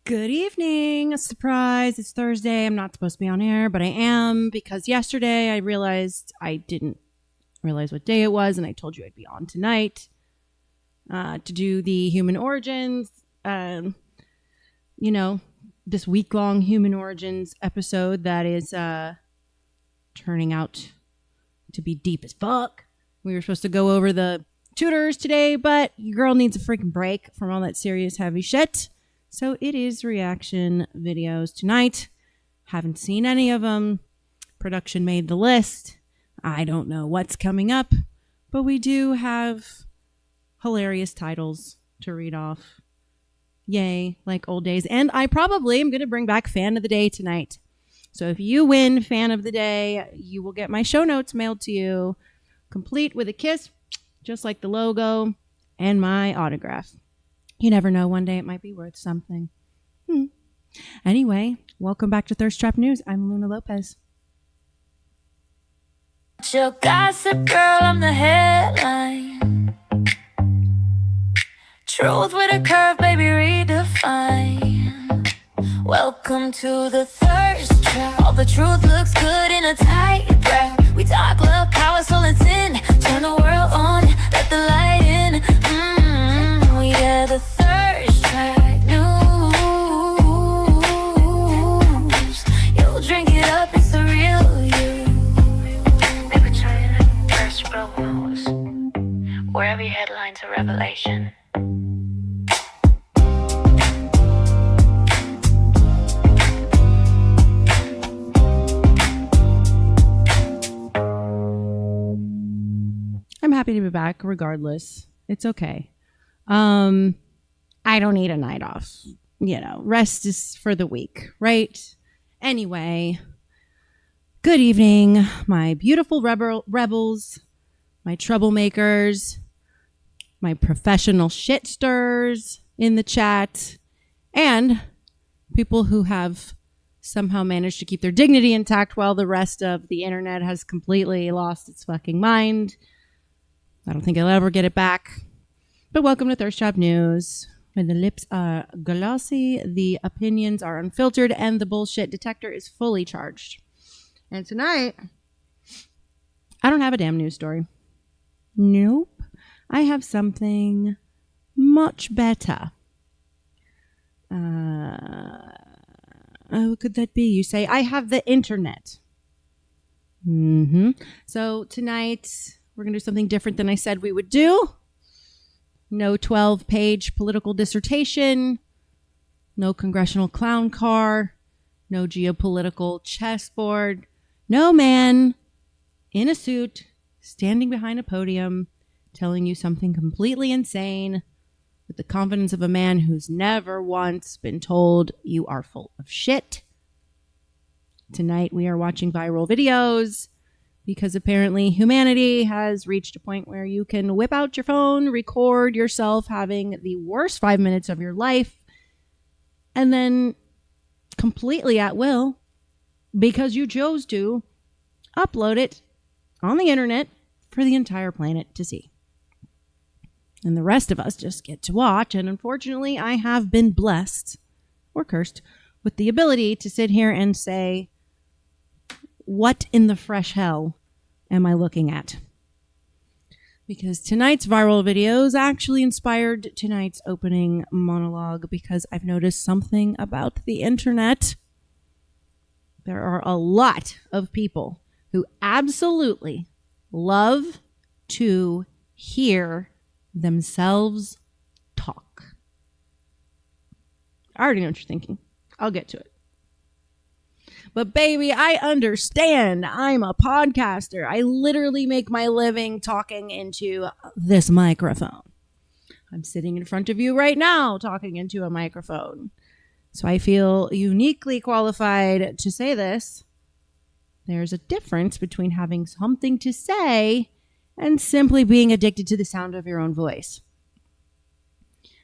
Good evening. Surprise. It's Thursday. I'm not supposed to be on air, but I am because yesterday I realized I didn't realize what day it was, and I told you I'd be on tonight to do the human origins, this week-long human origins episode that is turning out to be deep as fuck. We were supposed to go over the tutors today, but your girl needs a freaking break from all that serious heavy shit. So it is reaction videos tonight. Haven't seen any of them. Production made the list. I don't know what's coming up, but we do have hilarious titles to read off. Yay, like old days. And I probably am going to bring back Fan of the Day tonight. So if you win Fan of the Day, you will get my show notes mailed to you, complete with a kiss, just like the logo, and my autograph. You never know. One day it might be worth something. Anyway, welcome back to Thirst Trap News. I'm Luna Lopez. Your gossip girl, I'm the headline. Truth with a curve, baby, redefine. Welcome to the Thirst Trap. All the truth looks good in a tight wrap. We talk love, power, soul, and sin. Turn the world on, let the light in. Yeah, the Thirst Trap News. You'll drink it up, it's the real you. Paper China, Thirst Trap News. Where every headline's a revelation. I'm happy to be back regardless. It's okay. I don't need a night off. Rest is for the weak, right? Anyway, good evening, my beautiful rebels, my troublemakers, my professional shit stirrers in the chat, and people who have somehow managed to keep their dignity intact while the rest of the internet has completely lost its fucking mind. I don't think I'll ever get it back. But welcome to Thirst Trap News, where the lips are glossy, the opinions are unfiltered, and the bullshit detector is fully charged. And tonight, I don't have a damn news story. Nope. I have something much better. What could that be? You say, I have the internet. So tonight, we're going to do something different than I said we would do. No 12-page political dissertation, no congressional clown car, no geopolitical chessboard, no man in a suit standing behind a podium telling you something completely insane with the confidence of a man who's never once been told you are full of shit. Tonight we are watching viral videos, because apparently humanity has reached a point where you can whip out your phone, record yourself having the worst 5 minutes of your life, and then completely at will, because you chose to, upload it on the internet for the entire planet to see. And the rest of us just get to watch, and unfortunately I have been blessed, or cursed, with the ability to sit here and say, what in the fresh hell am I looking at? Because tonight's viral videos actually inspired tonight's opening monologue, because I've noticed something about the internet. There are a lot of people who absolutely love to hear themselves talk. I already know what you're thinking. I'll get to it. But baby, I understand. I'm a podcaster. I literally make my living talking into this microphone. I'm sitting in front of you right now talking into a microphone. So I feel uniquely qualified to say this. There's a difference between having something to say and simply being addicted to the sound of your own voice.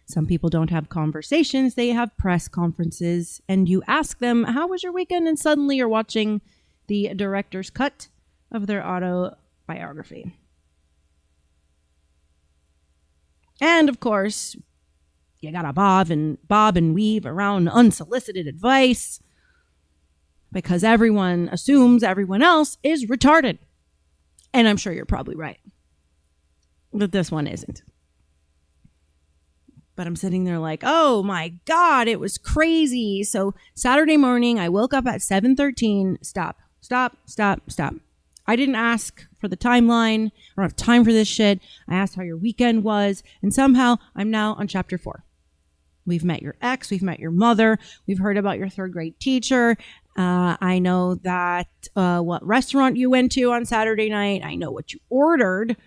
Some people don't have conversations, they have press conferences, and you ask them, how was your weekend? And suddenly you're watching the director's cut of their autobiography. And of course, You got to bob and weave around unsolicited advice because everyone assumes everyone else is retarded. And I'm sure you're probably right. But this one isn't. But I'm sitting there like, oh my God, it was crazy. So Saturday morning, I woke up at 7:13. Stop. I didn't ask for the timeline. I don't have time for this shit. I asked how your weekend was. And somehow I'm now on chapter 4. We've met your ex. We've met your mother. We've heard about your 3rd grade teacher. I know that what restaurant you went to on Saturday night. I know what you ordered.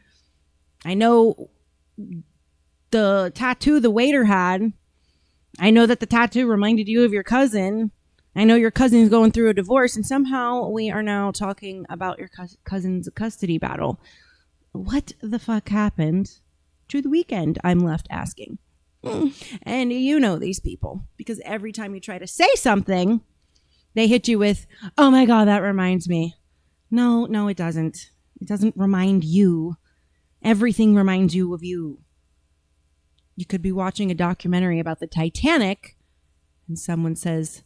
I know the tattoo the waiter had. I know that the tattoo reminded you of your cousin. I know your cousin's going through a divorce, and somehow we are now talking about your cousin's custody battle. What the fuck happened to the weekend? I'm left asking. And you know these people, because every time you try to say something, they hit you with, oh my God, that reminds me. No, it doesn't. It doesn't remind you. Everything reminds you of you. You could be watching a documentary about the Titanic, and someone says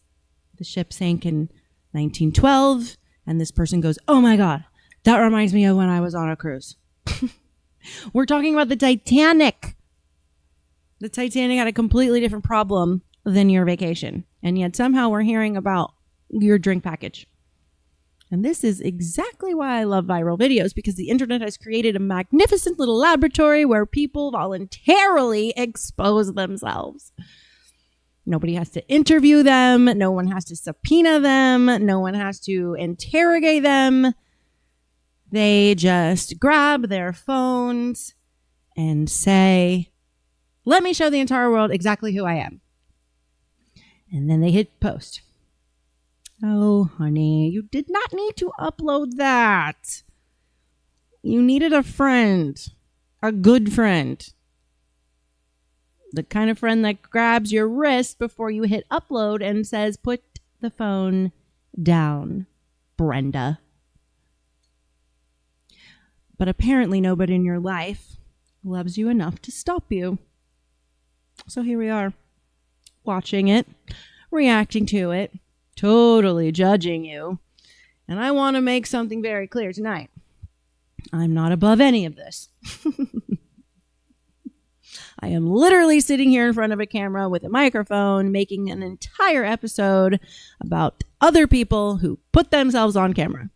the ship sank in 1912, and this person goes, oh my God, that reminds me of when I was on a cruise. We're talking about the Titanic. The Titanic had a completely different problem than your vacation, and yet somehow we're hearing about your drink package. And this is exactly why I love viral videos, because the internet has created a magnificent little laboratory where people voluntarily expose themselves. Nobody has to interview them. No one has to subpoena them. No one has to interrogate them. They just grab their phones and say, let me show the entire world exactly who I am. And then they hit post. Oh, honey, you did not need to upload that. You needed a friend, a good friend. The kind of friend that grabs your wrist before you hit upload and says, put the phone down, Brenda. But apparently nobody in your life loves you enough to stop you. So here we are, watching it, reacting to it, totally judging you. And I want to make something very clear tonight. I'm not above any of this. I am literally sitting here in front of a camera with a microphone making an entire episode about other people who put themselves on camera.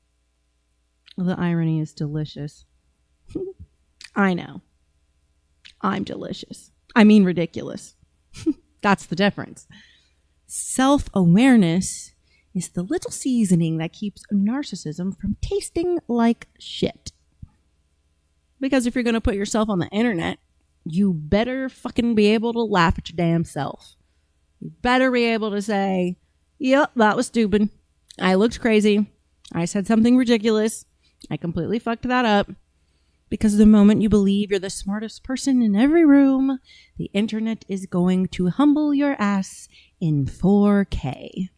The irony is delicious. I know. I'm delicious. I mean ridiculous. That's the difference. Self-awareness is the little seasoning that keeps narcissism from tasting like shit. Because if you're going to put yourself on the internet, you better fucking be able to laugh at your damn self. You better be able to say, yep, that was stupid. I looked crazy. I said something ridiculous. I completely fucked that up. Because the moment you believe you're the smartest person in every room, the internet is going to humble your ass in 4K.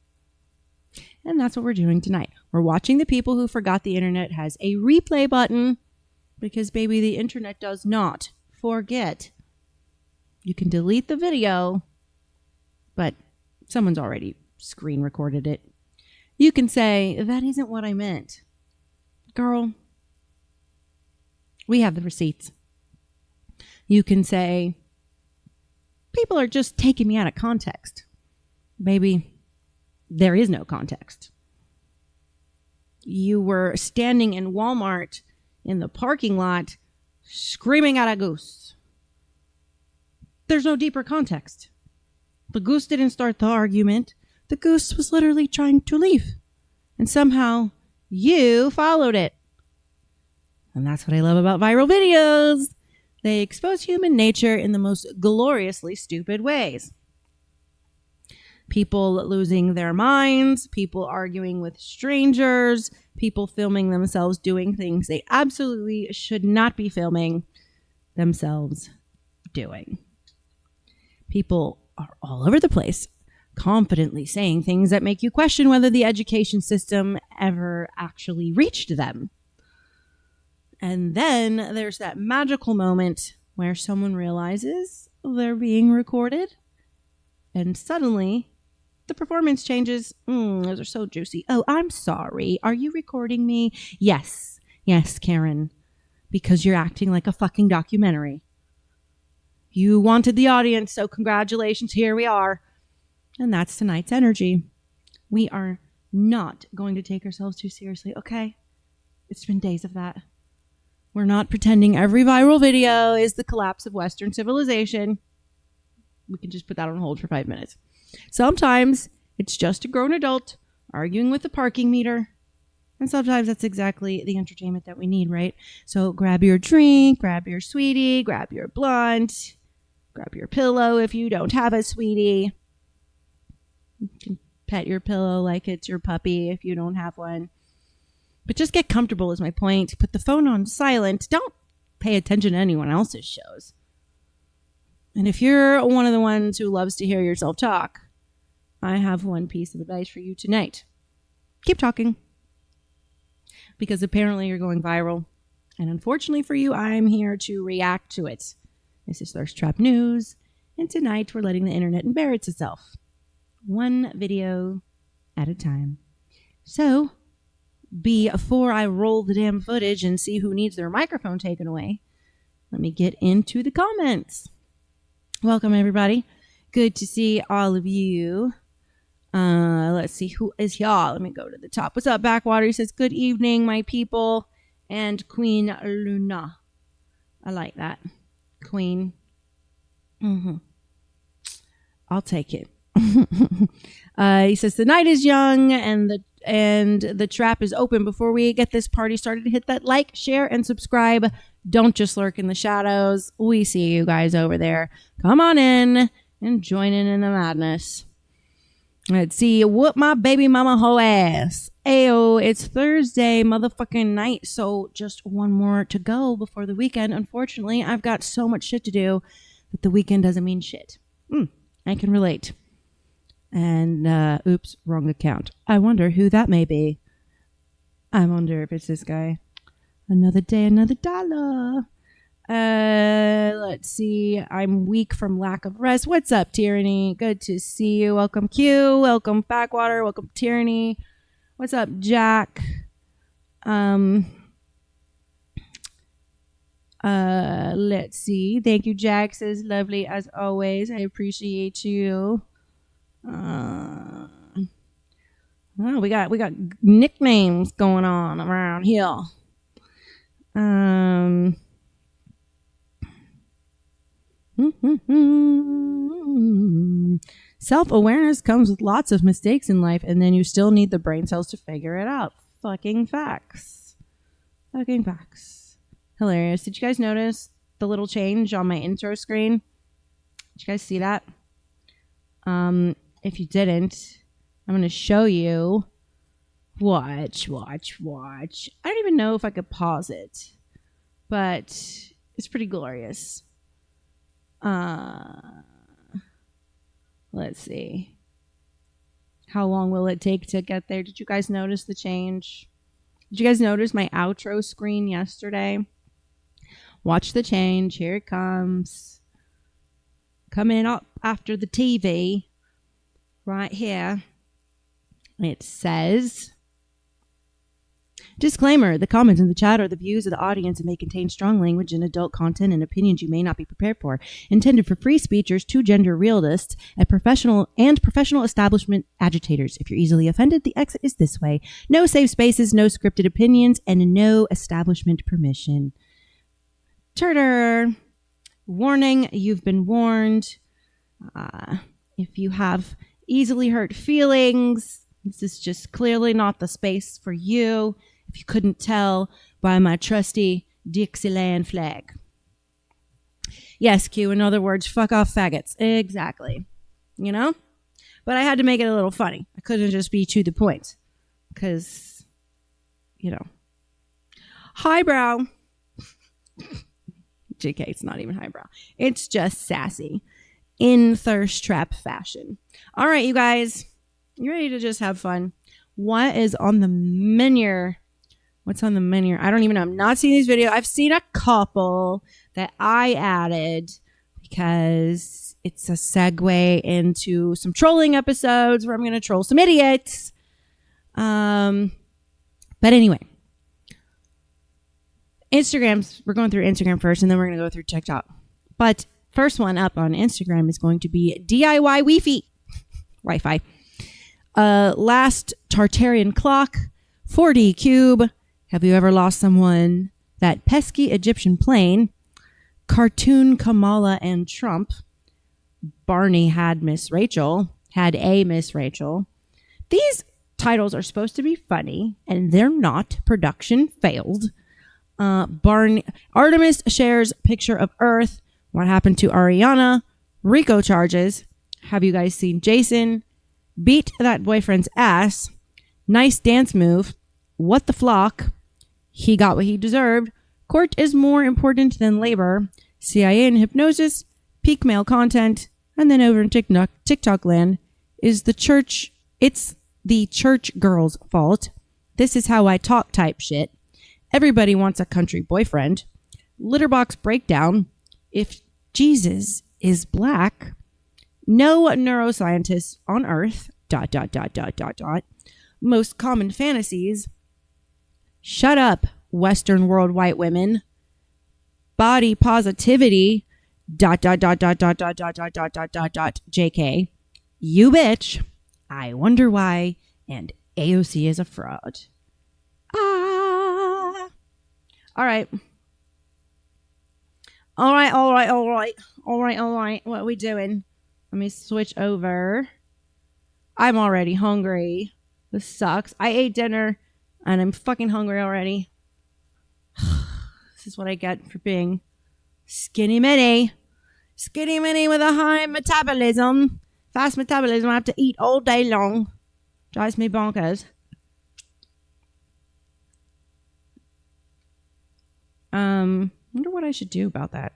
And that's what we're doing tonight. We're watching the people who forgot the internet has a replay button. Because, baby, the internet does not forget. You can delete the video, but someone's already screen recorded it. You can say, that isn't what I meant. Girl, we have the receipts. You can say, people are just taking me out of context. Baby, there is no context. You were standing in Walmart in the parking lot screaming at a goose. There's no deeper context. The goose didn't start the argument. The goose was literally trying to leave. And somehow you followed it. And that's what I love about viral videos. They expose human nature in the most gloriously stupid ways. People losing their minds, people arguing with strangers, people filming themselves doing things they absolutely should not be filming themselves doing. People are all over the place, confidently saying things that make you question whether the education system ever actually reached them. And then there's that magical moment where someone realizes they're being recorded And suddenly, the performance changes. Those are so juicy. Oh, I'm sorry. Are you recording me? Yes. Yes, Karen. Because you're acting like a fucking documentary. You wanted the audience, so congratulations. Here we are. And that's tonight's energy. We are not going to take ourselves too seriously, okay? It's been days of that. We're not pretending every viral video is the collapse of Western civilization. We can just put that on hold for 5 minutes. Sometimes it's just a grown adult arguing with the parking meter. And sometimes that's exactly the entertainment that we need, right? So grab your drink, grab your sweetie, grab your blunt, grab your pillow if you don't have a sweetie. You can pet your pillow like it's your puppy if you don't have one. But just get comfortable is my point. Put the phone on silent. Don't pay attention to anyone else's shows. And if you're one of the ones who loves to hear yourself talk, I have one piece of advice for you tonight. Keep talking. Because apparently you're going viral. And unfortunately for you, I'm here to react to it. This is Thirst Trap News. And tonight we're letting the internet embarrass itself. One video at a time. So, before I roll the damn footage and see who needs their microphone taken away, let me get into the comments. Welcome, everybody. Good to see all of you. Let's see who is here. Let me go to the top. What's up, Backwater? He says, good evening, my people. And Queen Luna. I like that. Queen. I'll take it. He says, the night is young and the trap is open. Before we get this party started, hit that like, share, and subscribe. Don't just lurk in the shadows. We see you guys over there. Come on in and join in the madness. Let's see. Whoop my baby mama hoe ass. Ayo, it's Thursday motherfucking night. So just one more to go before the weekend. Unfortunately, I've got so much shit to do that the weekend doesn't mean shit. I can relate. And, oops, wrong account. I wonder who that may be. I wonder if it's this guy. Another day, another dollar. Let's see. I'm weak from lack of rest. What's up, Tyranny? Good to see you. Welcome, Q. Welcome, Backwater. Welcome, Tyranny. What's up, Jack? Let's see. Thank you, Jack. Says lovely as always. I appreciate you. Oh, we got nicknames going on around here. Self-awareness comes with lots of mistakes in life, and then you still need the brain cells to figure it out. Fucking facts. Fucking facts. Hilarious. Did you guys notice the little change on my intro screen? Did you guys see that? If you didn't, I'm going to show you. Watch. I don't even know if I could pause it, but it's pretty glorious. Let's see. How long will it take to get there? Did you guys notice the change? Did you guys notice my outro screen yesterday? Watch the change. Here it comes. Coming up after the TV. Right here. It says... Disclaimer, the comments in the chat are the views of the audience and may contain strong language and adult content and opinions you may not be prepared for. Intended for free speechers, two-gender realists, and professional establishment agitators. If you're easily offended, the exit is this way. No safe spaces, no scripted opinions, and no establishment permission. Turner. Warning, you've been warned. If you have easily hurt feelings, this is just clearly not the space for you. If you couldn't tell by my trusty Dixieland flag. Yes, Q, in other words, fuck off faggots. Exactly. You know? But I had to make it a little funny. I couldn't just be to the point. Because, you know. Highbrow. JK, it's not even highbrow. It's just sassy. In thirst trap fashion. All right, you guys. You ready to just have fun? What is on the menu? What's on the menu? I don't even know. I'm not seeing these videos. I've seen a couple that I added because it's a segue into some trolling episodes where I'm going to troll some idiots. But anyway, we're going through Instagram first, and then we're going to go through TikTok. But first one up on Instagram is going to be DIY Wi-Fi. Last Tartarian clock, 4D cube. Have you ever lost someone? That pesky Egyptian plane. Cartoon Kamala and Trump. Barney had Miss Rachel. Had a Miss Rachel. These titles are supposed to be funny, and they're not. Production failed. Artemis shares picture of Earth. What happened to Ariana? Rico charges. Have you guys seen Jason? Beat that boyfriend's ass. Nice dance move. What the flock? He got what he deserved. Court is more important than labor. CIA and hypnosis. Peak male content. And then over in TikTok land is the church. It's the church girl's fault. This is how I talk type shit. Everybody wants a country boyfriend. Litterbox breakdown. If Jesus is black, no neuroscientists on earth, ... Most common fantasies. Shut up, Western world white women. Body positivity, ... JK. You bitch. I wonder why. And AOC is a fraud. All right. All right. What are we doing? Let me switch over. I'm already hungry. This sucks. I ate dinner and I'm fucking hungry already. This is what I get for being skinny mini. Skinny mini with a high metabolism. Fast metabolism. I have to eat all day long. Drives me bonkers. Wonder what I should do about that.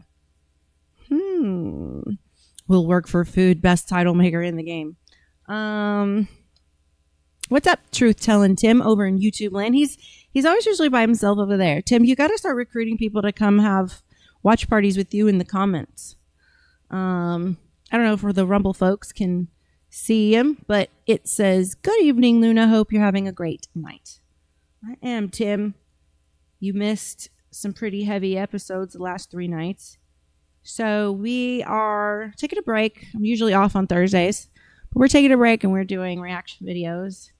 Will work for food. Best title maker in the game. What's up, Truth Telling Tim over in YouTube land? He's always usually by himself over there. Tim, you got to start recruiting people to come have watch parties with you in the comments. I don't know if the Rumble folks can see him, but it says, "Good evening, Luna. Hope you're having a great night." I am, Tim. You missed some pretty heavy episodes the last 3 nights. So we are taking a break. I'm usually off on Thursdays, but we're taking a break and we're doing reaction videos.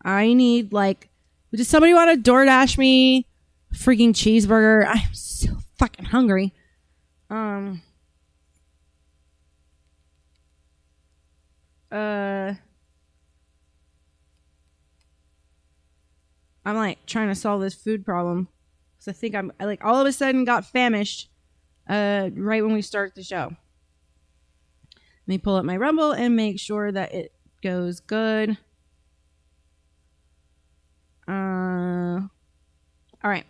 I need does somebody want to DoorDash me a freaking cheeseburger? I'm so fucking hungry. I'm trying to solve this food problem. So I think I all of a sudden got famished right when we start the show. Let me pull up my Rumble and make sure that it goes good. All right.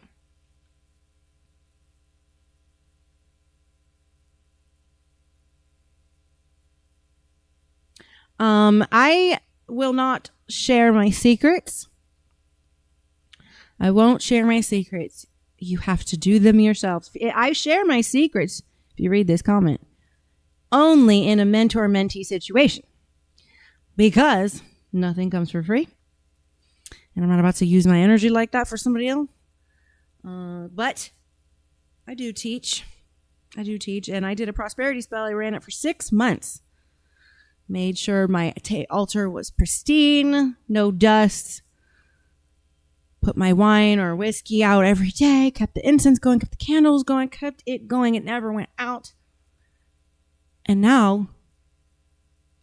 I will not share my secrets. I won't share my secrets. You have to do them yourselves. I share my secrets, if you read this comment, only in a mentor-mentee situation. Because nothing comes for free. And I'm not about to use my energy like that for somebody else. But I do teach. And I did a prosperity spell. I ran it for 6 months. Made sure my altar was pristine. No dust. Put my wine or whiskey out every day. Kept the incense going. Kept the candles going. Kept it going. It never went out. And now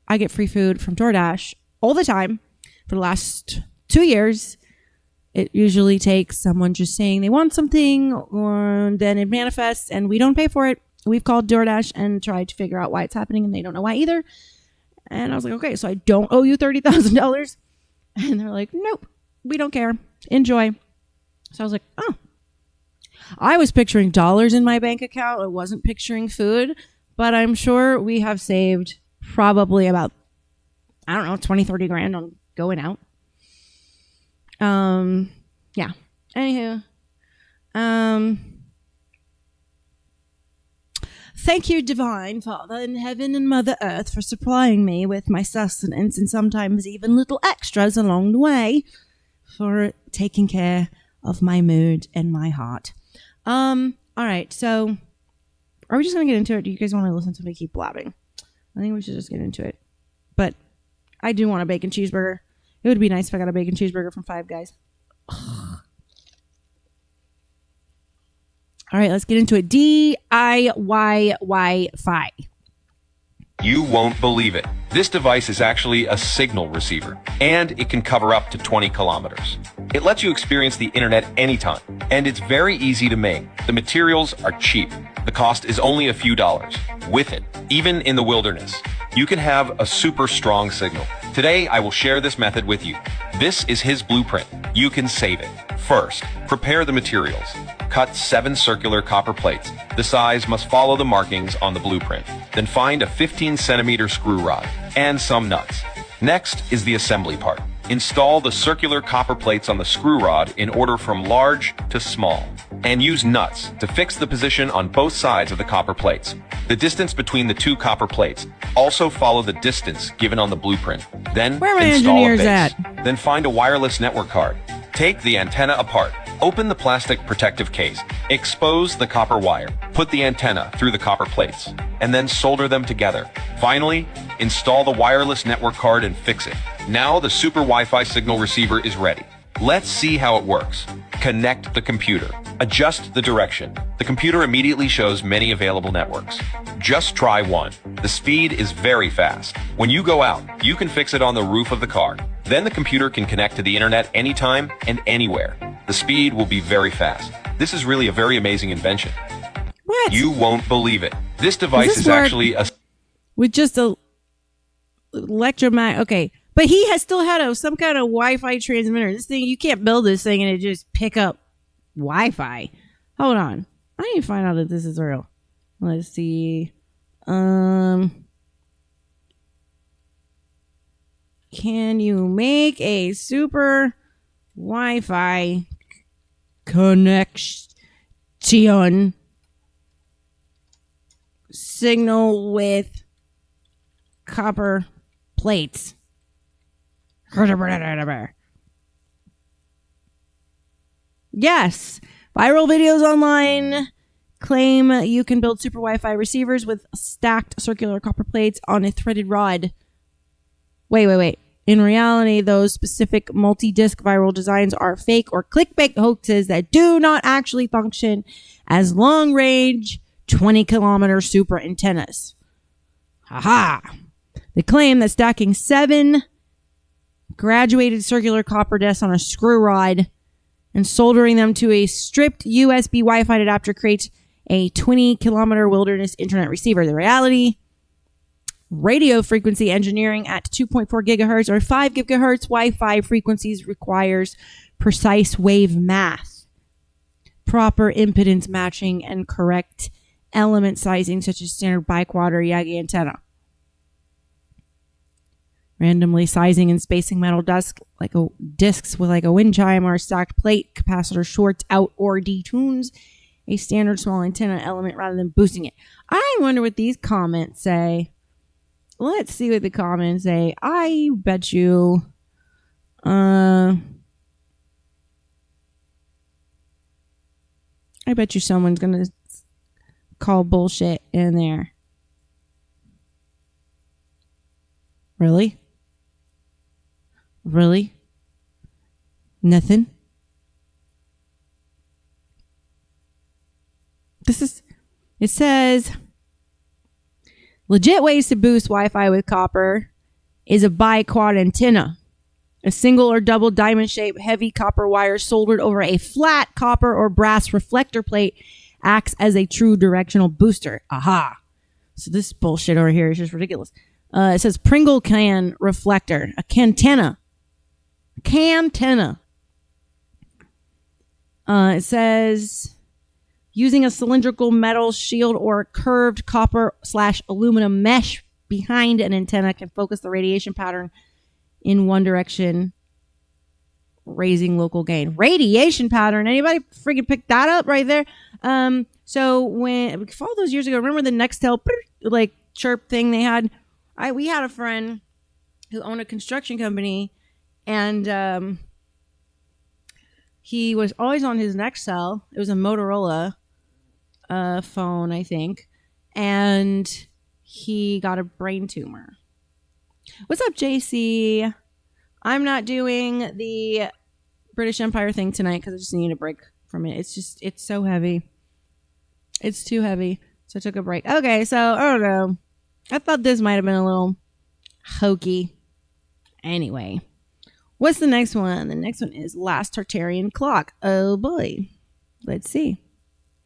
I get free food from DoorDash all the time for the last 2 years. It usually takes someone just saying they want something, or then it manifests and we don't pay for it. We've called DoorDash and tried to figure out why it's happening, and they don't know why either. And I was like, okay, so I don't owe you $30,000. And they're like, nope, we don't care. Enjoy. So I was like, oh. I was picturing dollars in my bank account. I wasn't picturing food, but I'm sure we have saved probably about, 20, 30 grand on going out. Yeah. Anywho. Thank you, Divine Father in heaven and Mother Earth, for supplying me with my sustenance and sometimes even little extras along the way for taking care of my mood and my heart. All right, so are we just going to get into it? Do you guys want to listen to me keep blabbing? I think we should just get into it. But I do want a bacon cheeseburger. It would be nice if I got a bacon cheeseburger from Five Guys. Ugh. All right, let's get into it. DIY Wi-Fi. You won't believe it. This device is actually a signal receiver, and it can cover up to 20 kilometers. It lets you experience the internet anytime, and it's very easy to make. The materials are cheap. The cost is only a few dollars. With it, even in the wilderness, you can have a super strong signal. Today, I will share this method with you. This is his blueprint. You can save it. First, prepare the materials. Cut 7 circular copper plates. The size must follow the markings on the blueprint. Then find a 15-centimeter screw rod and some nuts. Next is the assembly part. Install the circular copper plates on the screw rod in order from large to small, and use nuts to fix the position on both sides of the copper plates. The distance between the 2 copper plates. Also follow the distance given on the blueprint. Then Where are my install a engineers base. at? Then find a wireless network card. Take the antenna apart. Open the plastic protective case. Expose the copper wire. Put the antenna through the copper plates, and then solder them together. Finally, install the wireless network card and fix it. Now the super Wi-Fi signal receiver is ready. Let's see how it works. Connect the computer. Adjust the direction. The computer immediately shows many available networks. Just try one. The speed is very fast. When you go out, you can fix it on the roof of the car. Then the computer can connect to the internet anytime and anywhere. The speed will be very fast. This is really a very amazing invention. What? You won't believe it. This device is actually a... With just a electromagnet. Okay. But he has still had some kind of Wi-Fi transmitter. This thing, you can't build this thing and it just pick up Wi-Fi. Hold on. I need to find out if this is real. Let's see. Can you make a super Wi-Fi connection signal with copper plates? Yes. Viral videos online claim you can build super Wi-Fi receivers with stacked circular copper plates on a threaded rod. Wait. In reality, those specific multi-disc viral designs are fake or clickbait hoaxes that do not actually function as long-range 20-kilometer super antennas. Haha. They claim that stacking 7 graduated circular copper discs on a screw rod and soldering them to a stripped USB Wi-Fi adapter creates a 20-kilometer wilderness internet receiver. The reality, radio frequency engineering at 2.4 gigahertz or 5 gigahertz Wi-Fi frequencies requires precise wave math, proper impedance matching, and correct element sizing such as standard biquad or Yagi antenna. Randomly sizing and spacing metal discs with a wind chime or a stacked plate capacitor shorts out or detunes a standard small antenna element rather than boosting it. I wonder what these comments say. Let's see what the comments say. I bet you someone's gonna call bullshit in there. Really? Nothing? It says, legit ways to boost Wi-Fi with copper is a biquad antenna. A single or double diamond-shaped heavy copper wire soldered over a flat copper or brass reflector plate acts as a true directional booster. Aha. So this bullshit over here is just ridiculous. It says Pringle can reflector, a cantenna. It says using a cylindrical metal shield or a curved copper/aluminum mesh behind an antenna can focus the radiation pattern in one direction, raising local gain. Radiation pattern. Anybody freaking pick that up right there? So when all those years ago, remember the Nextel like chirp thing they had? We had a friend who owned a construction company, and he was always on his Nextel. It was a Motorola phone, I think, and he got a brain tumor. What's up, JC? I'm not doing the British Empire thing tonight because I just need a break from it. It's so heavy. It's too heavy. So I took a break. Okay, so I don't know. I thought this might have been a little hokey. Anyway, what's the next one? The next one is Last Tartarian Clock. Oh boy. Let's see.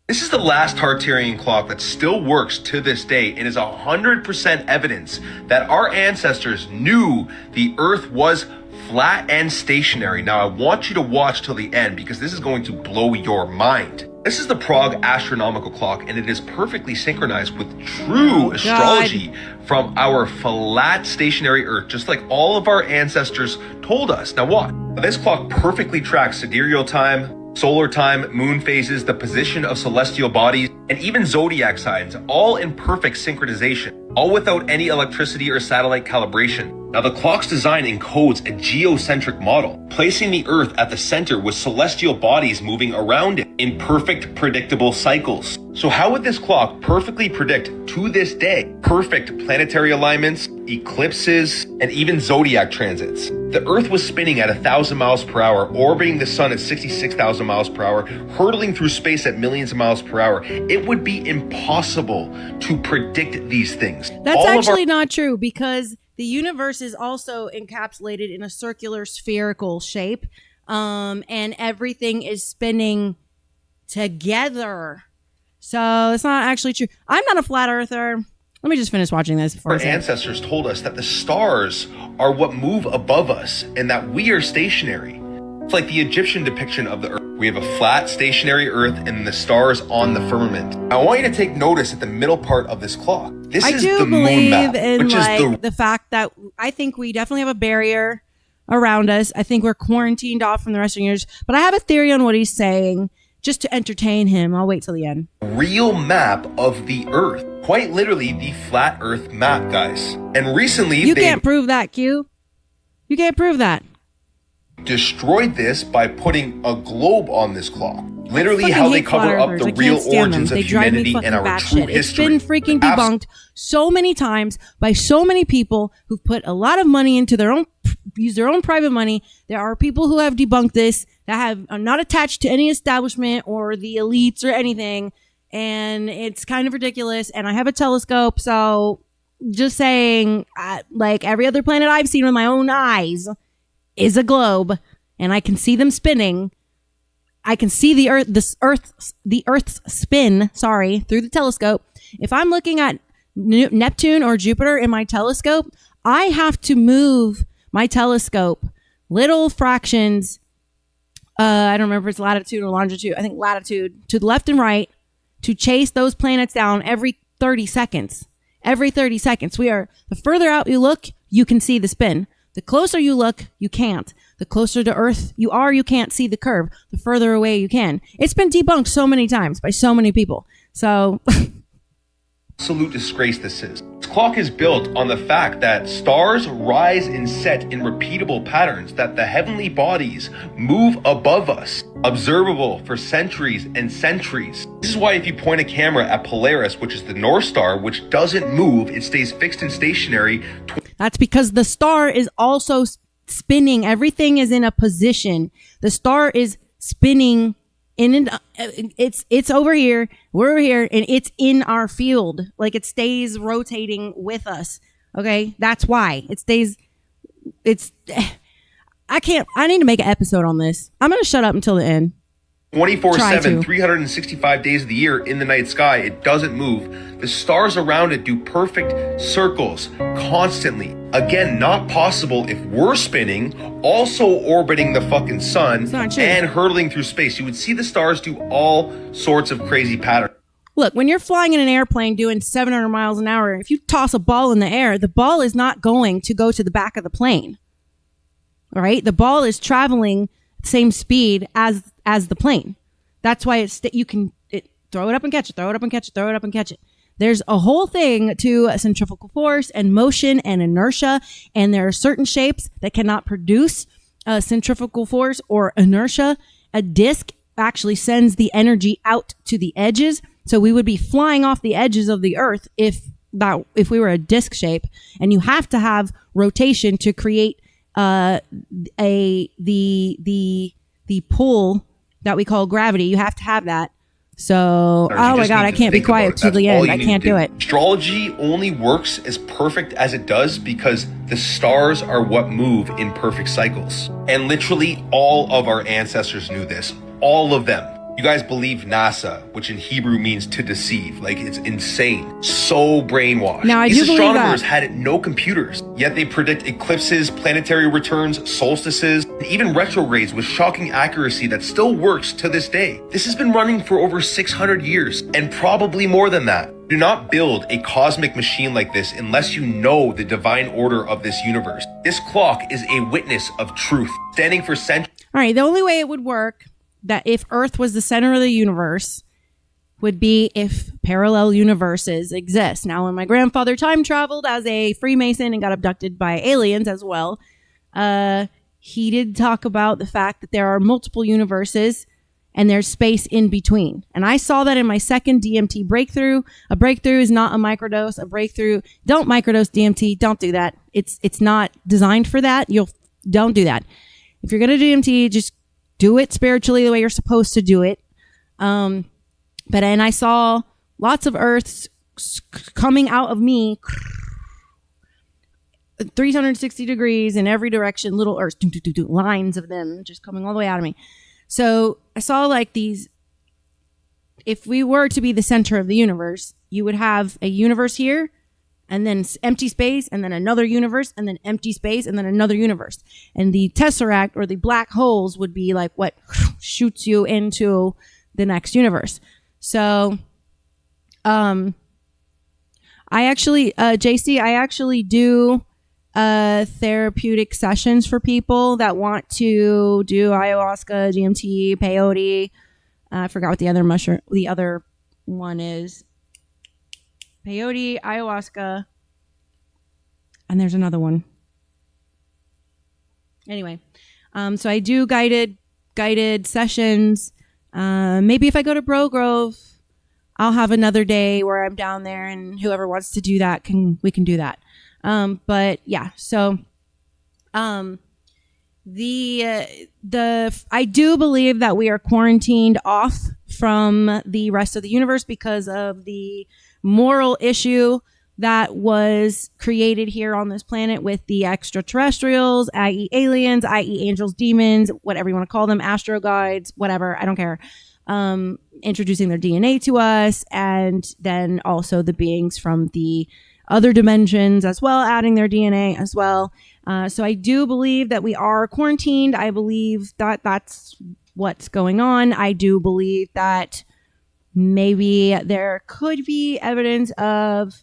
This is the last Tartarian clock that still works to this day and is 100% evidence that our ancestors knew the Earth was flat and stationary. Now, I want you to watch till the end because this is going to blow your mind. This is the Prague astronomical clock, and it is perfectly synchronized with true astrology from our flat stationary Earth, just like all of our ancestors told us. Now, what? This clock perfectly tracks sidereal time, solar time, moon phases, the position of celestial bodies, and even zodiac signs, all in perfect synchronization, all without any electricity or satellite calibration. Now, the clock's design encodes a geocentric model, placing the Earth at the center with celestial bodies moving around it in perfect, predictable cycles. So how would this clock perfectly predict, to this day, perfect planetary alignments, eclipses, and even zodiac transits? The Earth was spinning at 1,000 miles per hour, orbiting the sun at 66,000 miles per hour, hurtling through space at millions of miles per hour. It would be impossible to predict these things. That's actually not true, because the universe is also encapsulated in a circular spherical shape, and everything is spinning together. So it's not actually true. I'm not a flat earther. Let me just finish watching this before our ancestors told us that the stars are what move above us and that we are stationary. It's like the Egyptian depiction of the Earth. We have a flat, stationary Earth and the stars on the firmament. I want you to take notice at the middle part of this clock. This is the moon map, which is the fact that I think we definitely have a barrier around us. I think we're quarantined off from the rest of the universe. But I have a theory on what he's saying, just to entertain him. I'll wait till the end. Real map of the Earth. Quite literally the flat Earth map, guys. And recently you can't prove that, Q. You can't prove that. Destroyed this by putting a globe on this clock. Literally how they cover up the real origins of humanity and our true history. It's been freaking debunked so many times by so many people who've put a lot of money into use their own private money. There are people who have debunked this that are not attached to any establishment or the elites or anything. And it's kind of ridiculous. And I have a telescope. So just saying, like every other planet I've seen with my own eyes is a globe, and I can see them spinning. I can see the Earth's spin, through the telescope. If I'm looking at Neptune or Jupiter in my telescope, I have to move my telescope little fractions. I don't remember if it's latitude or longitude. I think latitude to the left and right to chase those planets down every 30 seconds. Every 30 seconds. The further out you look, you can see the spin. The closer you look, you can't. The closer to Earth you are, you can't see the curve. The further away you can. It's been debunked so many times by so many people. So absolute disgrace this is. This clock is built on the fact that stars rise and set in repeatable patterns, that the heavenly bodies move above us, observable for centuries and centuries. This is why if you point a camera at Polaris, which is the North Star, which doesn't move, it stays fixed and stationary. That's because the star is also spinning. Everything is in a position. The star is spinning it's over here, we're over here, and it's in our field. Like it stays rotating with us. Okay, that's why it stays. I need to make an episode on this. I'm gonna shut up until the end. 24/7, 365 days of the year in the night sky, it doesn't move. The stars around it do perfect circles constantly. Again, not possible if we're spinning, also orbiting the fucking sun and hurtling through space. You would see the stars do all sorts of crazy patterns. Look, when you're flying in an airplane doing 700 miles an hour, if you toss a ball in the air, the ball is not going to go to the back of the plane. All right? The ball is traveling the same speed as the plane. That's why throw it up and catch it, throw it up and catch it, throw it up and catch it. There's a whole thing to centrifugal force and motion and inertia, and there are certain shapes that cannot produce centrifugal force or inertia. A disc actually sends the energy out to the edges, so we would be flying off the edges of the earth if we were a disc shape. And you have to have rotation to create the pull that we call gravity. You have to have that. So, oh my God, I can't be quiet to the end. I can't do it. Astrology only works as perfect as it does because the stars are what move in perfect cycles. And literally all of our ancestors knew this. All of them. You guys believe NASA, which in Hebrew means to deceive. Like, it's insane. So brainwashed. Now, These astronomers had no computers, yet they predict eclipses, planetary returns, solstices, and even retrogrades with shocking accuracy that still works to this day. This has been running for over 600 years, and probably more than that. Do not build a cosmic machine like this unless you know the divine order of this universe. This clock is a witness of truth, standing for centuries. All right, the only way it would work, that if Earth was the center of the universe, would be if parallel universes exist. Now, when my grandfather time traveled as a Freemason and got abducted by aliens as well, he did talk about the fact that there are multiple universes and there's space in between. And I saw that in my second DMT breakthrough. A breakthrough is not a microdose. A breakthrough, don't microdose DMT. Don't do that. It's not designed for that. Don't do that. If you're going to do DMT, just do it spiritually the way you're supposed to do it. And I saw lots of Earths coming out of me, 360 degrees in every direction, little Earths, lines of them just coming all the way out of me. So I saw like these, if we were to be the center of the universe, you would have a universe here, and then empty space, and then another universe, and then empty space, and then another universe. And the tesseract, or the black holes, would be like what shoots you into the next universe. So, I actually, JC, I actually do therapeutic sessions for people that want to do ayahuasca, DMT, peyote. I forgot what the other one is. Peyote, ayahuasca, and there's another one. Anyway, so I do guided sessions. Maybe if I go to Bro Grove, I'll have another day where I'm down there, and whoever wants to do that we can do that. But yeah, so I do believe that we are quarantined off from the rest of the universe because of the moral issue that was created here on this planet with the extraterrestrials, i.e. aliens, i.e. angels, demons, whatever you want to call them, astro guides, whatever, I don't care, introducing their DNA to us, and then also the beings from the other dimensions as well, adding their DNA as well. So I do believe that we are quarantined. I believe that that's what's going on. I do believe that maybe there could be evidence of,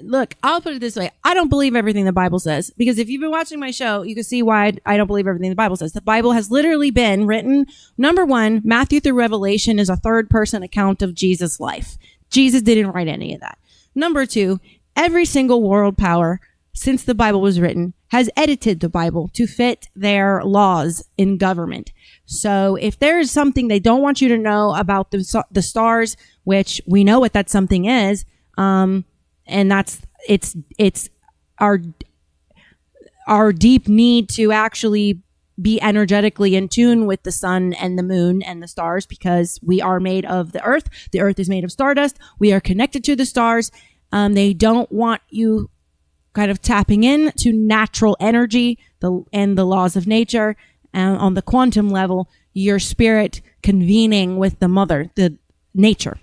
look, I'll put it this way. I don't believe everything the Bible says, because if you've been watching my show, you can see why I don't believe everything the Bible says. The Bible has literally been written. Number one, Matthew through Revelation is a third person account of Jesus' life. Jesus didn't write any of that. Number two, every single world power since the Bible was written has edited the Bible to fit their laws in government. So if there is something they don't want you to know about the stars, which we know what that something is, and that's it's our deep need to actually be energetically in tune with the sun and the moon and the stars, because we are made of the earth. The earth is made of stardust. We are connected to the stars. They don't want you kind of tapping in to natural energy and the laws of nature. On the quantum level, your spirit convening with the mother, the nature.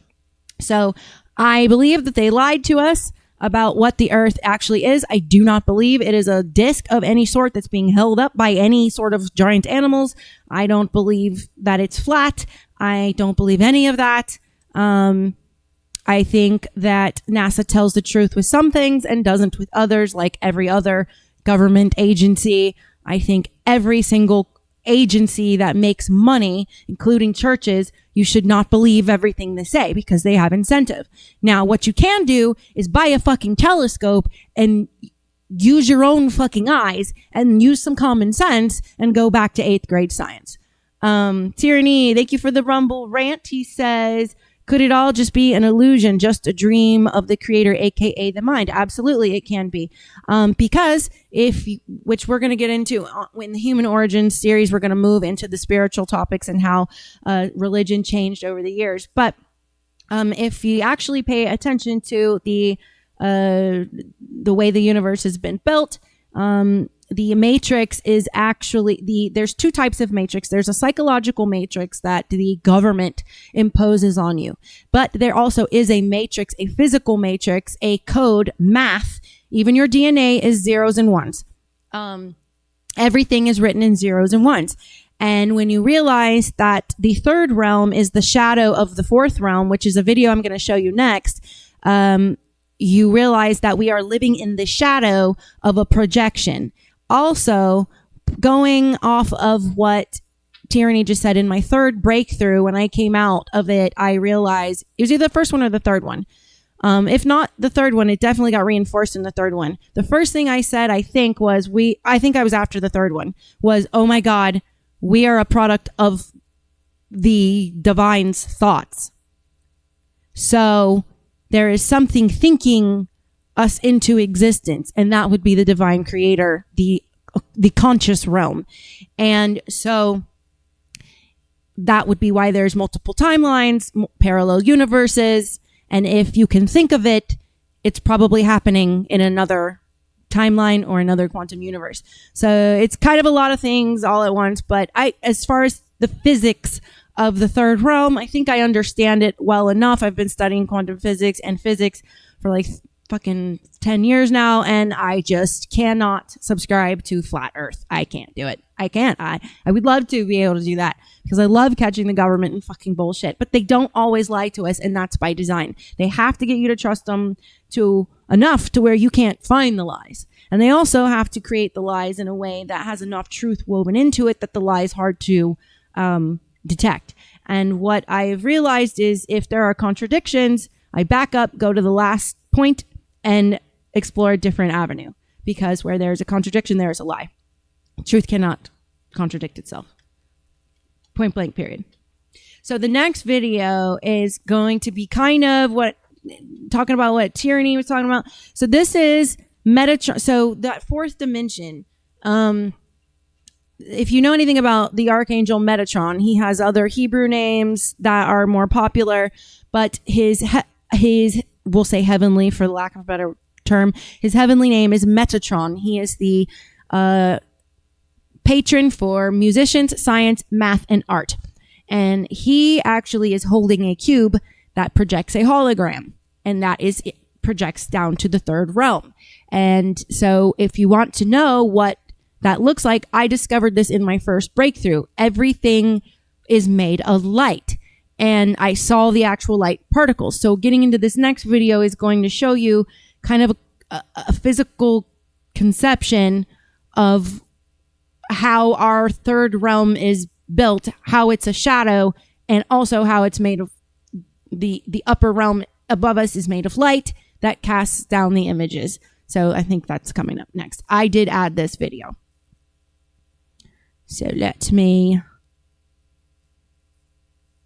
So I believe that they lied to us about what the earth actually is. I do not believe it is a disc of any sort that's being held up by any sort of giant animals. I don't believe that it's flat. I don't believe any of that. I think that NASA tells the truth with some things and doesn't with others, like every other government agency. I think every single agency that makes money, including churches, you should not believe everything they say because they have incentive. Now, what you can do is buy a fucking telescope and use your own fucking eyes and use some common sense and go back to 8th grade science. Tyranny, thank you for the Rumble rant. He says, could it all just be an illusion, just a dream of the creator, aka the mind? Absolutely, it can be. Because which we're going to get into in the Human Origins series, we're going to move into the spiritual topics and how religion changed over the years. But if you actually pay attention to the way the universe has been built, the matrix is actually there's two types of matrix. There's a psychological matrix that the government imposes on you, but there also is a matrix, a physical matrix, a code, math. Even your DNA is zeros and ones. Everything is written in zeros and ones. And when you realize that the third realm is the shadow of the fourth realm, which is a video I'm going to show you next, you realize that we are living in the shadow of a projection. Also, going off of what Tyranny just said, in my third breakthrough, when I came out of it, I realized it was either the first one or the third one. If not the third one, it definitely got reinforced in the third one. The first thing I said, I think I was after the third one, was, oh my God, we are a product of the divine's thoughts. So there is something thinking us into existence, and that would be the divine creator, the conscious realm. And so that would be why there's multiple timelines, parallel universes, and if you can think of it, it's probably happening in another timeline or another quantum universe. So it's kind of a lot of things all at once, but as far as the physics of the third realm, I think I understand it well enough. I've been studying quantum physics and physics for like fucking 10 years now, and I just cannot subscribe to flat earth. I can't do it. I can't. I would love to be able to do that because I love catching the government in fucking bullshit, but they don't always lie to us, and that's by design. They have to get you to trust them to enough to where you can't find the lies. And they also have to create the lies in a way that has enough truth woven into it that the lie is hard to detect. And what I've realized is if there are contradictions, I back up, go to the last point, and explore a different avenue, because where there's a contradiction, there is a lie. Truth cannot contradict itself. Point blank, period. So the next video is going to be kind of talking about what Tyranny was talking about. So this is Metatron. So that fourth dimension, if you know anything about the archangel Metatron, he has other Hebrew names that are more popular, but his we'll say heavenly for lack of a better term, his heavenly name is Metatron. He is the patron for musicians, science, math, and art. And he actually is holding a cube that projects a hologram, and it projects down to the third realm. And so if you want to know what that looks like, I discovered this in my first breakthrough. Everything is made of light, and I saw the actual light particles. So getting into this next video is going to show you kind of a physical conception of how our third realm is built, how it's a shadow, and also how it's made of the upper realm above us is made of light that casts down the images. So I think that's coming up next. I did add this video. So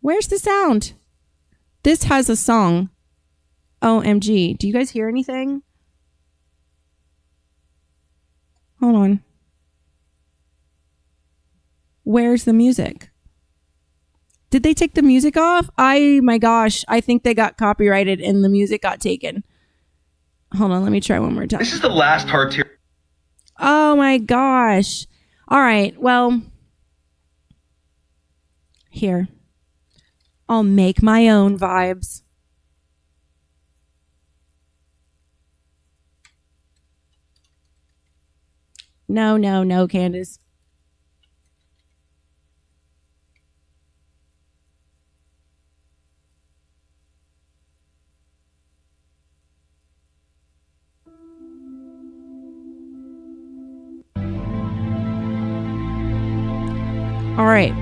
where's the sound? This has a song. OMG. Do you guys hear anything? Hold on. Where's the music? Did they take the music off? My gosh. I think they got copyrighted and the music got taken. Hold on. Let me try one more time. This is the last hard tier. Oh my gosh. All right. Well, here. I'll make my own vibes. No, Candace. All right,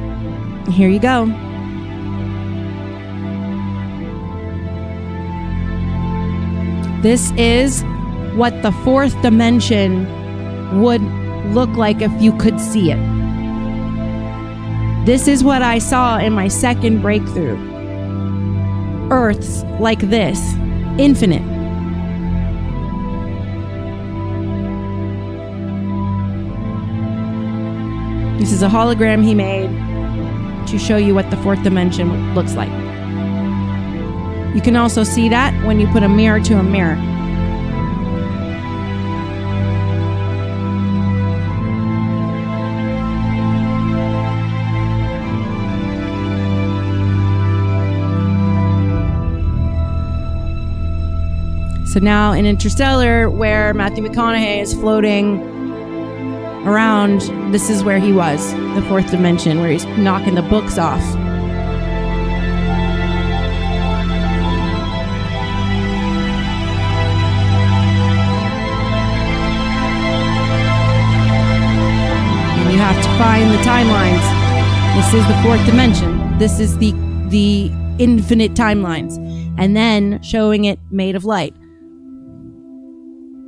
here you go. This is what the fourth dimension would look like if you could see it. This is what I saw in my second breakthrough. Earths like this, infinite. This is a hologram he made to show you what the fourth dimension looks like. You can also see that when you put a mirror to a mirror. So now in Interstellar, where Matthew McConaughey is floating around, this is where he was, the fourth dimension, where he's knocking the books off. And you have to find the timelines. This is the fourth dimension. This is the infinite timelines. And then showing it made of light.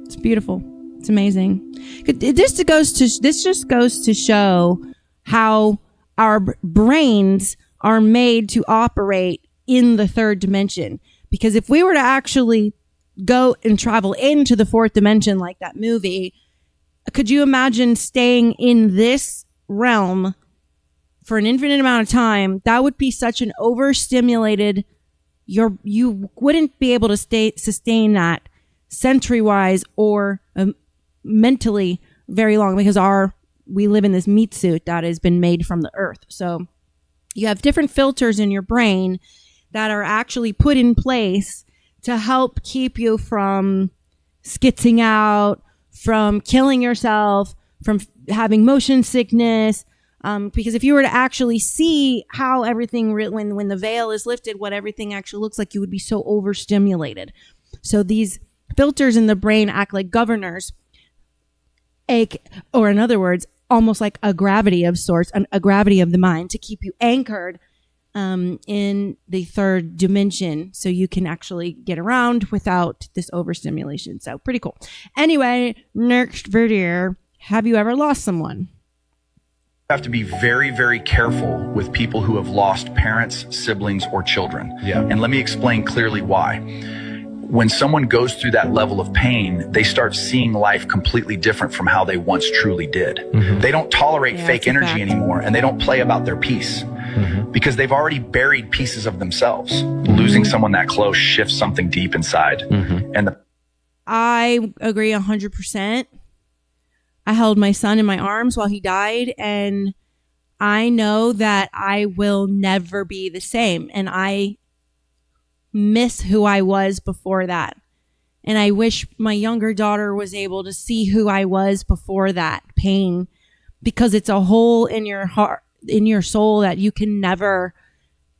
It's beautiful. It's amazing. This just goes to show how our brains are made to operate in the third dimension. Because if we were to actually go and travel into the fourth dimension like that movie, could you imagine staying in this realm for an infinite amount of time? That would be such an overstimulated. You wouldn't be able to sustain that century-wise or mentally very long, because we live in this meat suit that has been made from the earth. So you have different filters in your brain that are actually put in place to help keep you from skitzing out, from killing yourself, from having motion sickness. Because if you were to actually see how everything, when the veil is lifted, what everything actually looks like, you would be so overstimulated. So these filters in the brain act like governors, or in other words, almost like a gravity of sorts, a gravity of the mind, to keep you anchored in the third dimension, so you can actually get around without this overstimulation. So pretty cool. Anyway, next video. Have you ever lost someone? Have to be very, very careful with people who have lost parents, siblings, or children. Yeah. And let me explain clearly why. When someone goes through that level of pain, they start seeing life completely different from how they once truly did. Mm-hmm. They don't tolerate fake energy fact. anymore, and they don't play about their peace because they've already buried pieces of themselves. Losing someone that close shifts something deep inside. And I agree 100%. I held my son in my arms while he died, and I know that I will never be the same. And I miss who I was before that. And I wish my younger daughter was able to see who I was before that pain, because it's a hole in your heart, in your soul, that you can never,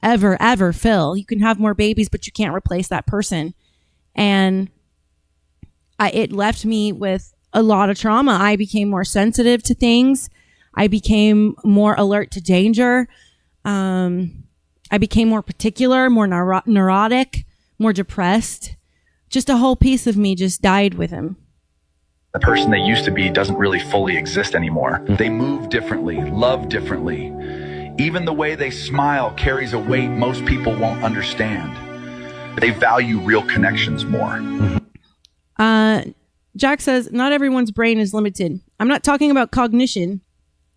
ever, ever fill. You can have more babies, but you can't replace that person. And it left me with a lot of trauma. I became more sensitive to things. I became more alert to danger. I became more particular, more neurotic, more depressed. Just a whole piece of me just died with him. the person they used to be doesn't really fully exist anymore. They move differently, love differently. Even the way they smile carries a weight most people won't understand. They value real connections more. Jack says, not everyone's brain is limited. I'm not talking about cognition.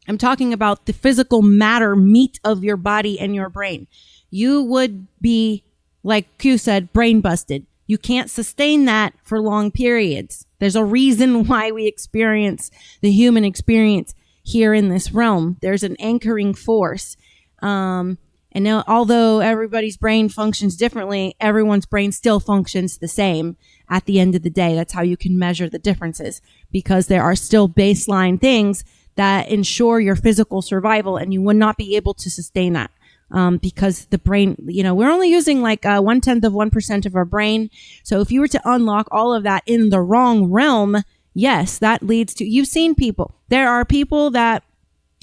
I'm talking about the physical matter, meat of your body and your brain. You would be, like Q said, brain busted. You can't sustain that for long periods. There's a reason why we experience the human experience here in this realm. There's an anchoring force. And now, although everybody's brain functions differently, everyone's brain still functions the same at the end of the day. That's how you can measure the differences, because there are still baseline things that ensure your physical survival, and you would not be able to sustain that. Because the brain, we're only using like 0.1% of our brain. So if you were to unlock all of that in the wrong realm, yes, that leads to, you've seen people. There are people that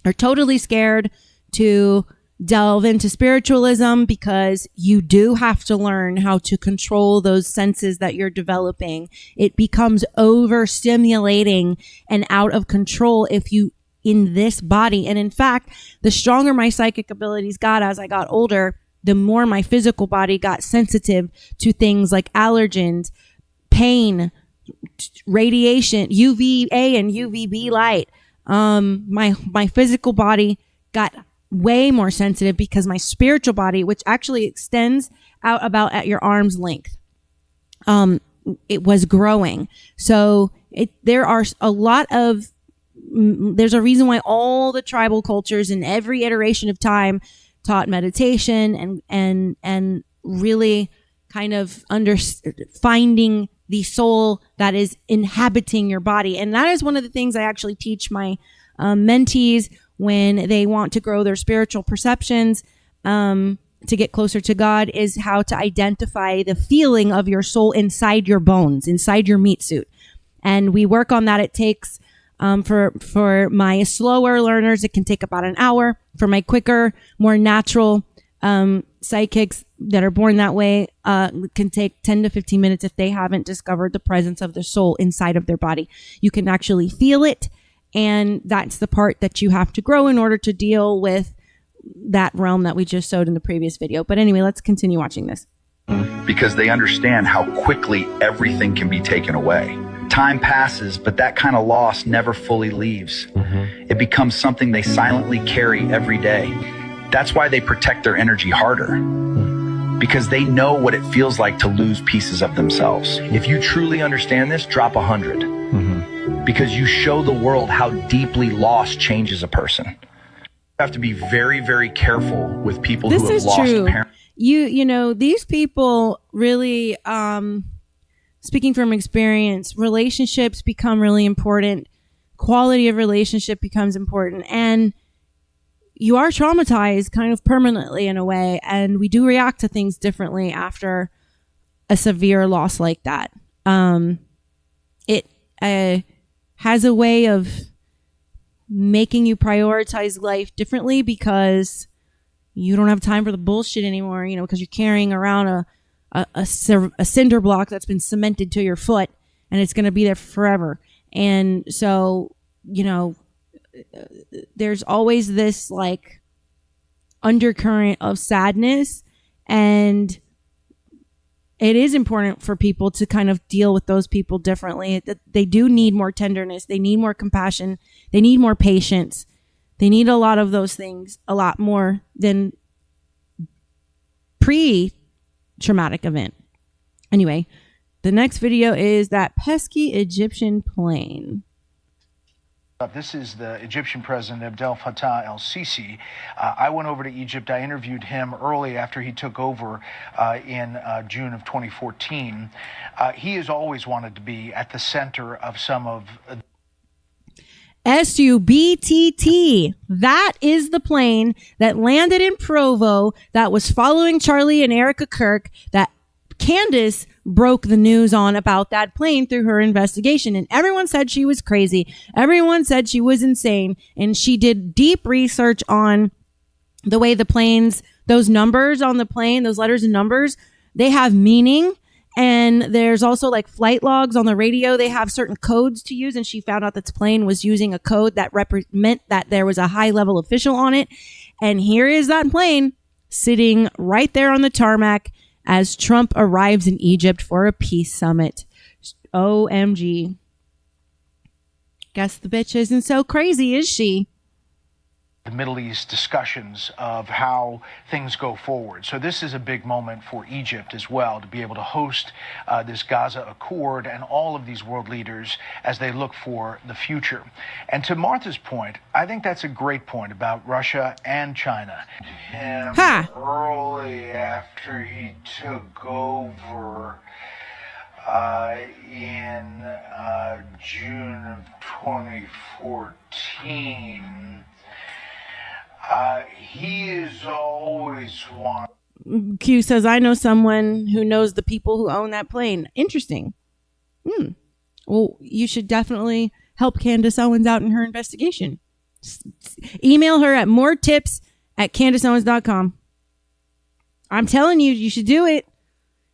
are totally scared to delve into spiritualism, because you do have to learn how to control those senses that you're developing. It becomes overstimulating and out of control if you in this body. And in fact, the stronger my psychic abilities got as I got older, the more my physical body got sensitive to things like allergens, pain, radiation, UVA and UVB light. My physical body got way more sensitive because my spiritual body, which actually extends out about at your arm's length, it was growing. So there are a lot of, there's a reason why all the tribal cultures in every iteration of time taught meditation and really kind of finding the soul that is inhabiting your body. And that is one of the things I actually teach my mentees when they want to grow their spiritual perceptions, to get closer to God, is how to identify the feeling of your soul inside your bones, inside your meat suit. And we work on that. It takes, for my slower learners, it can take about an hour. For my quicker, more natural psychics that are born that way, it can take 10 to 15 minutes if they haven't discovered the presence of the soul inside of their body. You can actually feel it. And that's the part that you have to grow in order to deal with that realm that we just showed in the previous video. But anyway, let's continue watching this. Because they understand how quickly everything can be taken away. Time passes, but that kind of loss never fully leaves. It becomes something they silently carry every day. That's why they protect their energy harder. Because they know what it feels like to lose pieces of themselves. If you truly understand this, drop 100. Because you show the world how deeply loss changes a person. You have to be very, very careful with people who have lost parents. You know, these people really, speaking from experience, relationships become really important. Quality of relationship becomes important. And you are traumatized kind of permanently in a way. And we do react to things differently after a severe loss like that. It has a way of making you prioritize life differently because you don't have time for the bullshit anymore, you know, because you're carrying around a cinder block that's been cemented to your foot and it's going to be there forever. And so, you know, there's always this like undercurrent of sadness, and it is important for people to kind of deal with those people differently. They do need more tenderness. They need more compassion. They need more patience. They need a lot of those things, a lot more than pre-traumatic event. Anyway, the next video is that pesky Egyptian plane. This is the Egyptian President Abdel Fattah el-Sisi. I went over to Egypt. I interviewed him early after he took over in June of 2014. He has always wanted to be at the center of some of... SUBTT. That is the plane that landed in Provo that was following Charlie and Erica Kirk, that Candace broke the news on about that plane through her investigation. And everyone said she was crazy. Everyone said she was insane. And she did deep research on the way the planes, those numbers on the plane, those letters and numbers, they have meaning. And there's also like flight logs on the radio. They have certain codes to use. And she found out that the plane was using a code that meant that there was a high level official on it. And here is that plane sitting right there on the tarmac as Trump arrives in Egypt for a peace summit. OMG. Guess the bitch isn't so crazy, is she? The Middle East discussions of how things go forward. So this is a big moment for Egypt as well, to be able to host this Gaza Accord and all of these world leaders as they look for the future. And to Martha's point, I think that's a great point about Russia and China. Him early after he took over in June of 2014. He is always one. Q says, I know someone who knows the people who own that plane. Interesting. Well, you should definitely help Candace Owens out in her investigation. Email her at moretips at CandaceOwens.com. I'm telling you, you should do it.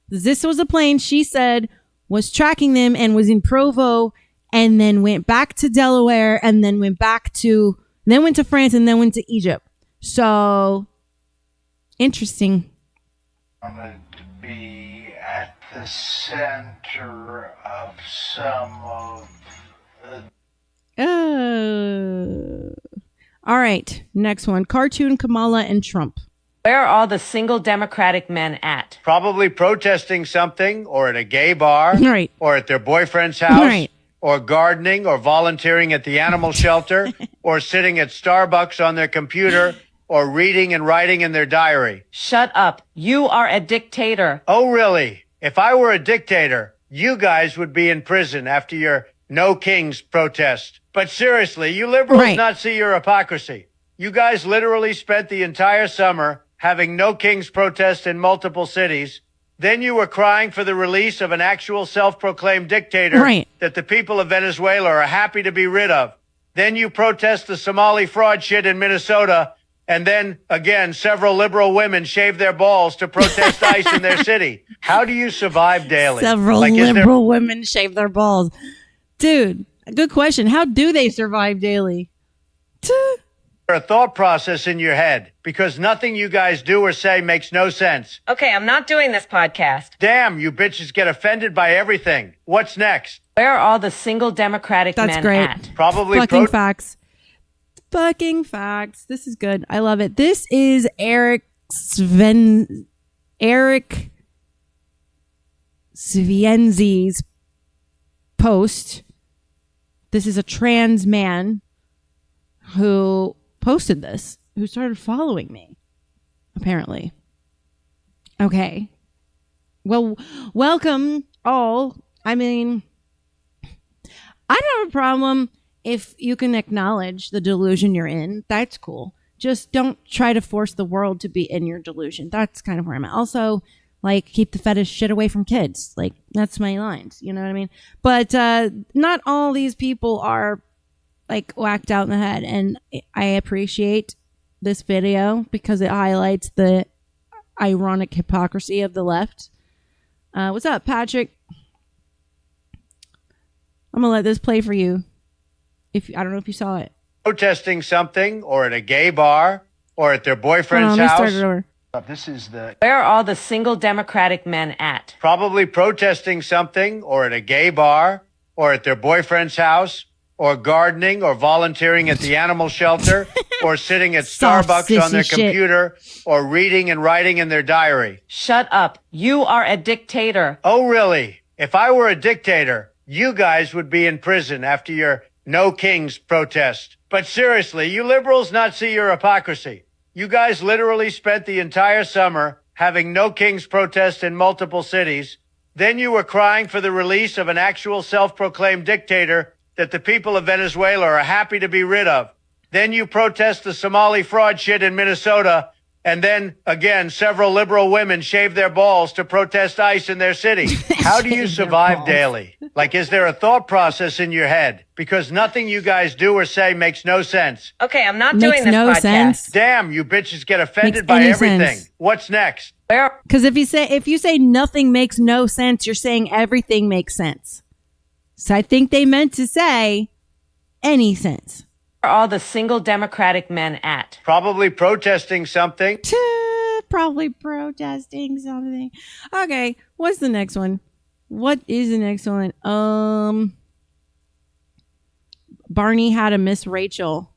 This was a plane she said was tracking them and was in Provo and then went back to Delaware and then went to France and then went to Egypt. So interesting. I'm going to be at the center of some of the... All right. Next one. Cartoon Kamala and Trump. Where are all the single Democratic men at? Probably protesting something, or at a gay bar, Right. or at their boyfriend's house, Right. or gardening, or volunteering at the animal shelter, or sitting at Starbucks on their computer, or reading and writing in their diary. Shut up. You are a dictator. Oh, really? If I were a dictator, you guys would be in prison after your No Kings protest. But seriously, you liberals Right. not see your hypocrisy. You guys literally spent the entire summer having No Kings protest in multiple cities. Then you were crying for the release of an actual self-proclaimed dictator Right. that the people of Venezuela are happy to be rid of. Then you protest the Somali fraud shit in Minnesota. And then, again, several liberal women shave their balls to protest ICE in their city. How do you survive daily? Several Like, is there liberal women shave their balls. Dude, good question. How do they survive daily? a thought process in your head? Because nothing you guys do or say makes no sense. Okay, I'm not doing this podcast. Damn, you bitches get offended by everything. What's next? Where are all the single Democratic That's men great. at? Probably Fucking facts. Fucking facts. This is good. I love it. This is Eric Svienzi's post. This is a trans man who posted this, who started following me, apparently. Okay. Well, welcome all. I mean, I don't have a problem if you can acknowledge the delusion you're in. That's cool. Just don't try to force the world to be in your delusion. That's kind of where I'm at. Also, like, keep the fetish shit away from kids. Like, that's my lines. You know what I mean? But not all these people are, like, whacked out in the head. And I appreciate this video because it highlights the ironic hypocrisy of the left. What's up, Patrick? I'm going to let this play for you. I don't know if you saw it. Protesting something, or at a gay bar, or at their boyfriend's Let me start house. it over. This is the... Where are all the single Democratic men at? Probably protesting something, or at a gay bar, or at their boyfriend's house, or gardening, or volunteering at the animal shelter, or sitting at Soft Starbucks on sissy their shit. computer, or reading and writing in their diary. Shut up. You are a dictator. Oh, really? If I were a dictator, you guys would be in prison after your No Kings protest. But seriously, you liberals not see your hypocrisy. You guys literally spent the entire summer having No Kings protest in multiple cities. Then you were crying for the release of an actual self-proclaimed dictator that the people of Venezuela are happy to be rid of. Then you protest the Somali fraud shit in Minnesota. And then, again, several liberal women shave their balls to protest ICE in their city. How do you survive daily? Like, is there a thought process in your head? Because nothing you guys do or say makes no sense. Okay, I'm not Makes doing this no podcast. sense. Damn, you bitches get offended Makes by any everything. sense. What's next? Where Because if you say nothing makes no sense, you're saying everything makes sense. So I think they meant to say any sense. are all the single Democratic men at? Probably protesting something. Probably protesting something. Okay, what's the next one? What is the next one? Barney had a Miss Rachel.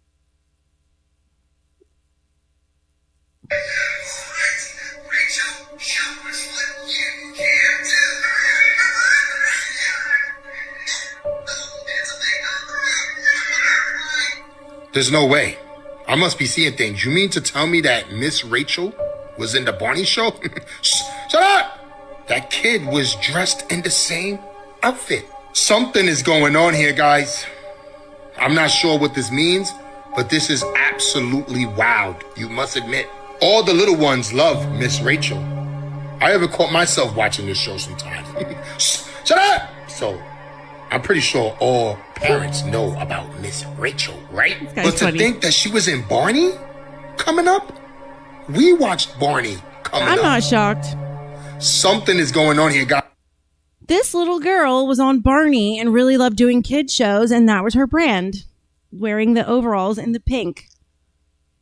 There's no way. I must be seeing things. You mean to tell me that Miss Rachel was in the Barney show? Shut up! That kid was dressed in the same outfit. Something is going on here, guys. I'm not sure what this means, but this is absolutely wild. You must admit. All the little ones love Miss Rachel. I ever caught myself watching this show sometimes. Shut up! So, I'm pretty sure all parents know about Miss Rachel, right? guy's But to funny. think that she was in Barney coming up, We watched Barney coming I'm up. not shocked. Something is going on here, guys. This little girl was on Barney and really loved doing kid shows, and that was her brand, wearing the overalls in the pink.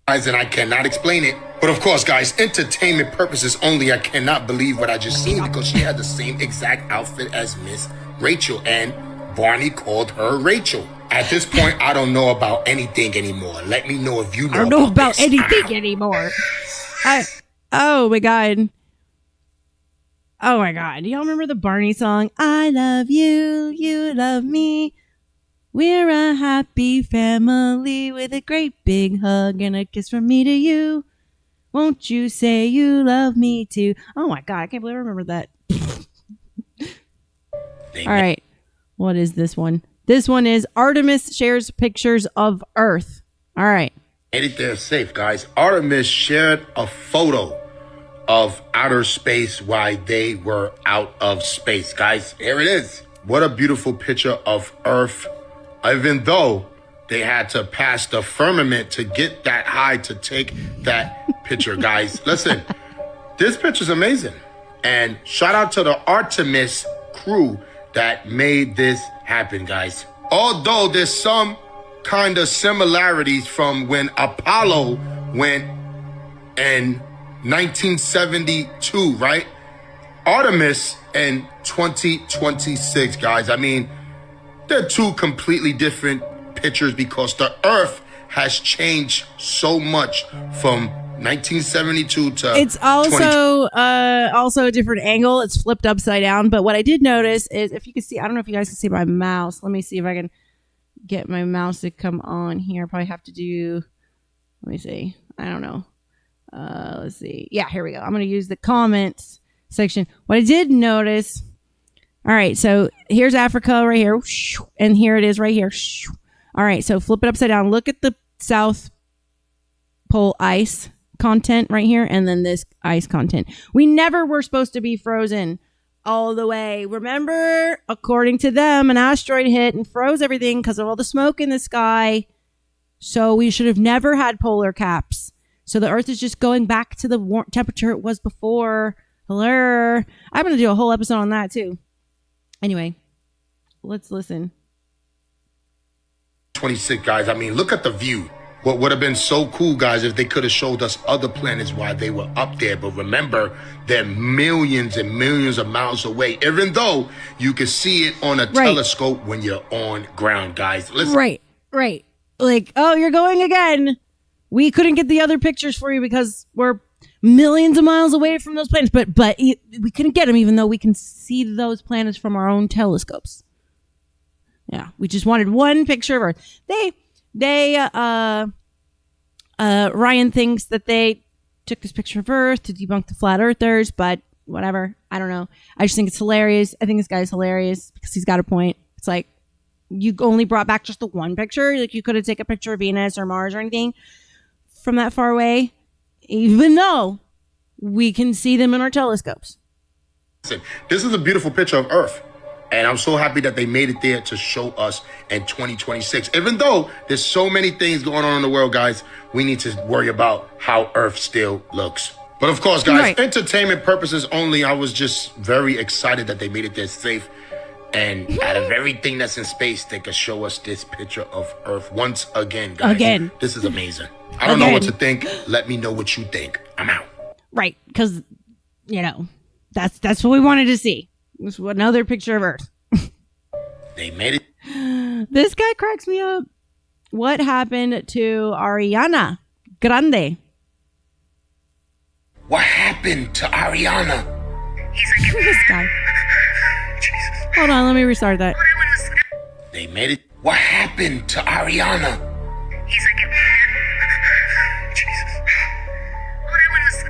And I cannot explain it. But of course, guys, entertainment purposes only. I cannot believe what I just seen because she had the same exact outfit as Miss Rachel, and Barney called her Rachel. At this point, I don't know about anything anymore. Let me know if you know. I don't know about this. anything anymore. Oh my god. Oh my god. Do y'all remember the Barney song? I love you, you love me. We're a happy family with a great big hug and a kiss from me to you. Won't you say you love me too? Oh my god, I can't believe I remember that. All right. What is this one? This one is Artemis shares pictures of Earth. All right. Made it there safe, guys. Artemis shared a photo of outer space while they were out of space. Guys, here it is. What a beautiful picture of Earth. Even though they had to pass the firmament to get that high to take that picture, guys. Listen, this picture's amazing. And shout out to the Artemis crew that made this happen, guys. Although there's some kind of similarities from when Apollo went in 1972, right? Artemis in 2026, guys. I mean, they're two completely different pictures because the Earth has changed so much from 1972 to it's also a different angle. It's flipped upside down. But what I did notice is, if you can see, I don't know if you guys can see my mouse. Let me see if I can get my mouse to come on here. Probably have to do, let me see. I don't know. Let's see. Yeah, here we go. I'm going to use the comments section. What I did notice. All right. So here's Africa right here. And here it is right here. All right. So flip it upside down. Look at the South Pole ice content right here. And then this ice content. We never were supposed to be frozen all the way. Remember, according to them, an asteroid hit and froze everything because of all the smoke in the sky. So we should have never had polar caps. So the Earth is just going back to the warm temperature it was before. Hello. I'm going to do a whole episode on that too. Anyway, let's listen. 26, guys. I mean, look at the view. What would have been so cool, guys, if they could have showed us other planets while they were up there. But remember, they're millions and millions of miles away, even though you can see it on a telescope when you're on ground, guys. Listen. Right. Like, oh, you're going again. We couldn't get the other pictures for you because we're millions of miles away from those planets. But we couldn't get them even though we can see those planets from our own telescopes. Yeah, we just wanted one picture of Earth. Ryan thinks that they took this picture of Earth to debunk the flat earthers, but whatever. I don't know. I just think it's hilarious. I think this guy's hilarious because he's got a point. It's like, you only brought back just the one picture. Like, you could have taken a picture of Venus or Mars or anything from that far away, even though we can see them in our telescopes. Listen, this is a beautiful picture of Earth. And I'm so happy that they made it there to show us in 2026. Even though there's so many things going on in the world, guys, we need to worry about how Earth still looks. But of course, guys, entertainment purposes only. I was just very excited that they made it there safe. And out of everything that's in space, they could show us this picture of Earth once again, guys. Again. This is amazing. I don't know what to think. Let me know what you think. I'm out. Right. Because, that's what we wanted to see. This was another picture of Earth. They made it. This guy cracks me up. What happened to Ariana Grande? What happened to Ariana? He's like, this guy. Hold on, let me restart that. They made it. What happened to Ariana? He's like, Jesus. Oh, that one was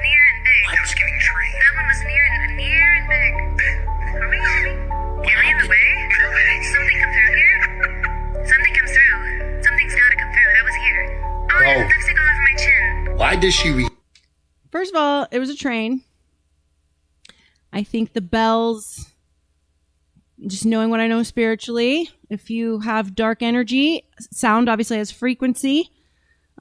near and big. I was getting trained. That one was near and big. Are we in the way? Something come through here? Something comes through. Something's gotta come through. That was here. Oh, I have lipstick all over my chin. Why did she First of all, it was a train. I think the bells, just knowing what I know spiritually, if you have dark energy, sound obviously has frequency.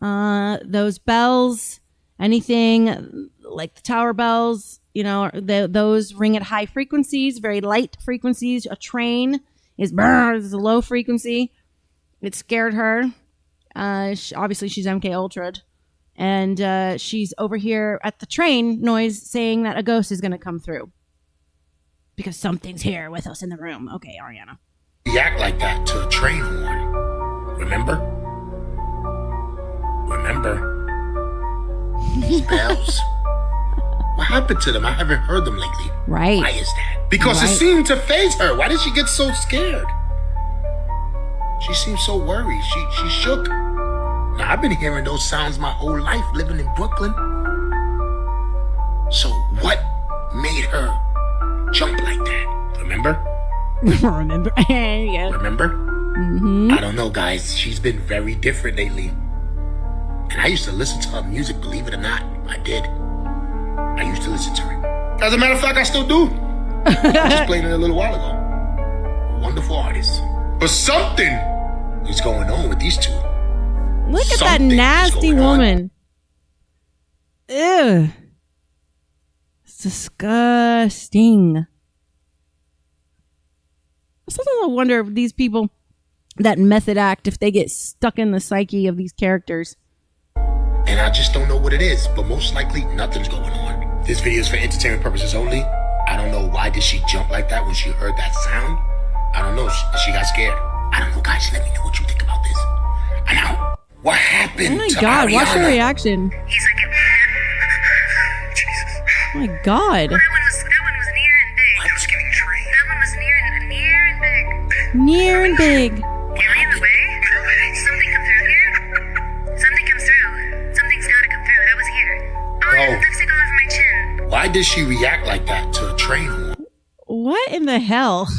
Those bells Anything like the tower bells, those ring at high frequencies, very light frequencies. A train is a low frequency. It scared her. Obviously, she's MK Ultra'd. And she's over here at the train noise saying that a ghost is going to come through. Because something's here with us in the room. Okay, Ariana. You act like that to a train horn. Remember? These bells. What happened to them? I haven't heard them lately. Right. Why is that? Because it seemed to faze her. Why did she get so scared? She seemed so worried. She shook. Now, I've been hearing those sounds my whole life living in Brooklyn. So what made her jump like that? Remember? Remember? Yeah. Remember? Mm-hmm. I don't know, guys. She's been very different lately. And I used to listen to her music, believe it or not. I did. I used to listen to her. As a matter of fact, I still do. I just played it a little while ago. A wonderful artist. But something is going on with these two. Look at that nasty woman. Ew. It's disgusting. Sometimes I wonder if these people that method act, if they get stuck in the psyche of these characters. And I just don't know what it is, but most likely nothing's going on. This video is for entertainment purposes only. I don't know why did she jump like that when she heard that sound. I don't know. She got scared. I don't know, guys. Let me know what you think about this. I know. What happened? Oh my God! Ariana? Watch her reaction. He's like, Jesus. Oh my God! That one was near and big. I was getting trained. That one was near and big. Near and big. Am I in the way? Something come through here? Something comes through. Something's gotta come through. That was here. Oh, I have lipstick all over my chin. Why did she react like that to a train horn? What in the hell?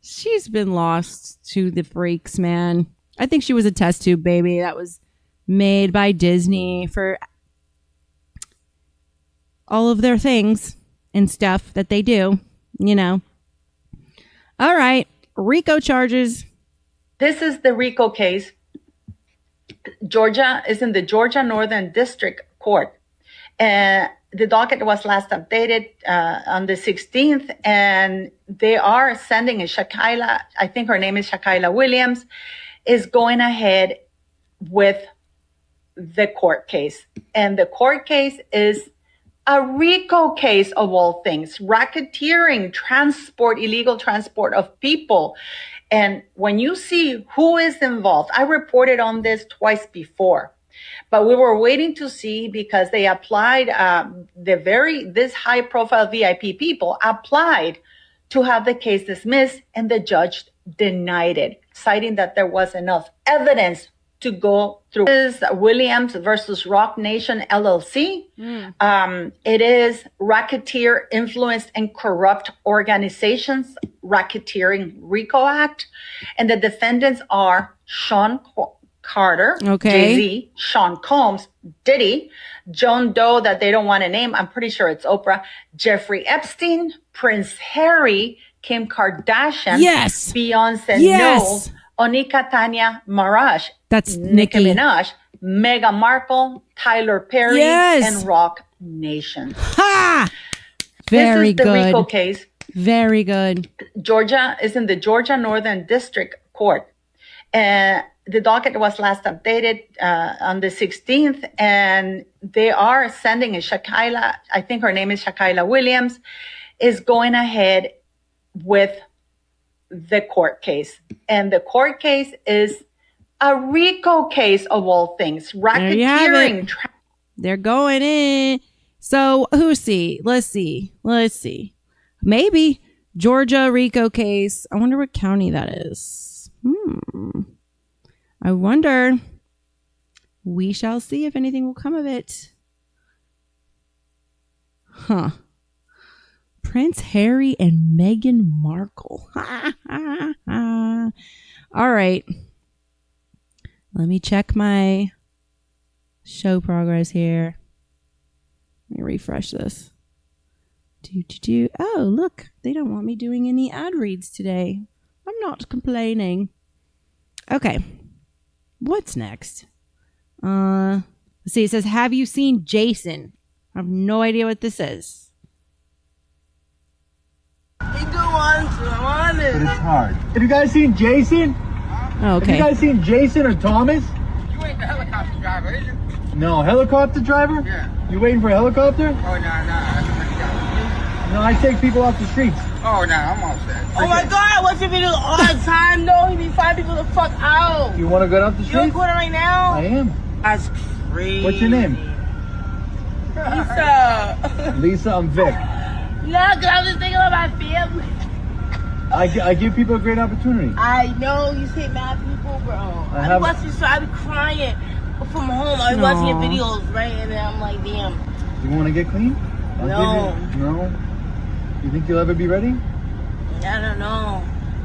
She's been lost to the freaks, man. I think she was a test tube baby that was made by Disney for all of their things and stuff that they do, All right. RICO charges. This is the RICO case. Georgia is in the Georgia Northern District Court. The docket was last updated on the 16th, and they are sending Shakila, I think her name is Shakila Williams, is going ahead with the court case. And the court case is a RICO case of all things, racketeering, illegal transport of people. And when you see who is involved, I reported on this twice before, but we were waiting to see because they applied, this high profile VIP people applied to have the case dismissed, and the judge denied it, citing that there was enough evidence to go through. This is Williams versus Rock Nation LLC. It is racketeer, influenced, and corrupt organizations, racketeering RICO Act. And the defendants are Sean Carter, Jay-Z, Sean Combs, Diddy, Joan Doe that they don't want to name, I'm pretty sure it's Oprah, Jeffrey Epstein, Prince Harry, Kim Kardashian, Beyonce, Yes. Onika Tanya Marash, That's Nicki Nicki. Minaj, Meghan Markle, Tyler Perry, and Rock Nation. Ha! Very This is the good. RICO case. Very good. Georgia is in the Georgia Northern District Court. The docket was last updated on the 16th, and they are sending Shakila, I think her name is Shakila Williams, is going ahead with the court case. And the court case is a RICO case of all things, racketeering. They're going in. So let's see. Maybe Georgia RICO case. I wonder what county that is. I wonder. We shall see if anything will come of it. Huh. Prince Harry and Meghan Markle. All right. Let me check my show progress here. Let me refresh this. Oh, look. They don't want me doing any ad reads today. I'm not complaining. Okay. What's next? Let's see, it says, have you seen Jason? I have no idea what this is. He do want to, I'm honest. But it's hard. Have you guys seen Jason? Oh, okay. Have you guys seen Jason or Thomas? You ain't the helicopter driver, is you? No, helicopter driver? Yeah. You waiting for a helicopter? Oh, nah. No, I take people off the streets. Oh, nah, I'm all set. Oh my God, I watch your videos all the time, though. He be finding people the fuck out. You want to go out the streets? You recording right now? I am. That's crazy. What's your name? Lisa. Lisa, I'm Vic. Nah, cause I was just thinking about my family. I give people a great opportunity. I know, you say mad people, bro. I be watching this, I be crying from home. I be watching your videos, right? And then I'm like, damn. You want to get clean? No. No? You think you'll ever be ready? I don't know.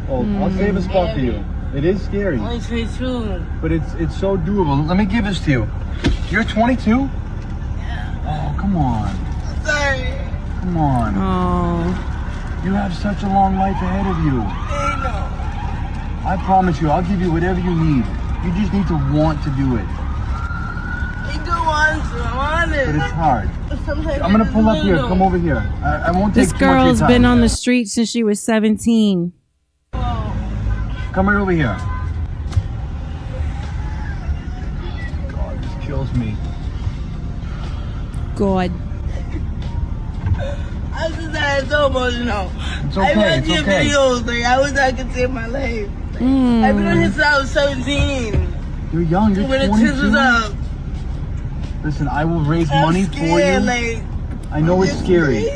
Oh, I'll save a spot for you. It is scary. Only 22. But it's so doable. Let me give this to you. You're 22? Yeah. Oh, come on. Sorry. Come on. Oh. You have such a long life ahead of you. I know. I promise you, I'll give you whatever you need. You just need to want to do it. He do want to, I'm honest. But it's hard. Sometimes I'm gonna pull up here. Come over here. I won't take This too much of your girl's time. been on the street since she was 17. Come right over here. God, this kills me. God. I just had so emotional. It's okay. I It's watch your okay. videos, like I wish I could save my life. I've been on here since I was 17. You're young. You're When the 22. tits was up. Listen, I will raise I'm money scared, for you. like, I know it's scary,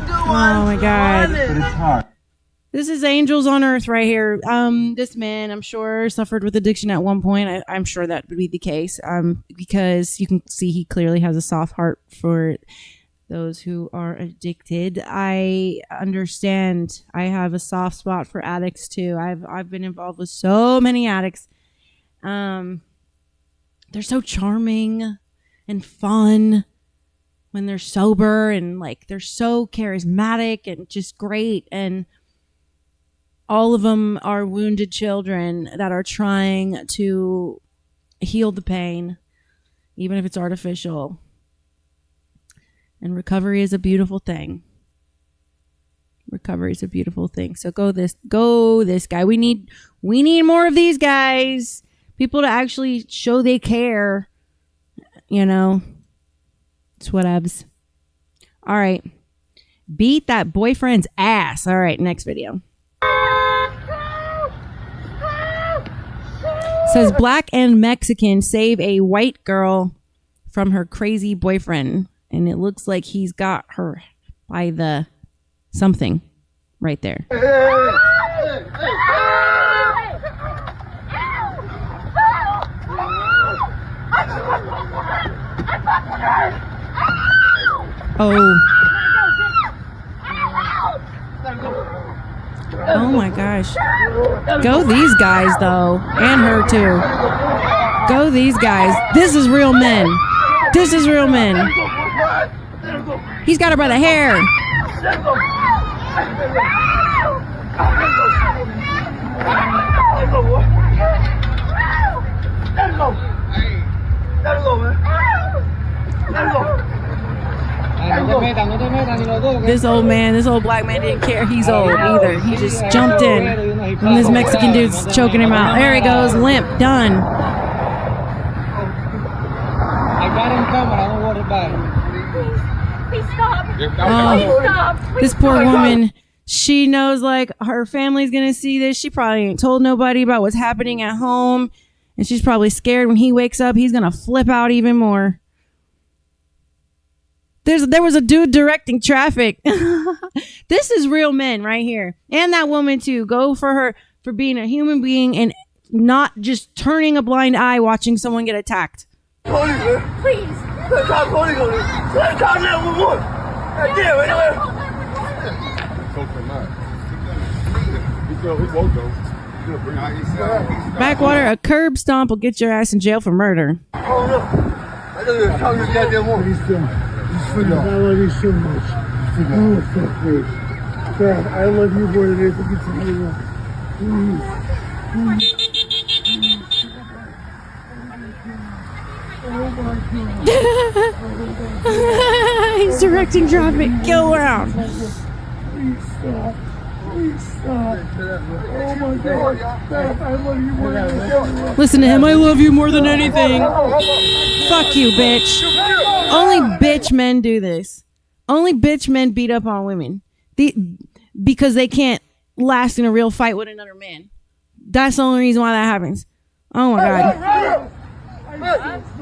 Oh my God. but it's hard. This is angels on earth right here. This man, I'm sure, suffered with addiction at one point. I'm sure that would be the case. Because you can see he clearly has a soft heart for those who are addicted. I understand. I have a soft spot for addicts too. I've been involved with so many addicts. They're so charming and fun when they're sober, and like they're so charismatic and just great. And all of them are wounded children that are trying to heal the pain, even if it's artificial. And recovery is a beautiful thing. Recovery is a beautiful thing. So go this guy. We need more of these guys. People to actually show they care. You know. It's whatevs. All right. Beat that boyfriend's ass. All right, next video. Says black and Mexican save a white girl from her crazy boyfriend. And it looks like he's got her by the something right there. Oh. Oh my gosh. Go these guys though. And her too. Go these guys. This is real men. This is real men. He's got her by the hair. This old man, this old black man didn't care he's old either. He just jumped in. And this Mexican dude's choking him out. There he goes, limp, done. I got him coming, I don't worry about it. Please stop. Oh, Stop. this poor woman, she knows like her family's gonna see this. She probably ain't told nobody about what's happening at home. And she's probably scared when he wakes up, he's gonna flip out even more. There was a dude directing traffic. This is real men right here. And that woman too. Go for her for being a human being and not just turning a blind eye watching someone get attacked. Please. Call 911. Backwater, a curb stomp will get your ass in jail for murder. Oh no. I don't even talk to this goddamn woman. I love you so much. Oh, fuck me. God, I love you more than anything you tell me. He's directing traffic. Go around. Please stop. Please stop. Oh my God. Beth, I love you more than anything. Listen to him. I love you more than anything. Fuck you, bitch. Only bitch men do this. Only bitch men beat up on women. Because they can't last in a real fight with another man. That's the only reason why that happens. Oh my God.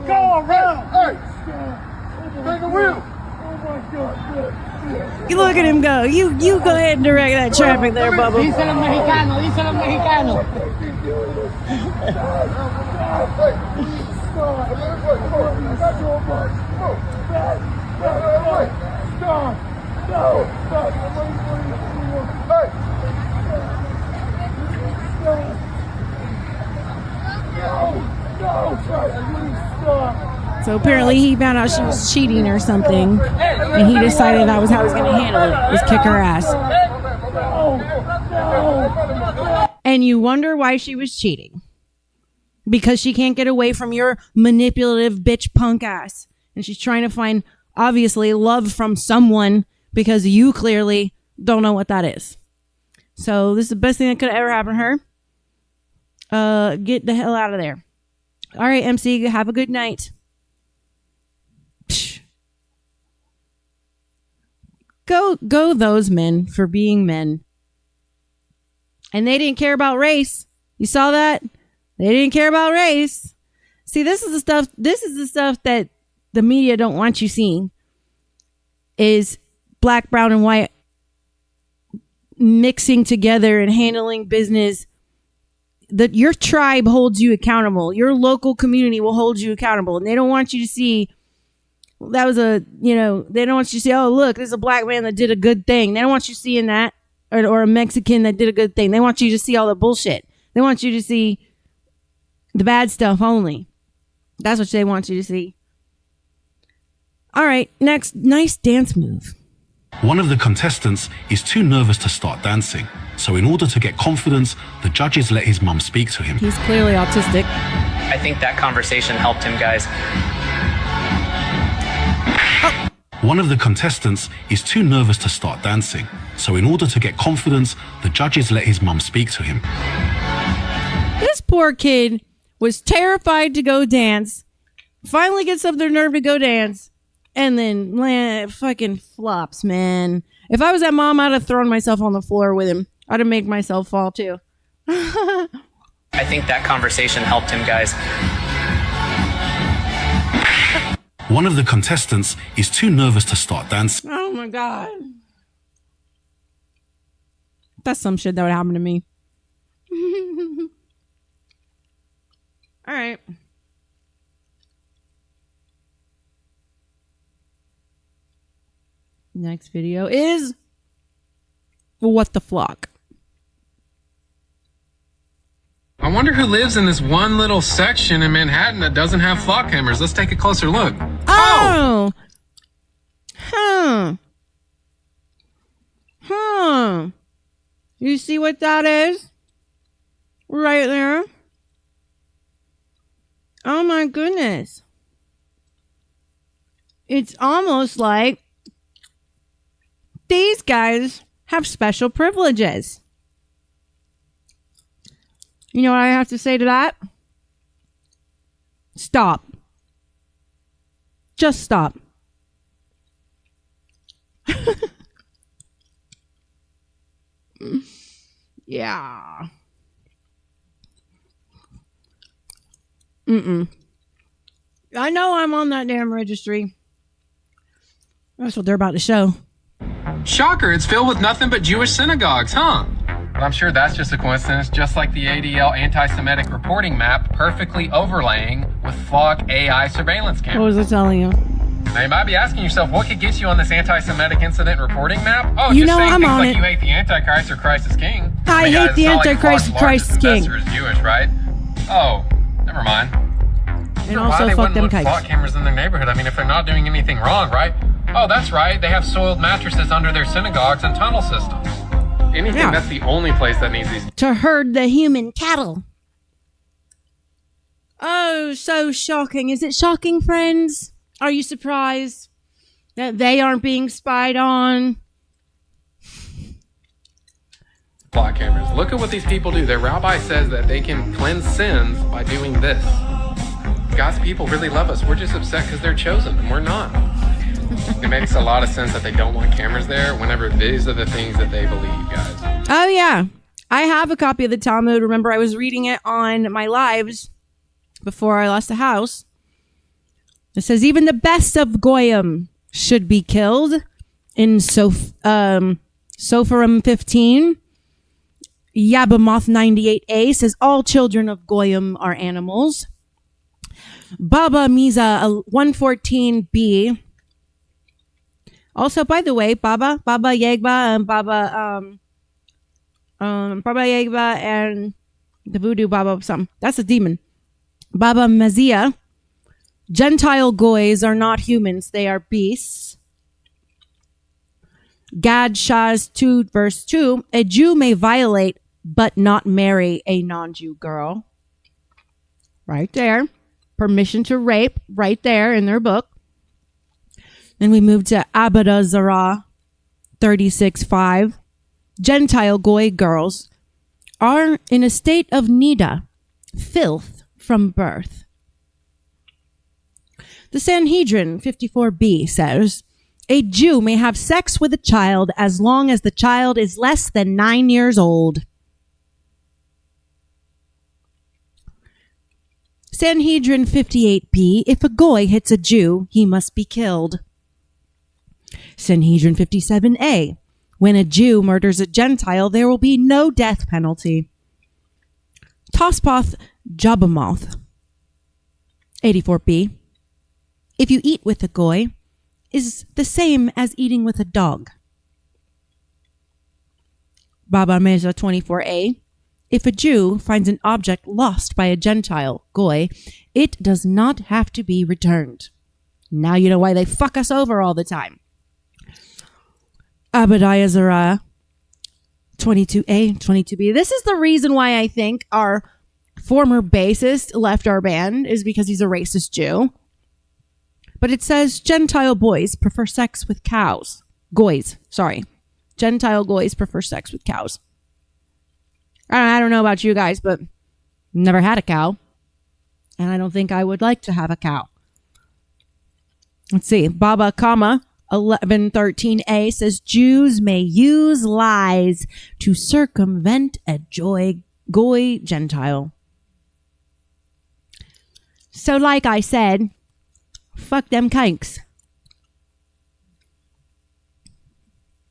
Go around. Hey. Take the wheel. Oh my God. You look at him go. You go ahead and direct that traffic there, Bubba. Díselo mexicano, díselo mexicano. So apparently he found out she was cheating or something, and he decided that was how he was going to handle it, was kick her ass. And you wonder why she was cheating. Because she can't get away from your manipulative bitch punk ass. And she's trying to find, obviously, love from someone because you clearly don't know what that is. So this is the best thing that could ever happen to her. Get the hell out of there. All right, MC, have a good night. Psh. Go those men for being men. And they didn't care about race. You saw that? They didn't care about race. See, this is the stuff that the media don't want you seeing. Is black, brown, and white mixing together and handling business. That your tribe holds you accountable. Your local community will hold you accountable. And they don't want you to see that was they don't want you to see, oh, look, there's a black man that did a good thing. They don't want you seeing that. Or a Mexican that did a good thing. They want you to see all the bullshit. They want you to see the bad stuff only. That's what they want you to see. All right, next, nice dance move. One of the contestants is too nervous to start dancing. So in order to get confidence, the judges let his mum speak to him. He's clearly autistic. I think that conversation helped him, guys. One of the contestants is too nervous to start dancing. So in order to get confidence, the judges let his mum speak to him. This poor kid was terrified to go dance, finally gets up their nerve to go dance, and then fucking flops, man. If I was that mom, I'd have thrown myself on the floor with him. I'd have made myself fall too. I think that conversation helped him, guys. One of the contestants is too nervous to start dancing. Oh my God. That's some shit that would happen to me. All right. Next video is What the Flock. I wonder who lives in this one little section in Manhattan that doesn't have flock cameras. Let's take a closer look. Oh! Huh. You see what that is? Right there. Oh my goodness. It's almost like these guys have special privileges. You know what I have to say to that? Stop. Just stop. Yeah. I know I'm on that damn registry. That's what they're about to show. Shocker, it's filled with nothing but Jewish synagogues, huh? But I'm sure that's just a coincidence, just like the ADL anti-Semitic reporting map perfectly overlaying with flock AI surveillance cameras. What was I telling you? Now you might be asking yourself, what could get you on this anti-Semitic incident reporting map? Oh, you just know saying I'm things on like it. you hate the Antichrist or Christ is King. I hate guys, the it's not Antichrist like or Christ is King. Flock's largest investor is Jewish, right? Oh, never mind. And Why also they fuck wouldn't them look kites. flock cameras in their neighborhood? I mean, if they're not doing anything wrong, right? Oh, that's right. They have soiled mattresses under their synagogues and tunnel systems. Anything, Yeah. that's the only place that needs these. To herd the human cattle. Oh, so shocking. Is it shocking, friends? Are you surprised that they aren't being spied on? Flock cameras. Look at what these people do. Their rabbi says that they can cleanse sins by doing this. God's people really love us. We're just upset because they're chosen and we're not. It makes a lot of sense that they don't want cameras there whenever these are the things that they believe, guys. Oh, yeah. I have a copy of the Talmud. Remember, I was reading it on my lives before I lost the house. It says, even the best of Goyim should be killed. In Sopharim 15, Yabamoth 98a says, all children of Goyim are animals. Baba Miza 114b. Also, by the way, Baba Yegba and Baba Yegba and the voodoo Baba something. That's a demon. Baba Mazia. Gentile goys are not humans, they are beasts. Gad Shaz 2 verse 2. A Jew may violate but not marry a non-Jew girl. Right there. Permission to rape, right there in their book. Then we move to Abada Zarah 36:5. Gentile goy girls are in a state of nida, filth from birth. The Sanhedrin 54b says, a Jew may have sex with a child as long as the child is less than 9 years old. Sanhedrin 58b, if a goy hits a Jew, he must be killed. Sanhedrin 57a, when a Jew murders a Gentile, there will be no death penalty. Tospoth Jabamoth 84b, if you eat with a goy, is the same as eating with a dog. Baba Meza 24a, if a Jew finds an object lost by a Gentile, goy, it does not have to be returned. Now you know why they fuck us over all the time. Abadiah Zerah 22a, 22b. This is the reason why I think our former bassist left our band, is because he's a racist Jew. But it says Gentile boys prefer sex with cows. Goys, sorry. Gentile goys prefer sex with cows. I don't know about you guys, but never had a cow. And I don't think I would like to have a cow. Let's see. Baba Kama 1113a says Jews may use lies to circumvent a goy Gentile. So like I said, fuck them kinks.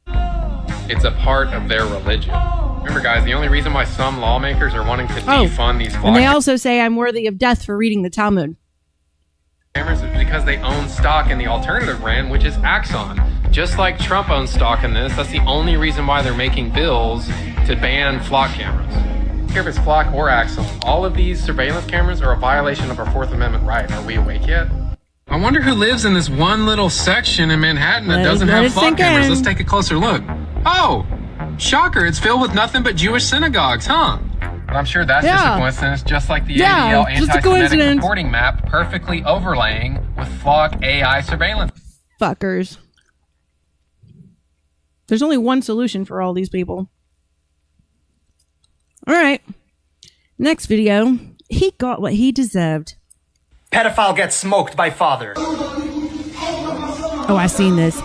It's a part of their religion. Remember, guys, the only reason why some lawmakers are wanting to defund these and they also say I'm worthy of death for reading the Talmud. Cameras is because they own stock in the alternative brand, which is Axon. Just like Trump owns stock in this, that's the only reason why they're making bills to ban flock cameras. I don't care if it's flock or Axon. All of these surveillance cameras are a violation of our Fourth Amendment right. Are we awake yet? I wonder who lives in this one little section in Manhattan that doesn't have flock cameras. Let's take a closer look. Oh, shocker, it's filled with nothing but Jewish synagogues, huh? But I'm sure that's just a coincidence, just like the ADL anti-Semitic reporting map perfectly overlaying with flock AI surveillance. Fuckers. There's only one solution for all these people. All right. Next video. He got what he deserved. Pedophile gets smoked by father. Oh, I've seen this.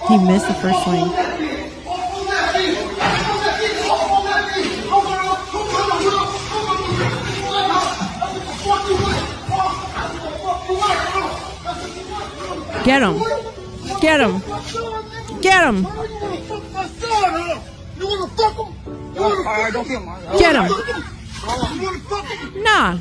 He missed the first swing. Get him. Get him. Get him. Get him. Nah.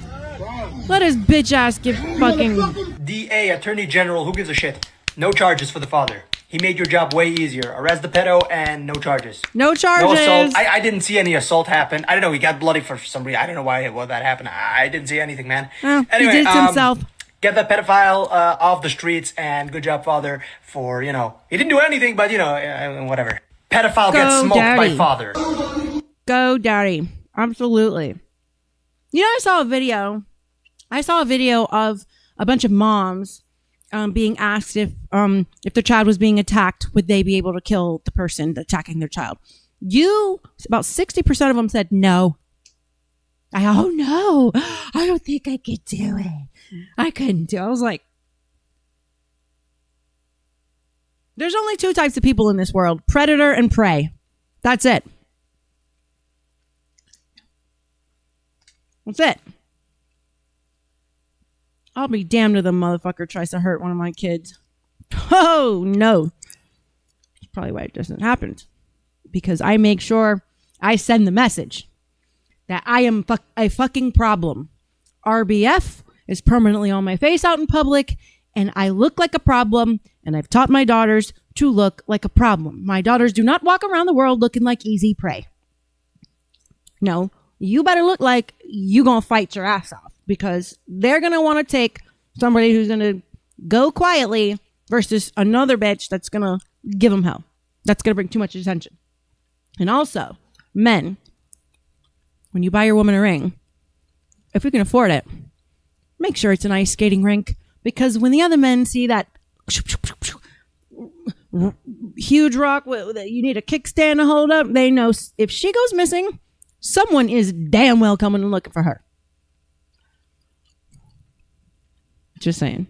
Let his bitch ass get fucking... DA, Attorney General, who gives a shit? No charges for the father. He made your job way easier. Arrest the pedo and no charges. No charges. No assault. I didn't see any assault happen. I don't know. He got bloody for some reason. I don't know why that happened. I didn't see anything, man. Anyway, he did it himself. Get that pedophile off the streets, and good job, father, for, he didn't do anything, but, whatever. Pedophile gets smoked by father. Go daddy. Absolutely. You know, I saw a video of a bunch of moms being asked if their child was being attacked, would they be able to kill the person attacking their child? About 60% of them said no. No, I don't think I could do it. I couldn't do it. I was like, there's only two types of people in this world, predator and prey. That's it. That's it. I'll be damned if the motherfucker tries to hurt one of my kids. Oh, no. That's probably why it doesn't happen. Because I make sure I send the message that I am a fucking problem. RBF is permanently on my face out in public, and I look like a problem, and I've taught my daughters to look like a problem. My daughters do not walk around the world looking like easy prey. No, you better look like you gonna fight your ass off, because they're gonna want to take somebody who's gonna go quietly versus another bitch that's gonna give them hell. That's gonna bring too much attention. And also, men, when you buy your woman a ring, if you can afford it, make sure it's an ice skating rink, because when the other men see that huge rock that you need a kickstand to hold up, they know if she goes missing, someone is damn well coming and looking for her. Just saying.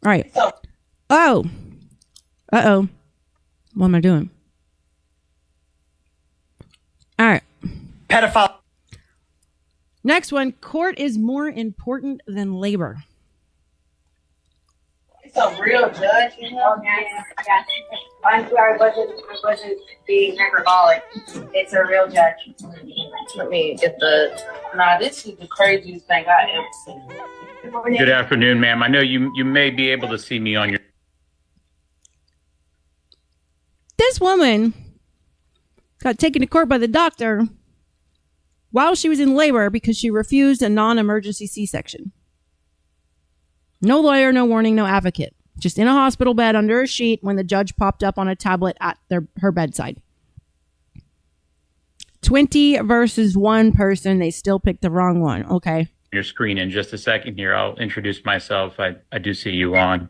All right. Oh. Uh-oh. What am I doing? All right. Pedophile. Next one. Court is more important than labor. It's a real judge, you know? Yeah. I'm sorry, I wasn't being hyperbolic. It's a real judge. Let me get this is the craziest thing I ever seen. Good afternoon, ma'am. I know you may be able to see me on your... This woman got taken to court by the doctor while she was in labor because she refused a non-emergency C-section. No lawyer, no warning, no advocate. Just in a hospital bed under a sheet when the judge popped up on a tablet at her bedside. 20 versus one person. They still picked the wrong one. Okay. Your screen in just a second here. I'll introduce myself. I do see you on.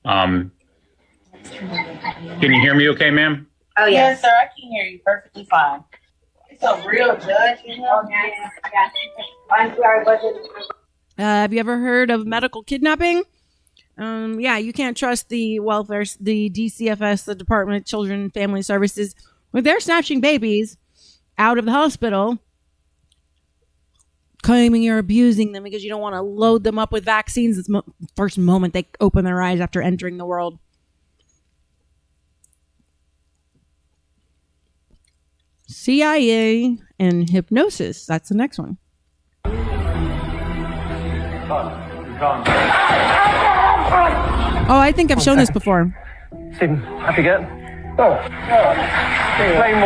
Can you hear me okay, ma'am? Oh, yes, sir. I can hear you perfectly fine. It's a real judge, you know? Yeah. I'm sorry, have you ever heard of medical kidnapping? Yeah, you can't trust the welfare, the DCFS, the Department of Children and Family Services, when they're snatching babies out of the hospital, claiming you're abusing them because you don't want to load them up with vaccines the first moment they open their eyes after entering the world. CIA and hypnosis. That's the next one. Oh, I think I've shown this before. Stephen, happy get? Explain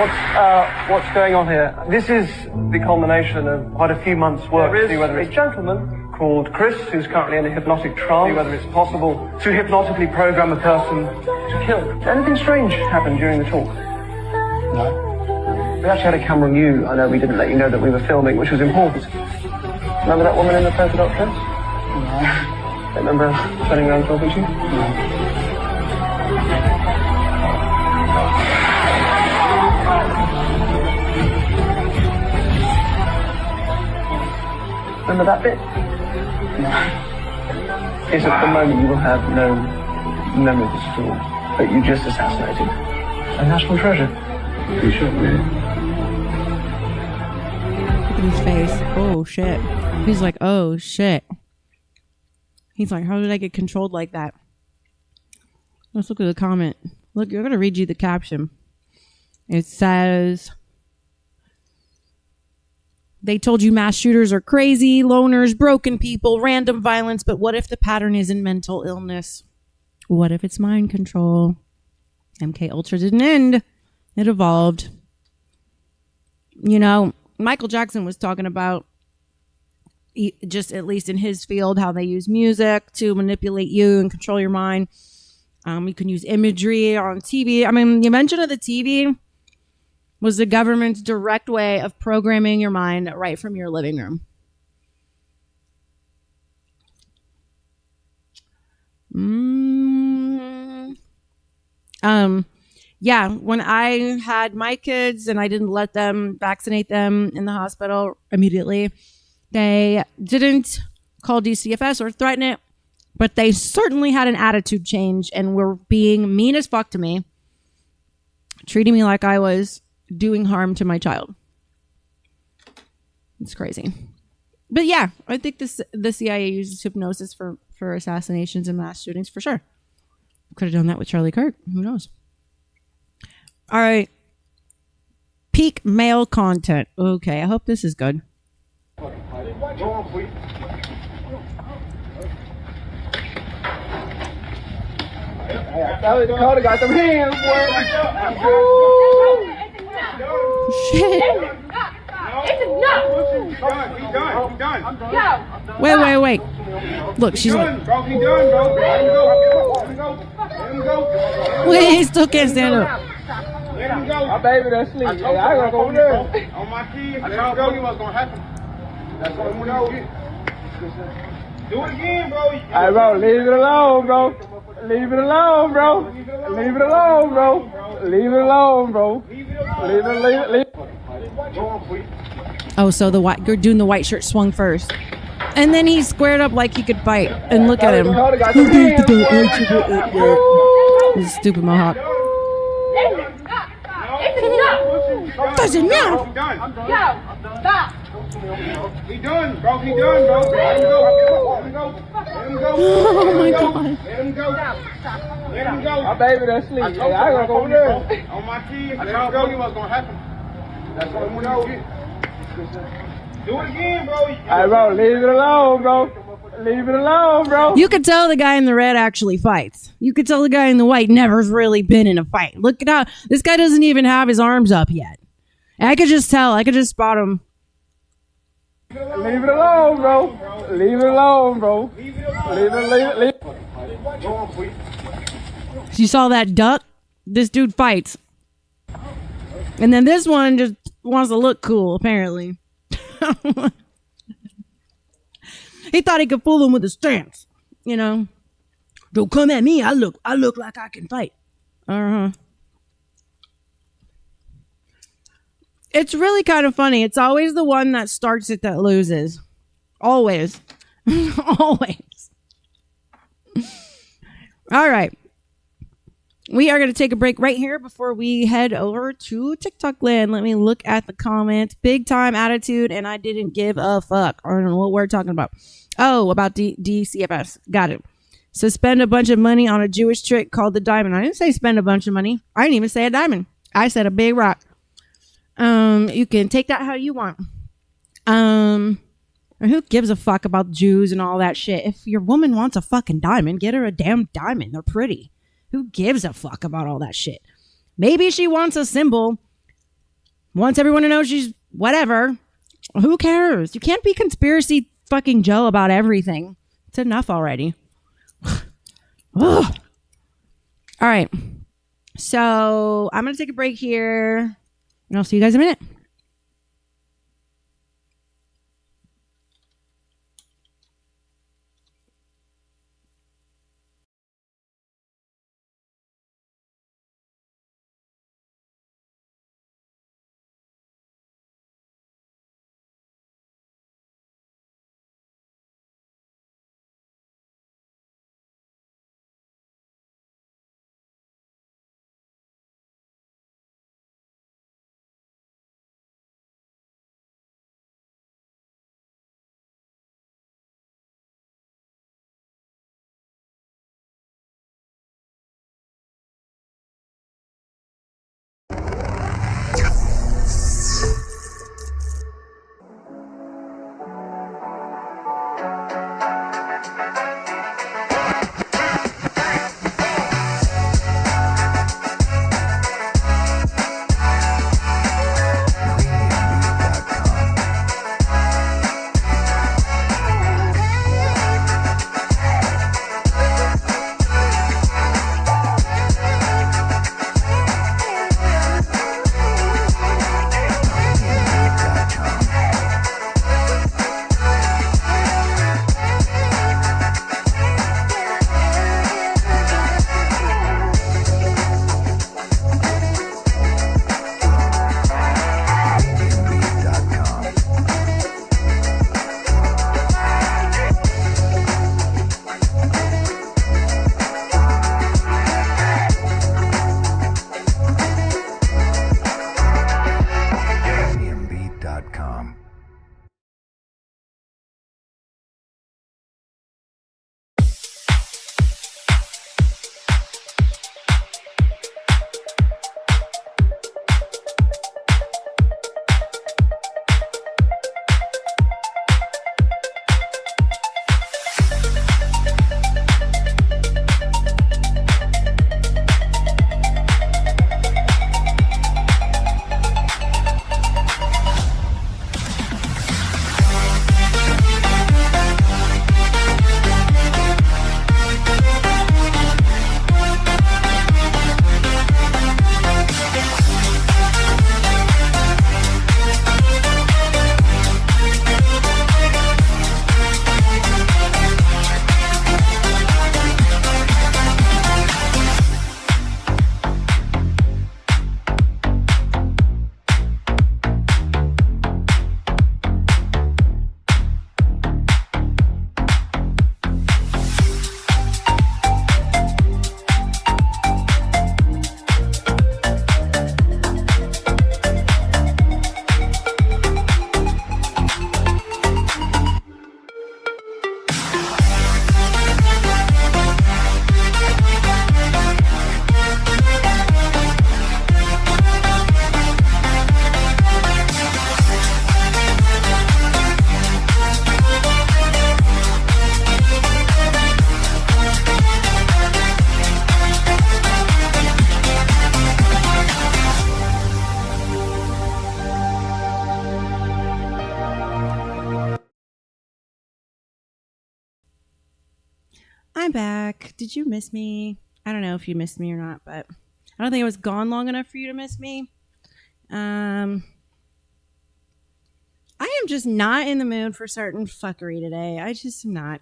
what's going on here. This is the culmination of quite a few months' work to see whether it's a gentleman called Chris, who's currently in a hypnotic trance, see whether it's possible to hypnotically program a person to kill. Did anything strange happen during the talk? No. We actually had a camera on you. I know we didn't let you know that we were filming, which was important. Remember that woman in the polka dot dress? No. Don't remember turning around talking to you? No. Remember that bit? No. Yes, at the moment you will have no memories at all, but you just assassinated a national treasure. You shot me. Look at his face. Oh, shit. He's like, oh, shit. He's like, how did I get controlled like that? Let's look at the comment. Look, I'm going to read you the caption. It says, they told you mass shooters are crazy, loners, broken people, random violence, but what if the pattern isn't mental illness? What if it's mind control? MK Ultra didn't end. It evolved. You know, Michael Jackson was talking about, just at least in his field, how they use music to manipulate you and control your mind. You can use imagery on TV. I mean, the invention of the TV was the government's direct way of programming your mind right from your living room. Yeah, when I had my kids and I didn't let them vaccinate them in the hospital immediately, they didn't call DCFS or threaten it, but they certainly had an attitude change and were being mean as fuck to me, treating me like I was doing harm to my child. It's crazy. But yeah, I think the CIA uses hypnosis for assassinations and mass shootings for sure. Could have done that with Charlie Kirk. Who knows? All right. Peak male content. Okay, I hope this is good. Dakota got them hands, boy. Shit. It's enough. He's done. Wait. Look, she's like, Bro, he done, bro. Let him go. Let him go. wait, he still can't stand up. Let him go. My baby that's asleep. Hey, I gotta go over there. On my kids. I told you what's gonna happen. That's what I'm gonna do. Do it again, bro. Hey, bro, leave it alone, bro. Leave it alone, bro. Leave it alone, bro. Leave it alone, bro. Leave it. Oh, so you're doing the white shirt swung first. And then he squared up like he could fight. And look at him. He's a stupid mohawk. That's enough. Stop. He done, bro. Let him go. Oh my God. Let him go. My baby that's asleep. I gotta go over there. On my kids. I told you what's gonna happen. That's what I'm gonna do. Do it again, bro. Hey, bro, leave it alone, bro. Leave it alone, bro. You could tell the guy in the red actually fights. You could tell the guy in the white never's really been in a fight. Look at how this guy doesn't even have his arms up yet. I could just tell. I could just spot him. Leave it alone, bro. Leave it alone, bro. Leave it. You saw that duck? This dude fights. And then this one just wants to look cool, apparently. He thought he could fool him with a stance. You know? Don't come at me. I look like I can fight. It's really kind of funny. It's always the one that starts it that loses. Always. Always. All right. We are going to take a break right here before we head over to TikTok land. Let me look at the comments. Big time attitude, and I didn't give a fuck. I don't know what we're talking about. Oh, about DCFS. Got it. So spend a bunch of money on a Jewish trick called the diamond. I didn't say spend a bunch of money. I didn't even say a diamond. I said a big rock. You can take that how you want. Who gives a fuck about Jews and all that shit? If your woman wants a fucking diamond, get her a damn diamond. They're pretty. Who gives a fuck about all that shit? Maybe she wants a symbol. Wants everyone to know she's whatever. Who cares? You can't be conspiracy fucking Joe about everything. It's enough already. All right. So I'm going to take a break here. And I'll see you guys in a minute. I'm back. Did you miss me? I don't know if you missed me or not, but I don't think I was gone long enough for you to miss me. I am just not in the mood for certain fuckery today. I just am not.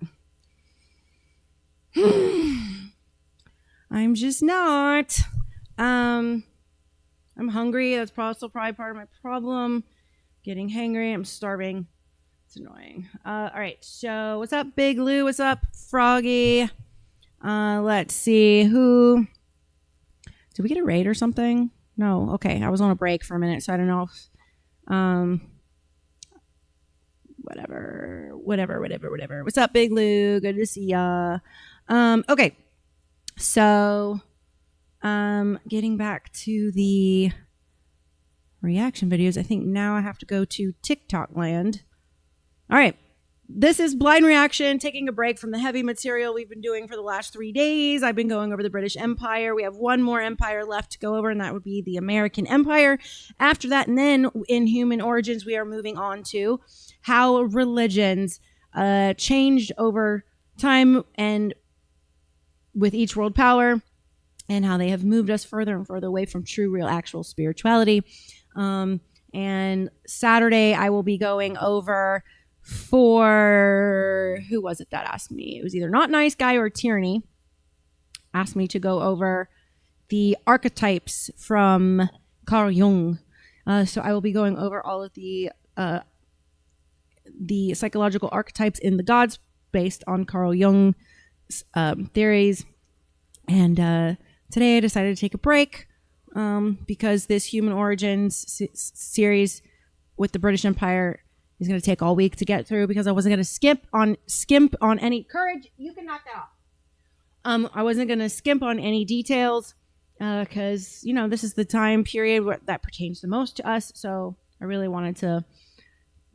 I'm just not. I'm hungry. That's also probably part of my problem. Getting hangry. I'm starving. It's annoying. All right. So what's up, Big Lou? What's up, Froggy? Let's see. Who? Did we get a raid or something? No. Okay. I was on a break for a minute, so I don't know if, whatever. What's up, Big Lou? Good to see ya. Okay. So, getting back to the reaction videos, I think now I have to go to TikTok land. All right. This is Blind Reaction, taking a break from the heavy material we've been doing for the last 3 days. I've been going over the British Empire. We have one more empire left to go over, and that would be the American Empire. After that, and then in Human Origins, we are moving on to how religions changed over time and with each world power, and how they have moved us further and further away from true, real, actual spirituality. And Saturday, I will be going over for, who was it that asked me? It was either Not Nice Guy or Tyranny. Asked me to go over the archetypes from Carl Jung. So I will be going over all of the psychological archetypes in the gods based on Carl Jung's theories. And today I decided to take a break because this Human Origins series with the British Empire is going to take all week to get through, because I wasn't going to skimp on any courage. You can knock that off. I wasn't going to skimp on any details because, you know, this is the time period that pertains the most to us. So I really wanted to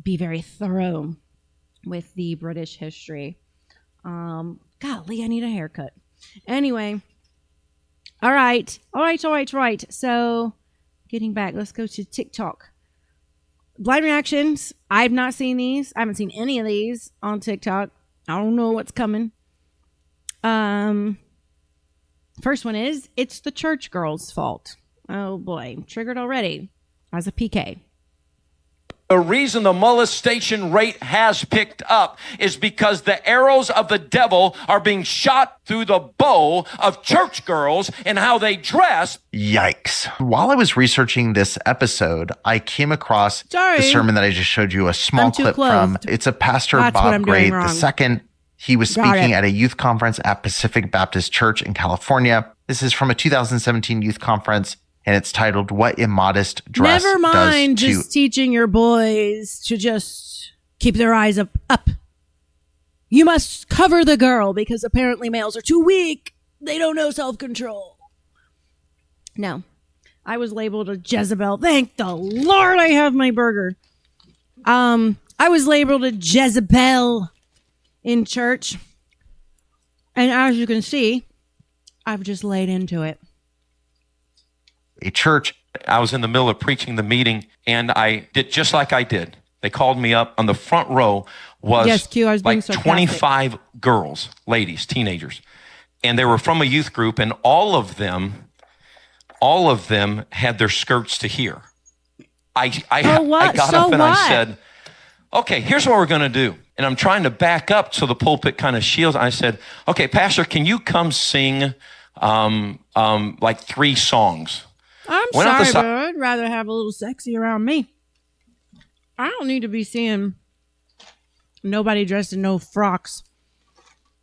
be very thorough with the British history. Golly, I need a haircut. Anyway. All right. So getting back, let's go to TikTok. Blind reactions. I've not seen these. I haven't seen any of these on TikTok. I don't know what's coming. First one is, it's the church girl's fault. Oh boy, triggered already as a PK. The reason the molestation rate has picked up is because the arrows of the devil are being shot through the bow of church girls and how they dress. Yikes. While I was researching this episode, I came across the sermon that I just showed you a small clip from. It's a Pastor Bob Gray II. He was speaking at a youth conference at Pacific Baptist Church in California. This is from a 2017 youth conference. And it's titled, What Immodest Dress Never mind Does to... just teaching your boys to just keep their eyes up. You must cover the girl because apparently males are too weak. They don't know self-control. No. I was labeled a Jezebel. Thank the Lord I have my burger. I was labeled a Jezebel in church. And as you can see, I've just laid into it. A church. I was in the middle of preaching the meeting, and I did just like I did. They called me up. On the front row was, like 25 girls, ladies, teenagers. And they were from a youth group, and all of them had their skirts to here. I got up and I said, okay, here's what we're going to do. And I'm trying to back up so the pulpit kind of shields. I said, okay, Pastor, can you come sing like 3 songs? I'm sorry, but I'd rather have a little sexy around me. I don't need to be seeing nobody dressed in no frocks.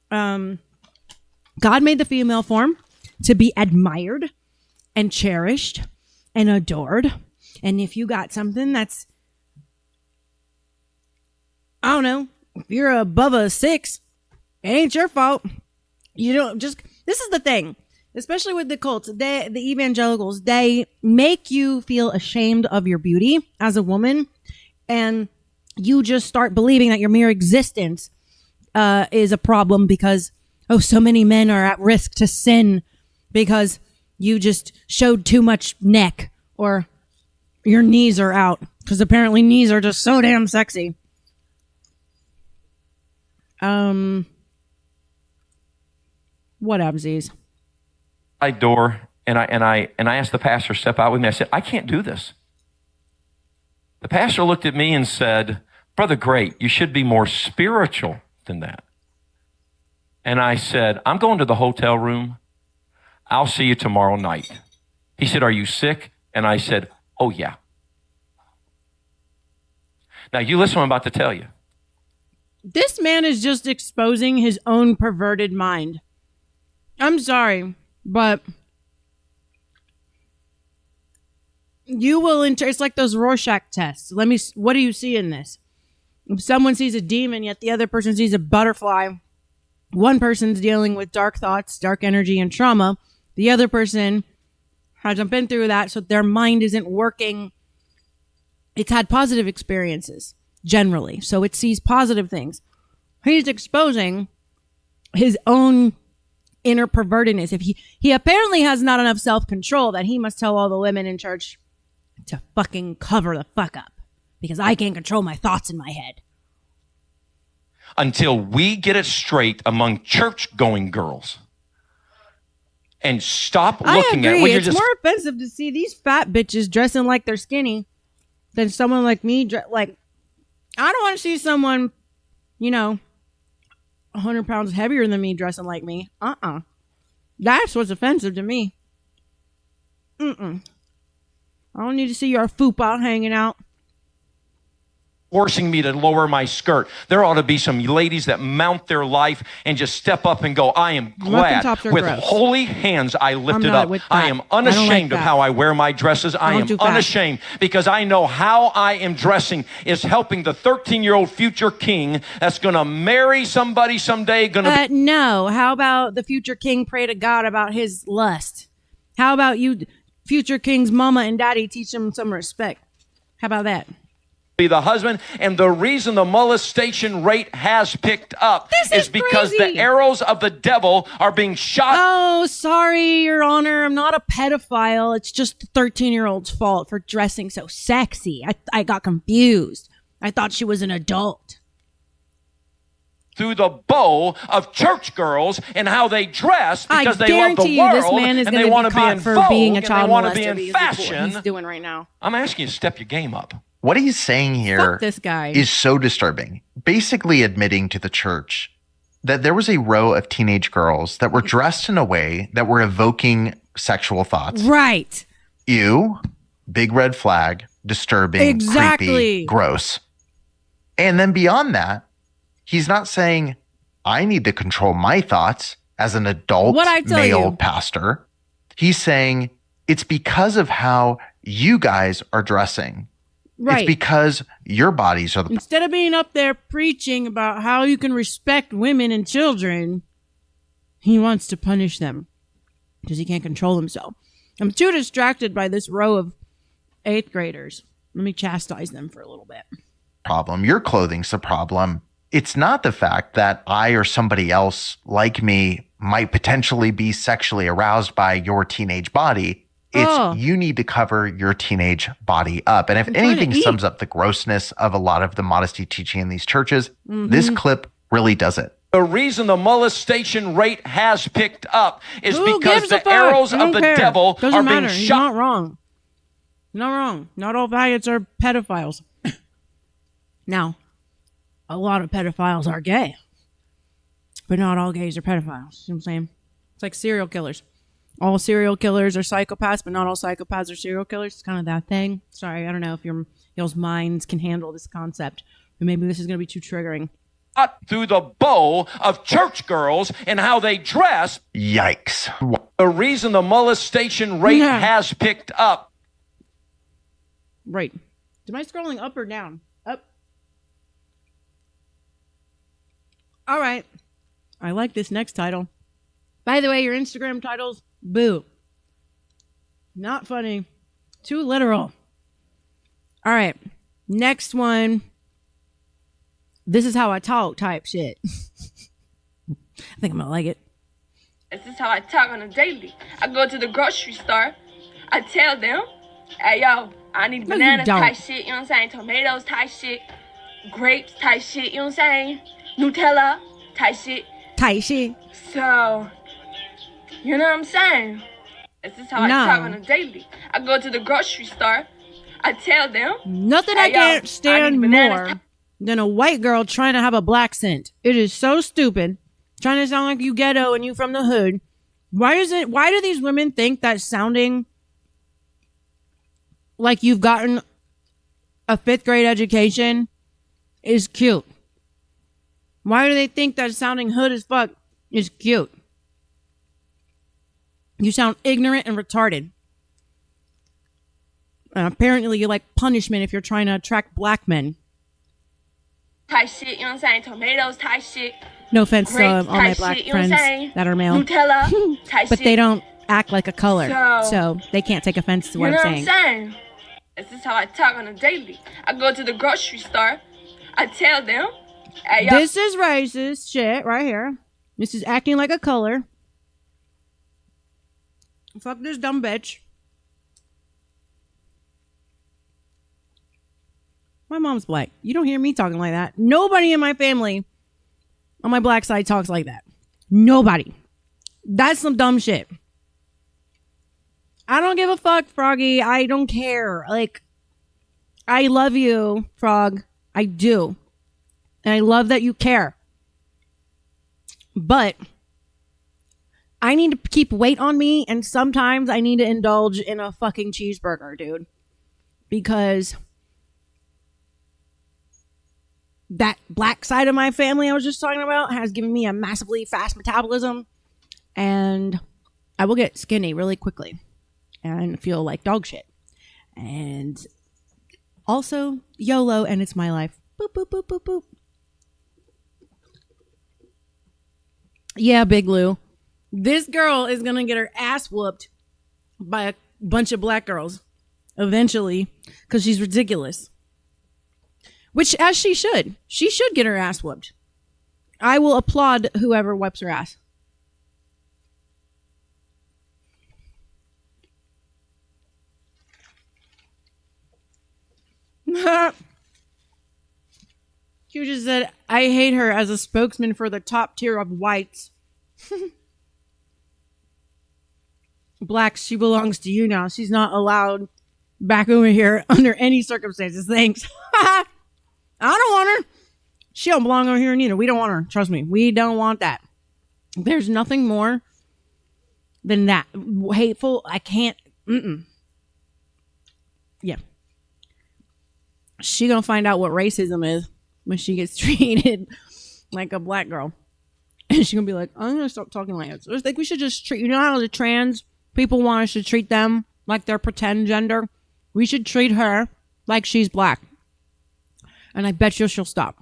God made the female form to be admired and cherished and adored. And if you got something that's, I don't know, if you're above a 6, it ain't your fault. You don't just, this is the thing. Especially with the cults, the evangelicals, they make you feel ashamed of your beauty as a woman, and you just start believing that your mere existence is a problem because, oh, so many men are at risk to sin because you just showed too much neck, or your knees are out, because apparently knees are just so damn sexy. Whatevsies. Door, and I asked the pastor to step out with me. I said, I can't do this. The pastor looked at me and said, Brother Great, you should be more spiritual than that. And I said, I'm going to the hotel room. I'll see you tomorrow night. He said, are you sick? And I said, oh yeah. Now you listen what I'm about to tell you. This man is just exposing his own perverted mind. I'm sorry, but you will it's like those Rorschach tests. What do you see in this? If someone sees a demon, yet the other person sees a butterfly, one person's dealing with dark thoughts, dark energy, and trauma. The other person hasn't been through that, so their mind isn't working. It's had positive experiences, generally, so it sees positive things. He's exposing his own inner pervertedness. If he apparently has not enough self-control that he must tell all the women in church to fucking cover the fuck up because I can't control my thoughts in my head. Until we get it straight among church-going girls and stop looking at what you're it's more offensive to see these fat bitches dressing like they're skinny than someone like me. Like, I don't want to see someone, 100 pounds heavier than me dressing like me. That's what's offensive to me. I don't need to see your fupa hanging out. Forcing me to lower my skirt. There ought to be some ladies that mount their life and just step up and go, I am glad. With gross. Holy hands, I lift it up. I am unashamed of how I wear my dresses. I am unashamed because I know how I am dressing is helping the 13-year-old future king that's going to marry somebody someday. No. How about the future king pray to God about his lust? How about you, future king's mama and daddy, teach him some respect? How about that? Be the husband, and the reason the molestation rate has picked up is because the arrows of the devil are being shot. Oh, sorry, Your Honor. I'm not a pedophile. It's just the 13-year-old's fault for dressing so sexy. I got confused. I thought she was an adult. Through the bow of church girls and how they dress because they love the world this man is and they want to be in vogue being a and child they want to be molester in fashion. He's doing right now. I'm asking you to step your game up. What he's saying here this guy. is so disturbing. Basically admitting to the church that there was a row of teenage girls that were dressed in a way that were evoking sexual thoughts. Right. Ew, big red flag, disturbing, creepy, gross. And then beyond that, he's not saying, I need to control my thoughts as an adult male pastor. He's saying, it's because of how you guys are dressing. Right. It's because your bodies are Instead of being up there preaching about how you can respect women and children, he wants to punish them because he can't control himself. I'm too distracted by this row of 8th graders. Let me chastise them for a little bit. Problem. Your clothing's the problem. It's not the fact that I or somebody else like me might potentially be sexually aroused by your teenage body. It's you need to cover your teenage body up. And if anything sums up the grossness of a lot of the modesty teaching in these churches, this clip really does it. The reason the molestation rate has picked up is because the arrows of the devil are being shot. He's not wrong. Not wrong. Not all faggots are pedophiles. Now, a lot of pedophiles are gay. But not all gays are pedophiles. You know what I'm saying? It's like serial killers. All serial killers are psychopaths, but not all psychopaths are serial killers. It's kind of that thing. Sorry, I don't know if y'all's minds can handle this concept. But maybe this is going to be too triggering. Through the bow of church girls and how they dress. Yikes. The reason the molestation rate has picked up. Right. Am I scrolling up or down? Up. All right. I like this next title. By the way, your Instagram titles, boo. Not funny. Too literal. All right. Next one. This is how I talk type shit. I think I'm gonna like it. This is how I talk on a daily. I go to the grocery store. I tell them, hey, yo, I need bananas type shit, you know what I'm saying? Tomatoes type shit. Grapes type shit, you know what I'm saying? Nutella type shit. Type shit. So, You know what I'm saying? This is how I talk on a daily. I go to the grocery store. I tell them. Nothing I can't stand more than a white girl trying to have a black scent. It is so stupid. Trying to sound like you ghetto and you from the hood. Why do these women think that sounding like you've gotten a 5th grade education is cute? Why do they think that sounding hood as fuck is cute? You sound ignorant and retarded. And apparently you like punishment if you're trying to attract black men. Type shit, you know what I'm saying? Tomatoes type shit. No offense to all my black shit, friends that are male. Nutella type but shit. they don't act like a color. So they can't take offense to what I'm saying. You know what I'm saying? This is how I talk on a daily. I go to the grocery store. I tell them. Hey, this is racist shit right here. This is acting like a color. Fuck this dumb bitch. My mom's black. You don't hear me talking like that. Nobody in my family on my black side talks like that. Nobody. That's some dumb shit. I don't give a fuck, Froggy. I don't care. Like, I love you, Frog. I do. And I love that you care. But I need to keep weight on me, and sometimes I need to indulge in a fucking cheeseburger, dude. Because that black side of my family I was just talking about has given me a massively fast metabolism, and I will get skinny really quickly and feel like dog shit. And also, YOLO, and it's my life. Boop, boop, boop, boop, boop. Yeah, Big Lou. This girl is going to get her ass whooped by a bunch of black girls eventually because she's ridiculous. Which, as she should. She should get her ass whooped. I will applaud whoever whoops her ass. She just said, I hate her as a spokesman for the top tier of whites. Blacks, she belongs to you now. She's not allowed back over here under any circumstances. Thanks. I don't want her. She don't belong over here neither. We don't want her. Trust me. We don't want that. There's nothing more than that. Hateful. I can't. Yeah. She gonna find out what racism is when she gets treated like a black girl. And she's gonna be like, I'm gonna stop talking like this. I think we should just treat, you know how the trans people want us to treat them like they're pretend gender? We should treat her like she's black. And I bet you she'll stop.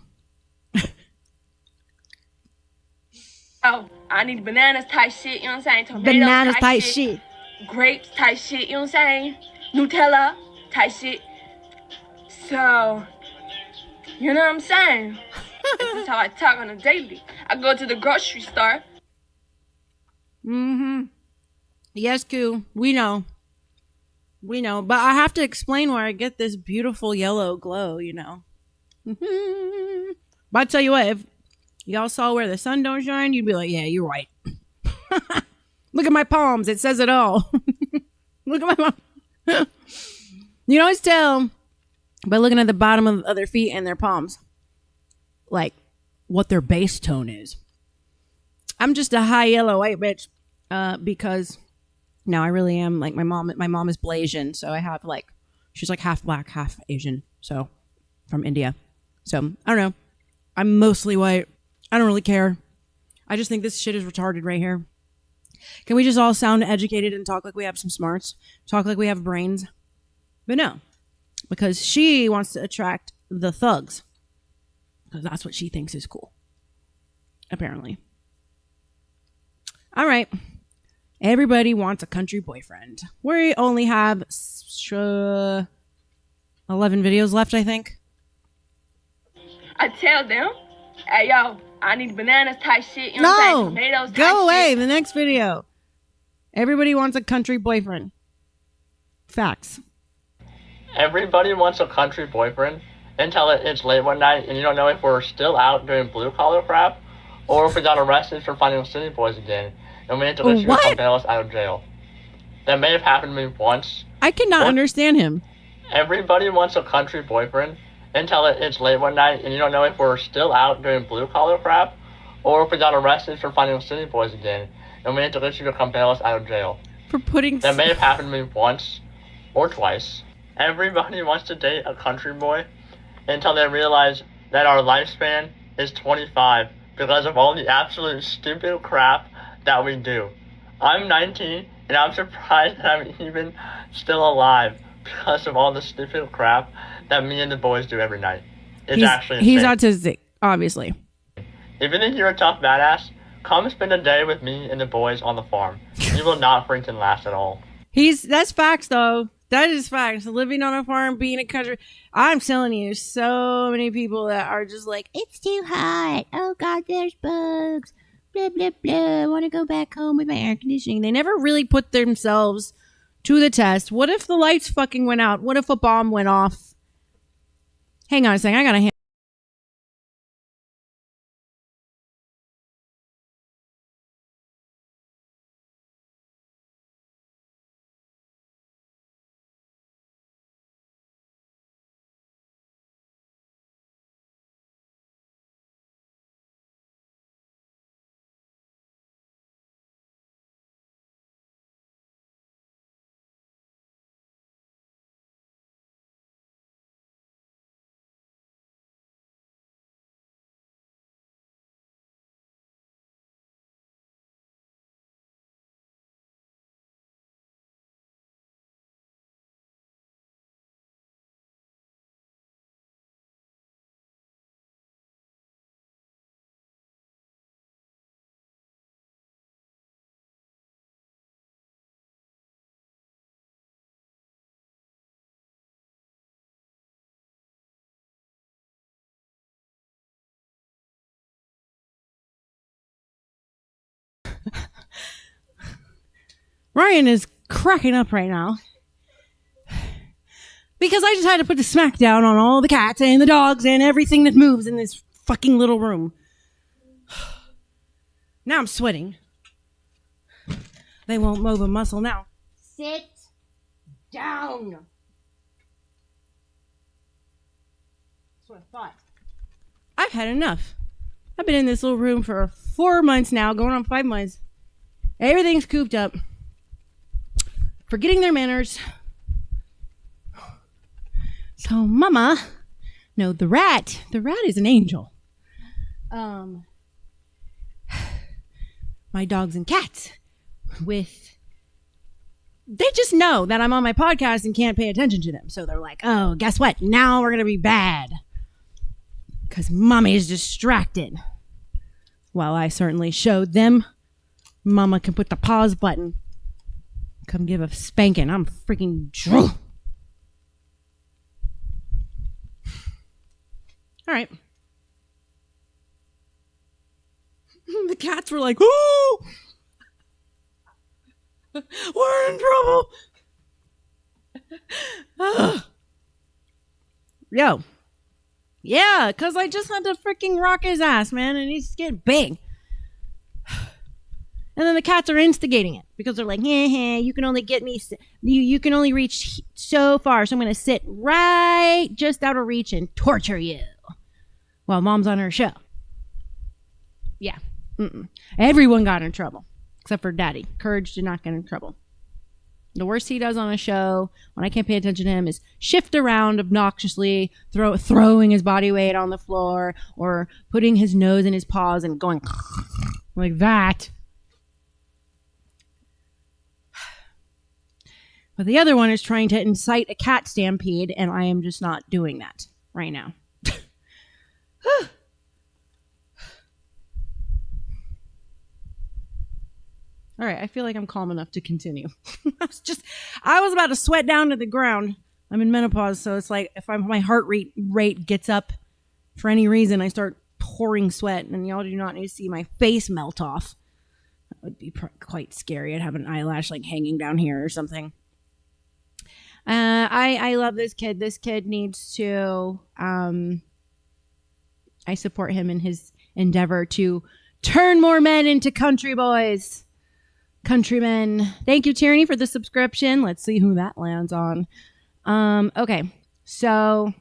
Oh, I need bananas type shit, you know what I'm saying? Tomatoes Bananas type shit. Grapes type shit, you know what I'm saying? Nutella type shit. So, you know what I'm saying? This is how I talk on a daily. I go to the grocery store. Yes, Koo. We know. We know. But I have to explain where I get this beautiful yellow glow, you know. But I tell you what, if y'all saw where the sun don't shine, you'd be like, yeah, you're right. Look at my palms. It says it all. Look at my palms. You can always tell by looking at the bottom of their feet and their palms, like, what their base tone is. I'm just a high yellow white bitch, because no, I really am. Like, my mom is Blasian, so I have, like, she's like half black, half Asian, so from India. So I don't know. I'm mostly white. I don't really care. I just think this shit is retarded right here. Can we just all sound educated and talk like we have some smarts? Talk like we have brains? But no. Because she wants to attract the thugs. Because that's what she thinks is cool. Apparently. All right. Everybody wants a country boyfriend. We only have 11 videos left, I think. I tell them, hey, yo, I need bananas type shit. You know what I'm saying? Tomatoes type go away. shit. The next video. Everybody wants a country boyfriend. Facts. Everybody wants a country boyfriend until it's late one night and you don't know if we're still out doing blue collar crap or if we got arrested for finding city boys again. and we had to literally come bail us out of jail. That may have happened to me once. I cannot understand him. Everybody wants a country boyfriend until it's late one night and you don't know if we're still out doing blue-collar crap or if we got arrested for finding city boys again, and we had to literally come bail us out of jail. For putting... That may have happened to me once or twice. Everybody wants to date a country boy until they realize that our lifespan is 25 because of all the absolute stupid crap that we do. I'm 19 and I'm surprised that I'm even still alive because of all the stupid crap that me and the boys do every night. It's actually insane. He's autistic, obviously. If you think you're a tough badass, come spend a day with me and the boys on the farm. You will not freaking last at all. That's facts, though. That is facts. Living on a farm, being a country. I'm telling you, so many people that are just like, it's too hot. Oh, God, there's bugs. Blah, blah, blah. I want to go back home with my air conditioning. They never really put themselves to the test. What if the lights fucking went out? What if a bomb went off? Hang on a second. I got to Ryan is cracking up right now because I just had to put the smack down on all the cats and the dogs and everything that moves in this fucking little room. Now I'm sweating. They won't move a muscle now. Sit down. That's what I thought. I've had enough. I've been in this little room for 4 months now, going on 5 months. Everything's cooped up. Forgetting their manners. So, Mama, no, the rat is an angel. My dogs and cats they just know that I'm on my podcast and can't pay attention to them. So they're like, oh, guess what? Now we're going to be bad. Because Mommy is distracted. Well, I certainly showed them. Mama can put the pause button. Come give a spanking. I'm freaking drunk. All right. The cats were like, ooh! We're in trouble! Yo. Yeah, because I just had to freaking rock his ass, man, and he's getting big. And then the cats are instigating it because they're like, hey, you can only get me, you can only reach so far, so I'm going to sit right just out of reach and torture you while Mom's on her show. Yeah. Everyone got in trouble except for Daddy. Courage did not get in trouble. The worst he does on a show when I can't pay attention to him is shift around obnoxiously, throwing his body weight on the floor or putting his nose in his paws and going like that. But the other one is trying to incite a cat stampede, and I am just not doing that right now. All right, I feel like I'm calm enough to continue. I was about to sweat down to the ground. I'm in menopause, so it's like if my heart rate gets up for any reason, I start pouring sweat, and y'all do not need to see my face melt off. That would be quite scary. I'd have an eyelash like hanging down here or something. I love this kid. This kid needs to, I support him in his endeavor to turn more men into country boys. countrymen. Thank you, Tyranny, for the subscription. Let's see who that lands on. Okay, so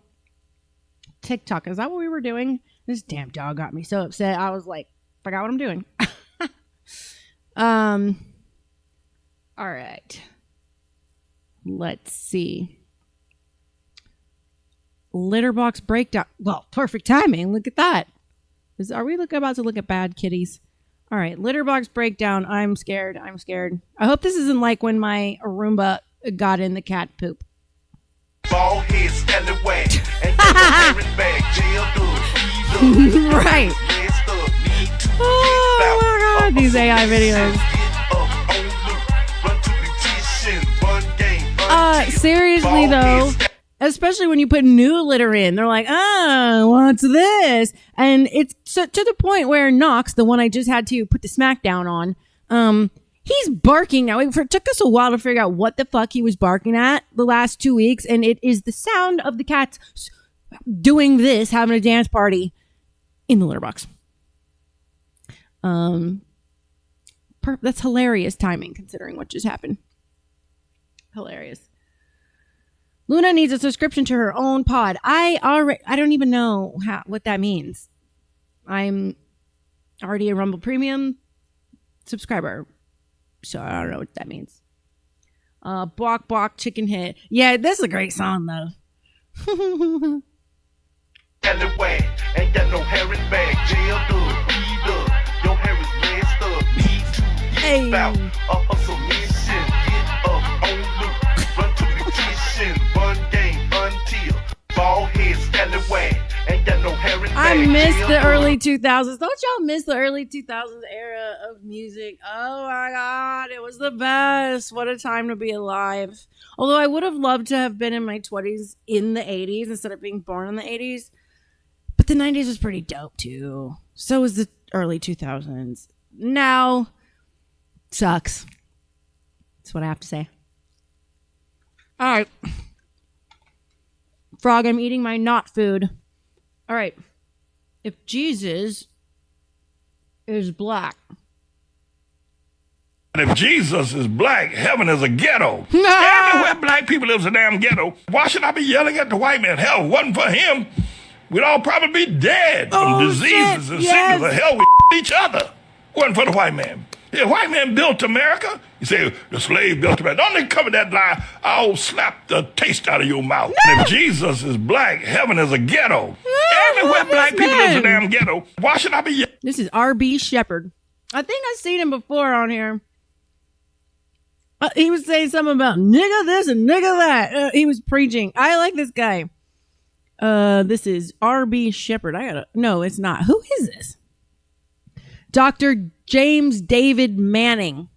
TikTok, is that what we were doing? This damn dog got me so upset. I was like, forgot what I'm doing. All right. Let's see. Litter box breakdown. Well, perfect timing. Look at that. Are we about to look at bad kitties? All right. Litter box breakdown. I'm scared. I hope this isn't like when my Roomba got in the cat poop. Ball head, stand away. And right. Oh my God. These AI videos. Seriously though, especially when you put new litter in, they're like, oh, what's this? And it's to the point where Knox, the one I just had to put the smackdown on, he's barking now. It took us a while to figure out what the fuck he was barking at the last 2 weeks, and it is the sound of the cats doing this, having a dance party in the litter box. That's hilarious timing considering what just happened. Hilarious. Luna needs a subscription to her own pod. I don't even know what that means. I'm already a Rumble Premium subscriber, so I don't know what that means. Bok Bok Chicken Head. Yeah, this is a great song though. Ain't got no hair in bag, jail up, weed up. Your hair is messed up, need to get out. A hustle mission, get up on loop, run to petition, run game until ball head stand away. Ain't got no hair in bag. I miss the early 2000s. Don't y'all miss the early 2000s era of music? Oh my God, it was the best. What a time to be alive. Although I would have loved to have been in my 20s in the 80s instead of being born in the 80s. But the 90s was pretty dope too. So was the early 2000s. Now, sucks. That's what I have to say. All right. Frog, I'm eating my not food. All right. If Jesus is black. If Jesus is black, heaven is a ghetto. Everywhere black people live is a damn ghetto. Why should I be yelling at the white man? Hell, if it wasn't for him, we'd all probably be dead from diseases and sickness. Or hell, we each other. Wasn't for the white man. The white man built America. You say the slave built America. Don't they cover that lie? I'll slap the taste out of your mouth. No. If Jesus is black, heaven is a ghetto. Everywhere black people live is a damn ghetto. Why should I be yelling? This is R.B. Shepherd. I think I've seen him before on here. He was saying something about nigga this and nigga that. He was preaching. I like this guy. This is R.B. Shepherd. No, it's not. Who is this? Dr. James David Manning.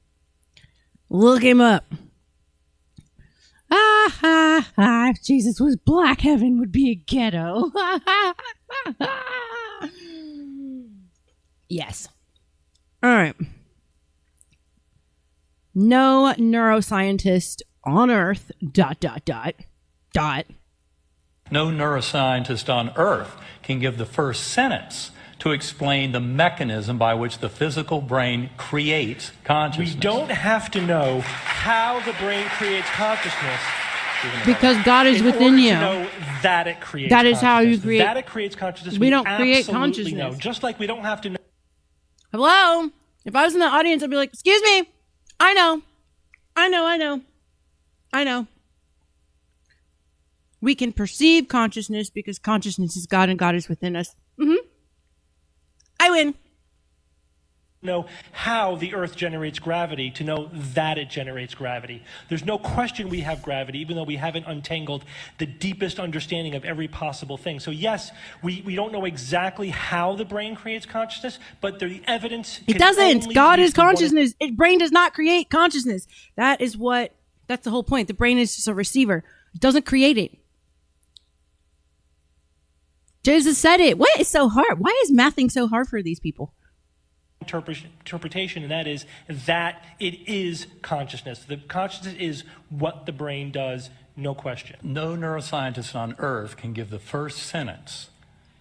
Look him up. If Jesus was black, heaven would be a ghetto. Yes. All right. No neuroscientist on earth, ... No neuroscientist on earth can give the first sentence to explain the mechanism by which the physical brain creates consciousness. We don't have to know how the brain creates consciousness. Because God is within you. To know that it creates that is how you create. That it creates consciousness. We don't create consciousness. Know. Just like we don't have to know. Hello? If I was in the audience, I'd be like, excuse me. I know. We can perceive consciousness because consciousness is God and God is within us. I win. Know how the earth generates gravity to know that it generates gravity. There's no question we have gravity, even though we haven't untangled the deepest understanding of every possible thing. So yes, we don't know exactly how the brain creates consciousness, but the evidence... It doesn't. God is consciousness. Brain does not create consciousness. That's the whole point. The brain is just a receiver. It doesn't create it. Jesus said it. What is so hard? Why is mathing so hard for these people? Interpretation, and that is that it is consciousness. The consciousness is what the brain does, no question. No neuroscientist on earth can give the first sentence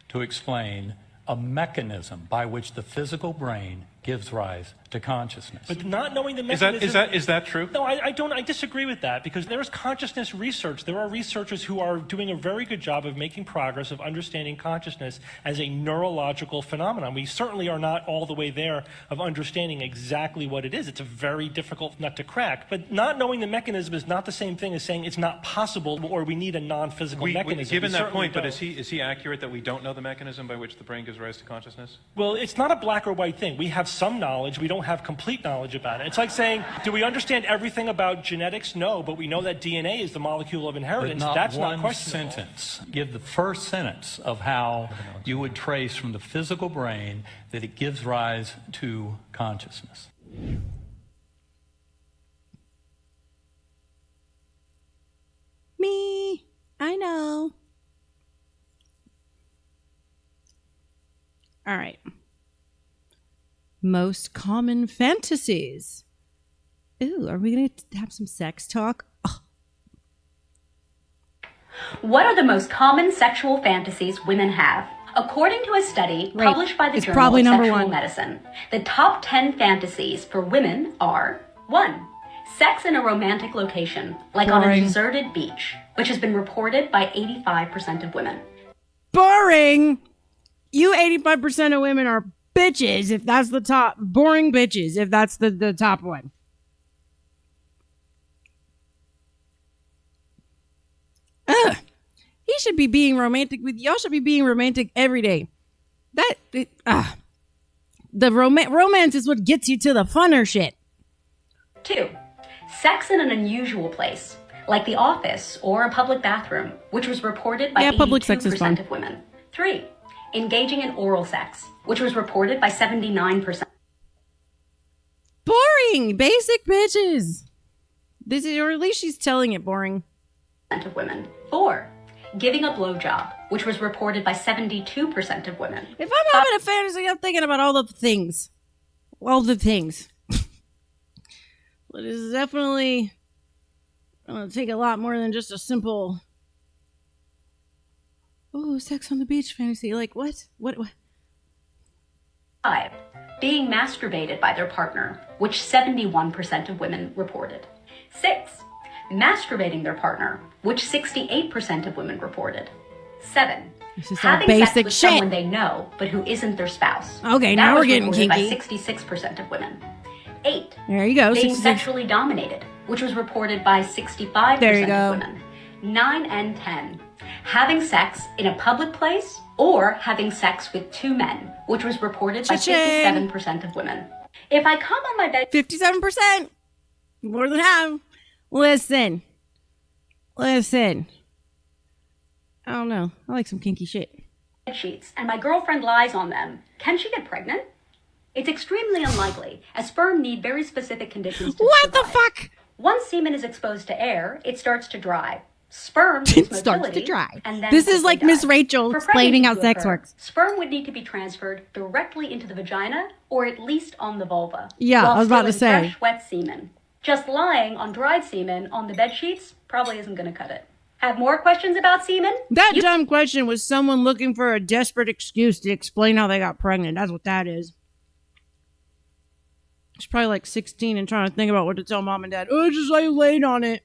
to explain a mechanism by which the physical brain gives rise to consciousness. But not knowing the mechanism... Is that true? No, I disagree with that, because there is consciousness research. There are researchers who are doing a very good job of making progress of understanding consciousness as a neurological phenomenon. We certainly are not all the way there of understanding exactly what it is. It's a very difficult nut to crack. But not knowing the mechanism is not the same thing as saying it's not possible or we need a non-physical mechanism. Given that point, but is he accurate that we don't know the mechanism by which the brain gives rise to consciousness? Well, it's not a black or white thing. We have some knowledge. We don't have complete knowledge about it. It's like saying, do we understand everything about genetics? No, but we know that DNA is the molecule of inheritance. That's not questionable. Sentence. Give the first sentence of how you would trace from the physical brain that it gives rise to consciousness. Me, I know. All right. Most common fantasies. Ooh, are we going to have some sex talk? Oh. What are the most common sexual fantasies women have? According to a study published by the Journal of Sexual Medicine, the top 10 fantasies for women are: 1. Sex in a romantic location, like on a deserted beach, which has been reported by 85% of women. Boring! You 85% of women are bitches if that's the top. Boring bitches if that's the top one. Ugh. He should be being romantic with y'all. Should be being romantic every day. The romance is what gets you to the funner shit. 2. Sex in an unusual place, like the office or a public bathroom, which was reported by 82% of women. 3. Engaging in oral sex, which was reported by 79%. Boring! Basic bitches! This is, or at least she's telling it boring. Of women. 4. Giving a blowjob, which was reported by 72% of women. If I'm having a fantasy, I'm thinking about all the things. All the things. But it's definitely going to take a lot more than just a simple... Oh, sex on the beach fantasy. Like, what? What? 5. Being masturbated by their partner, which 71% of women reported. 6. Masturbating their partner, which 68% of women reported. 7. Having sex with someone they know, but who isn't their spouse. Okay, now we're getting kinky. By 66% of women. 8. There you go. Being sexually dominated, which was reported by 65% of women. 9 and 10. Having sex in a public place or having sex with 2 men, which was reported by 57% of women. If I come on my bed... 57%! More than half. Listen. I don't know. I like some kinky shit. Bed sheets and my girlfriend lies on them. Can she get pregnant? It's extremely unlikely, as sperm need very specific conditions to survive. The fuck? Once semen is exposed to air, it starts to dry. Sperm lose motility, and then this is like Miss Rachel explaining how sex works. Sperm would need to be transferred directly into the vagina, or at least on the vulva. Yeah, I was about to say. Fresh, wet semen. Just lying on dried semen on the bed sheets probably isn't going to cut it. Have more questions about semen? That dumb question was someone looking for a desperate excuse to explain how they got pregnant. That's what that is. She's probably like 16 and trying to think about what to tell mom and dad. Oh, just I laid on it.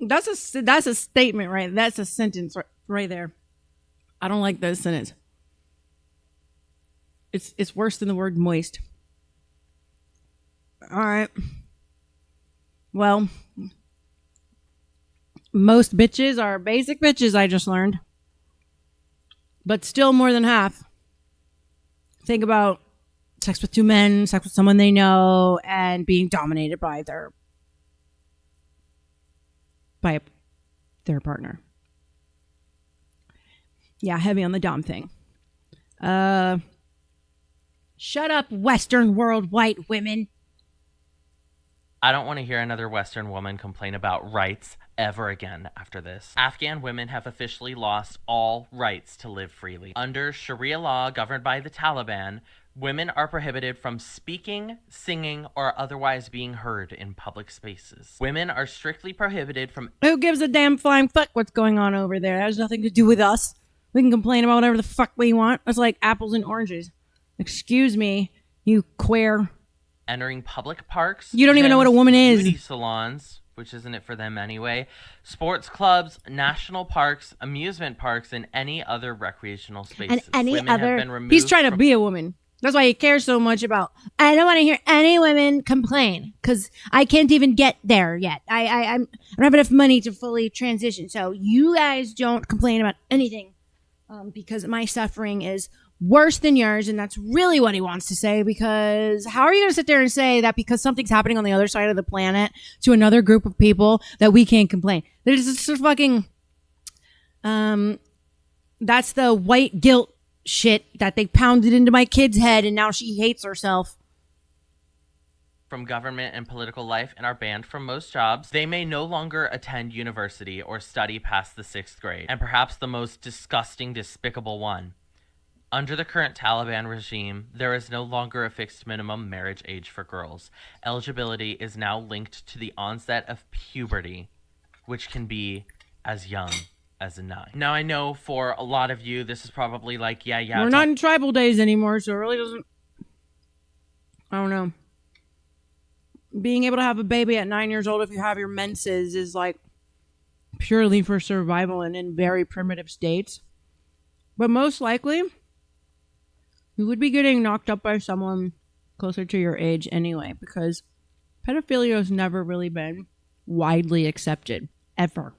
That's a statement, right? That's a sentence right there. I don't like that sentence. It's worse than the word moist. All right. Well, most bitches are basic bitches, I just learned. But still more than half. Think about sex with 2 men, sex with someone they know, and being dominated by their partner. Yeah, heavy on the dom thing. Shut up, Western world white women. I don't want to hear another Western woman complain about rights ever again after this. Afghan women have officially lost all rights to live freely. Under Sharia law governed by the Taliban, Women are prohibited from speaking, singing, or otherwise being heard in public spaces. Women are strictly prohibited from... Who gives a damn flying fuck what's going on over there? That has nothing to do with us. We can complain about whatever the fuck we want. That's like apples and oranges. Excuse me, you queer. Entering public parks. You don't even know what a woman is. Beauty salons, which isn't it for them anyway. Sports clubs, national parks, amusement parks, and any other recreational spaces. And any Women other... have been removed He's trying to from... be a woman. That's why he cares so much about, I don't want to hear any women complain because I can't even get there yet. I don't have enough money to fully transition. So you guys don't complain about anything because my suffering is worse than yours. And that's really what he wants to say, because how are you going to sit there and say that because something's happening on the other side of the planet to another group of people that we can't complain? There's just fucking, that's the white guilt shit that they pounded into my kid's head, and now she hates herself. From government and political life and are banned from most jobs. They may no longer attend university or study past the 6th grade. And perhaps the most disgusting, despicable one. Under the current Taliban regime, there is no longer a fixed minimum marriage age for girls. Eligibility is now linked to the onset of puberty, which can be as young as a 9. Now, I know for a lot of you, this is probably like, yeah. We're not in tribal days anymore, so it really doesn't... I don't know. Being able to have a baby at 9 years old if you have your menses is like purely for survival and in very primitive states. But most likely, you would be getting knocked up by someone closer to your age anyway, because pedophilia has never really been widely accepted, ever.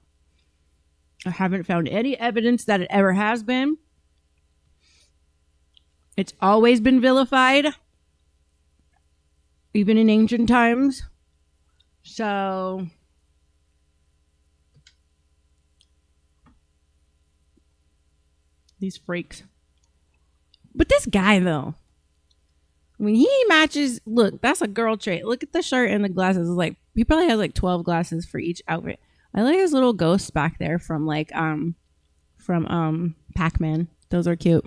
I haven't found any evidence that it ever has been. It's always been vilified, even in ancient times. So, these freaks. But this guy, though, when he matches, look, that's a girl trait. Look at the shirt and the glasses. It's like, he probably has like 12 glasses for each outfit. I like his little ghosts back there from like Pac-Man. Those are cute.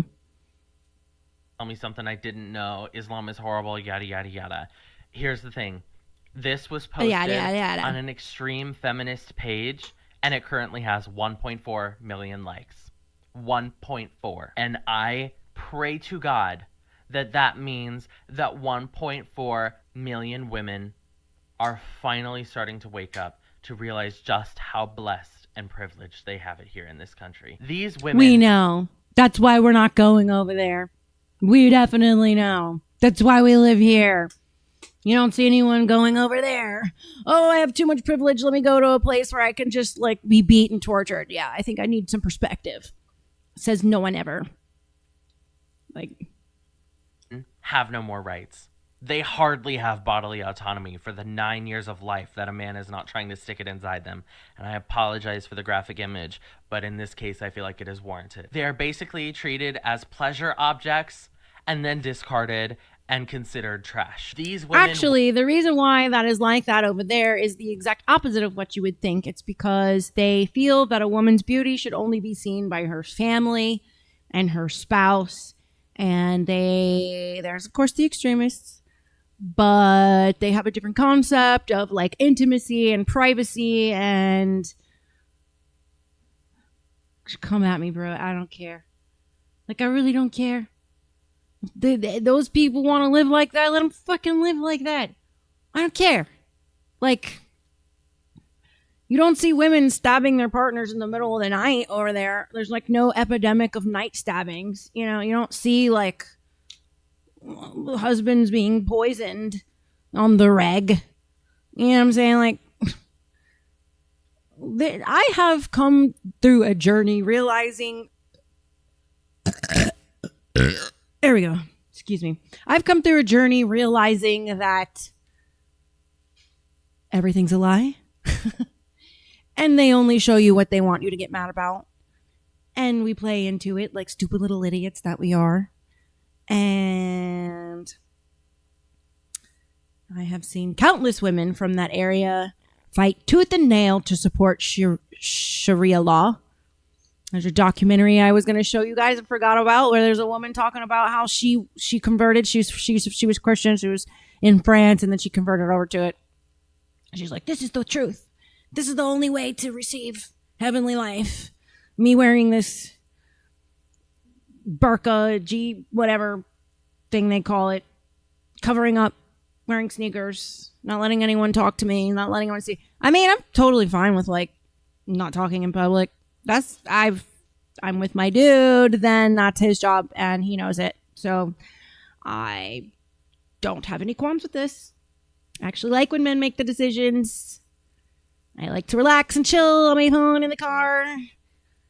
Tell me something I didn't know. Islam is horrible, yada yada yada. Here's the thing. This was posted on an extreme feminist page, and it currently has 1.4 million likes. 1.4. And I pray to God that that means that 1.4 million women are finally starting to wake up to realize just how blessed and privileged they have it here in this country. These women... We know. That's why we're not going over there. We definitely know. That's why we live here. You don't see anyone going over there. Oh, I have too much privilege. Let me go to a place where I can just like be beat and tortured. Yeah, I think I need some perspective. Says no one ever. Like... have no more rights. They hardly have bodily autonomy for the 9 years of life that a man is not trying to stick it inside them. And I apologize for the graphic image, but in this case, I feel like it is warranted. They are basically treated as pleasure objects and then discarded and considered trash. These women... Actually, the reason why that is like that over there is the exact opposite of what you would think. It's because they feel that a woman's beauty should only be seen by her family and her spouse. And there's of course the extremists, but they have a different concept of like intimacy and privacy and come at me, bro. I don't care. Like, I really don't care. Those people want to live like that. Let them fucking live like that. I don't care. Like, you don't see women stabbing their partners in the middle of the night over there. There's like no epidemic of night stabbings. You know, you don't see like husbands being poisoned on the reg. You know what I'm saying? Like, I have come through a journey realizing... There we go. Excuse me. I've come through a journey realizing that everything's a lie. And they only show you what they want you to get mad about. And we play into it like stupid little idiots that we are. And I have seen countless women from that area fight tooth and nail to support Sharia law. There's a documentary I was going to show you guys and forgot about, where there's a woman talking about how she converted. She was Christian. She was in France, and then she converted over to it. And she's like, this is the truth. This is the only way to receive heavenly life. Me wearing this burqa, whatever thing they call it, covering up, wearing sneakers, not letting anyone talk to me, not letting anyone see. I mean, I'm totally fine with like not talking in public. I'm with my dude, then that's his job and he knows it. So I don't have any qualms with this. I actually like when men make the decisions. I like to relax and chill on my phone in the car,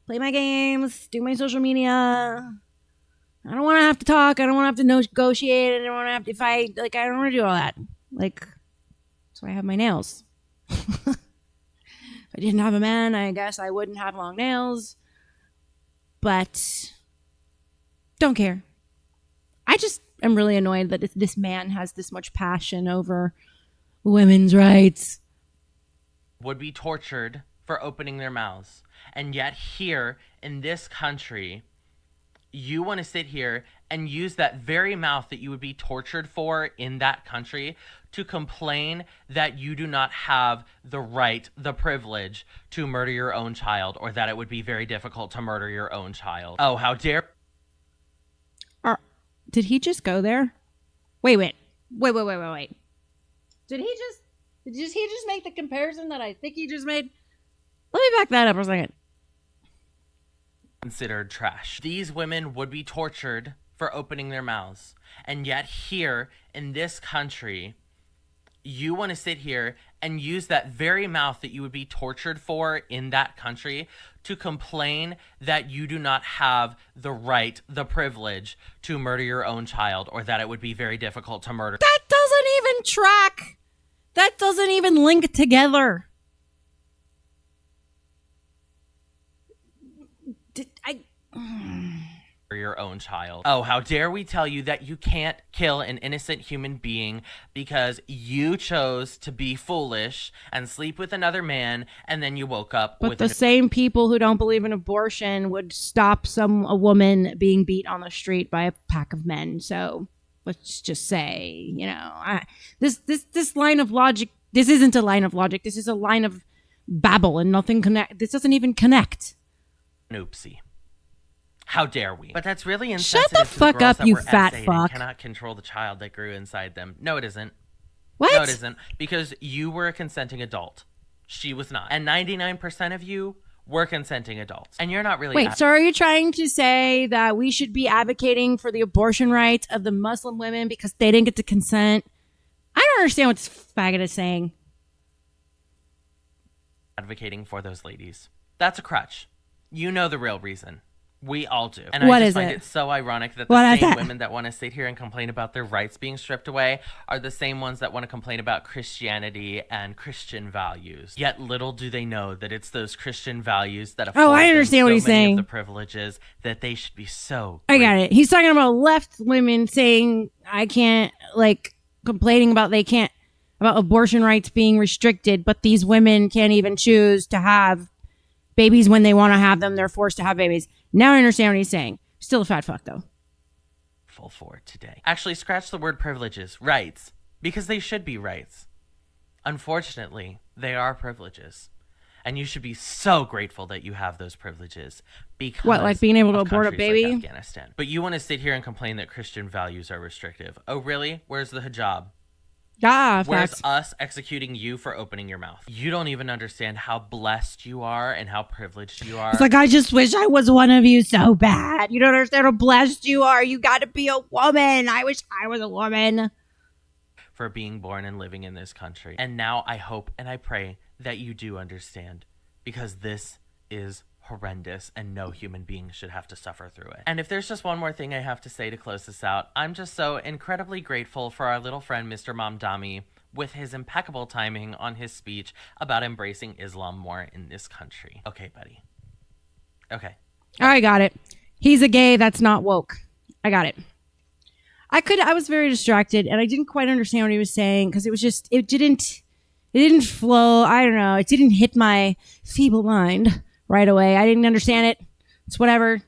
play my games, do my social media. I don't want to have to talk. I don't want to have to negotiate. I don't want to have to fight. Like, I don't want to do all that. Like, that's why I have my nails. If I didn't have a man, I guess I wouldn't have long nails. But don't care. I just am really annoyed that this man has this much passion over women's rights. Would be tortured for opening their mouths. And yet here in this country, you want to sit here and use that very mouth that you would be tortured for in that country to complain that you do not have the right, the privilege to murder your own child, or that it would be very difficult to murder your own child. Oh, how dare... Did he just go there? Wait. Did he just make the comparison that I think he just made? Let me back that up for a second. Considered trash. These women would be tortured for opening their mouths. And yet here in this country, you want to sit here and use that very mouth that you would be tortured for in that country to complain that you do not have the right, the privilege to murder your own child, or that it would be very difficult to murder. That doesn't even track. That doesn't even link together. Your own child. Oh, how dare we tell you that you can't kill an innocent human being because you chose to be foolish and sleep with another man, and then you woke up but with the same people who don't believe in abortion would stop a woman being beat on the street by a pack of men. So let's just say, this line of logic, this isn't a line of logic. This is a line of babble and nothing connect. This doesn't even connect. Oopsie. How dare we? But that's really insensitive. Shut the fuck up, you fat fuck. Cannot control the child that grew inside them. No, it isn't. What? No, it isn't. Because you were a consenting adult. She was not. And 99% of you were consenting adults. And you're not really... Wait, so are you trying to say that we should be advocating for the abortion rights of the Muslim women because they didn't get to consent? I don't understand what this faggot is saying. Advocating for those ladies. That's a crutch. You know the real reason. We all do. And what I just find it so ironic that the same women that want to sit here and complain about their rights being stripped away are the same ones that want to complain about Christianity and Christian values. Yet little do they know that it's those Christian values that afford I understand what he's saying. The privileges that they should be so I got it. He's talking about left women saying I can't, complaining about about abortion rights being restricted, but these women can't even choose to have babies when they want to have them. They're forced to have babies. Now I understand what he's saying. Still a fat fuck, though. Full for today. Actually, scratch the word privileges. Rights. Because they should be rights. Unfortunately, they are privileges. And you should be so grateful that you have those privileges. Because what, like being able to abort a baby? Like Afghanistan. But you want to sit here and complain that Christian values are restrictive. Oh, really? Where's the hijab? Where's us executing you for opening your mouth? You don't even understand how blessed you are and how privileged you are. It's like, I just wish I was one of you so bad. You don't understand how blessed you are. You got to be a woman. I wish I was a woman. For being born and living in this country. And now I hope and I pray that you do understand, because this is horrendous and no human being should have to suffer through it. And if there's just one more thing I have to say to close this out, I'm just so incredibly grateful for our little friend Mr. Mamdani with his impeccable timing on his speech about embracing Islam more in this country. Okay, buddy. Okay. I got it. He's a gay that's not woke. I got it. I was very distracted and I didn't quite understand what he was saying because it didn't flow. I don't know. It didn't hit my feeble mind right away. I didn't understand it. It's whatever.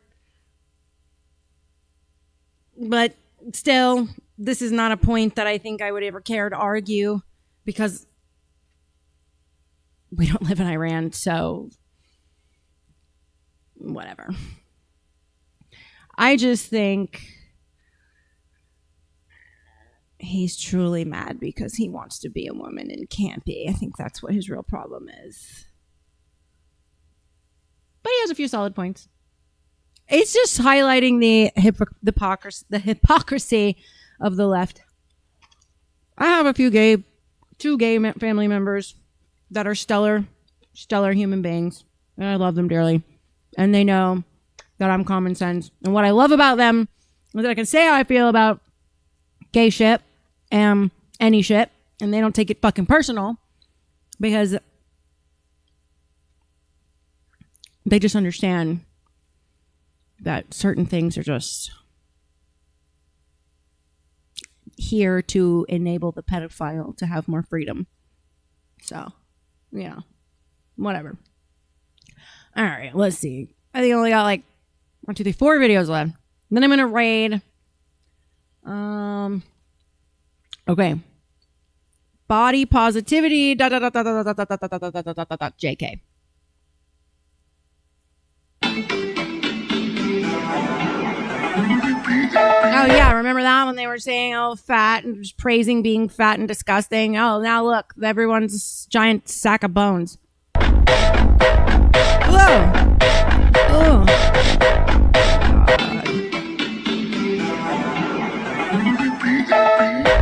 But still, this is not a point that I think I would ever care to argue because we don't live in Iran, so whatever. I just think he's truly mad because he wants to be a woman and can't be. I think that's what his real problem is. But he has a few solid points. It's just highlighting the hypocrisy of the left. I have two gay family members that are stellar human beings, and I love them dearly. And they know that I'm common sense. And what I love about them is that I can say how I feel about gay shit and any shit, and they don't take it fucking personal because they just understand that certain things are just here to enable the pedophile to have more freedom. So, yeah, whatever. All right, let's see. I think I only got like 4 videos left. Then I'm gonna raid. Okay. Body positivity. JK. Oh yeah, remember that when they were saying, "Oh, fat," and just praising being fat and disgusting. Oh, now look, everyone's a giant sack of bones. Whoa. Oh.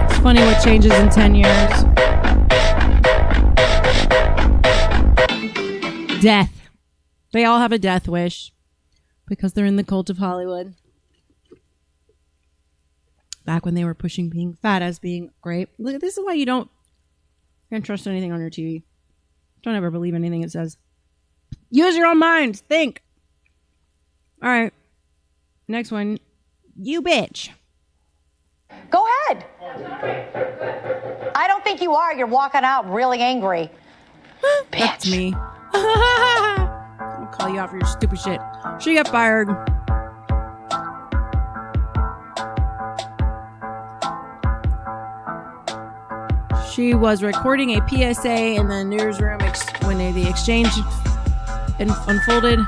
It's funny what changes in 10 years. Death. They all have a death wish because they're in the cult of Hollywood. Back when they were pushing being fat as being great. Look, this is why you don't trust anything on your TV. Don't ever believe anything it says. Use your own mind. Think. All right. Next one. You bitch. Go ahead. I don't think you are. You're walking out really angry. Bitch. That's me. I'll call you out for your stupid shit. She got fired. She was recording a PSA in the newsroom when the exchange unfolded.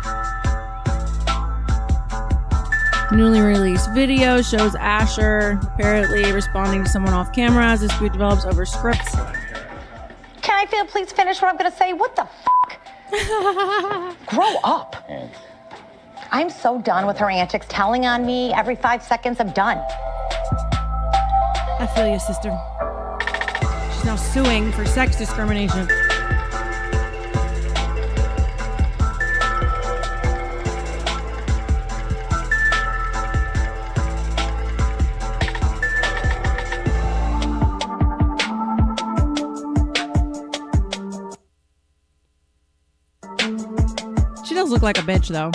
Newly released video shows Asher apparently responding to someone off camera as this dispute develops over scripts. Can I please finish what I'm going to say? What the fuck? Grow up. I'm so done with her antics, telling on me every 5 seconds. I'm done. I feel you, sister. She's now suing for sex discrimination. She does look like a bitch, though.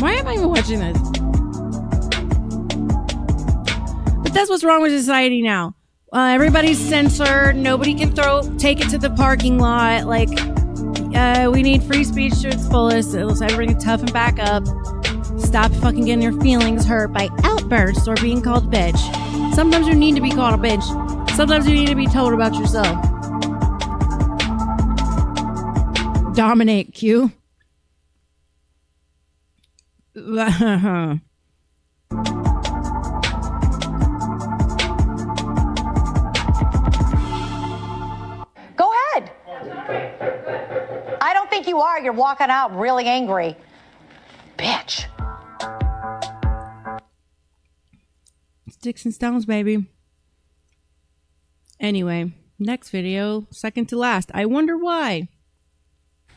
Why am I even watching this? But that's what's wrong with society now. Everybody's censored. Nobody can take it to the parking lot. Like, we need free speech to its fullest. Let's everybody toughen back up. Stop fucking getting your feelings hurt by outbursts or being called a bitch. Sometimes you need to be called a bitch. Sometimes you need to be told about yourself. Dominate, Q. Go ahead. I don't think you are. You're walking out really angry. Bitch. Sticks and stones, baby. Anyway, next video, second to last. I wonder why.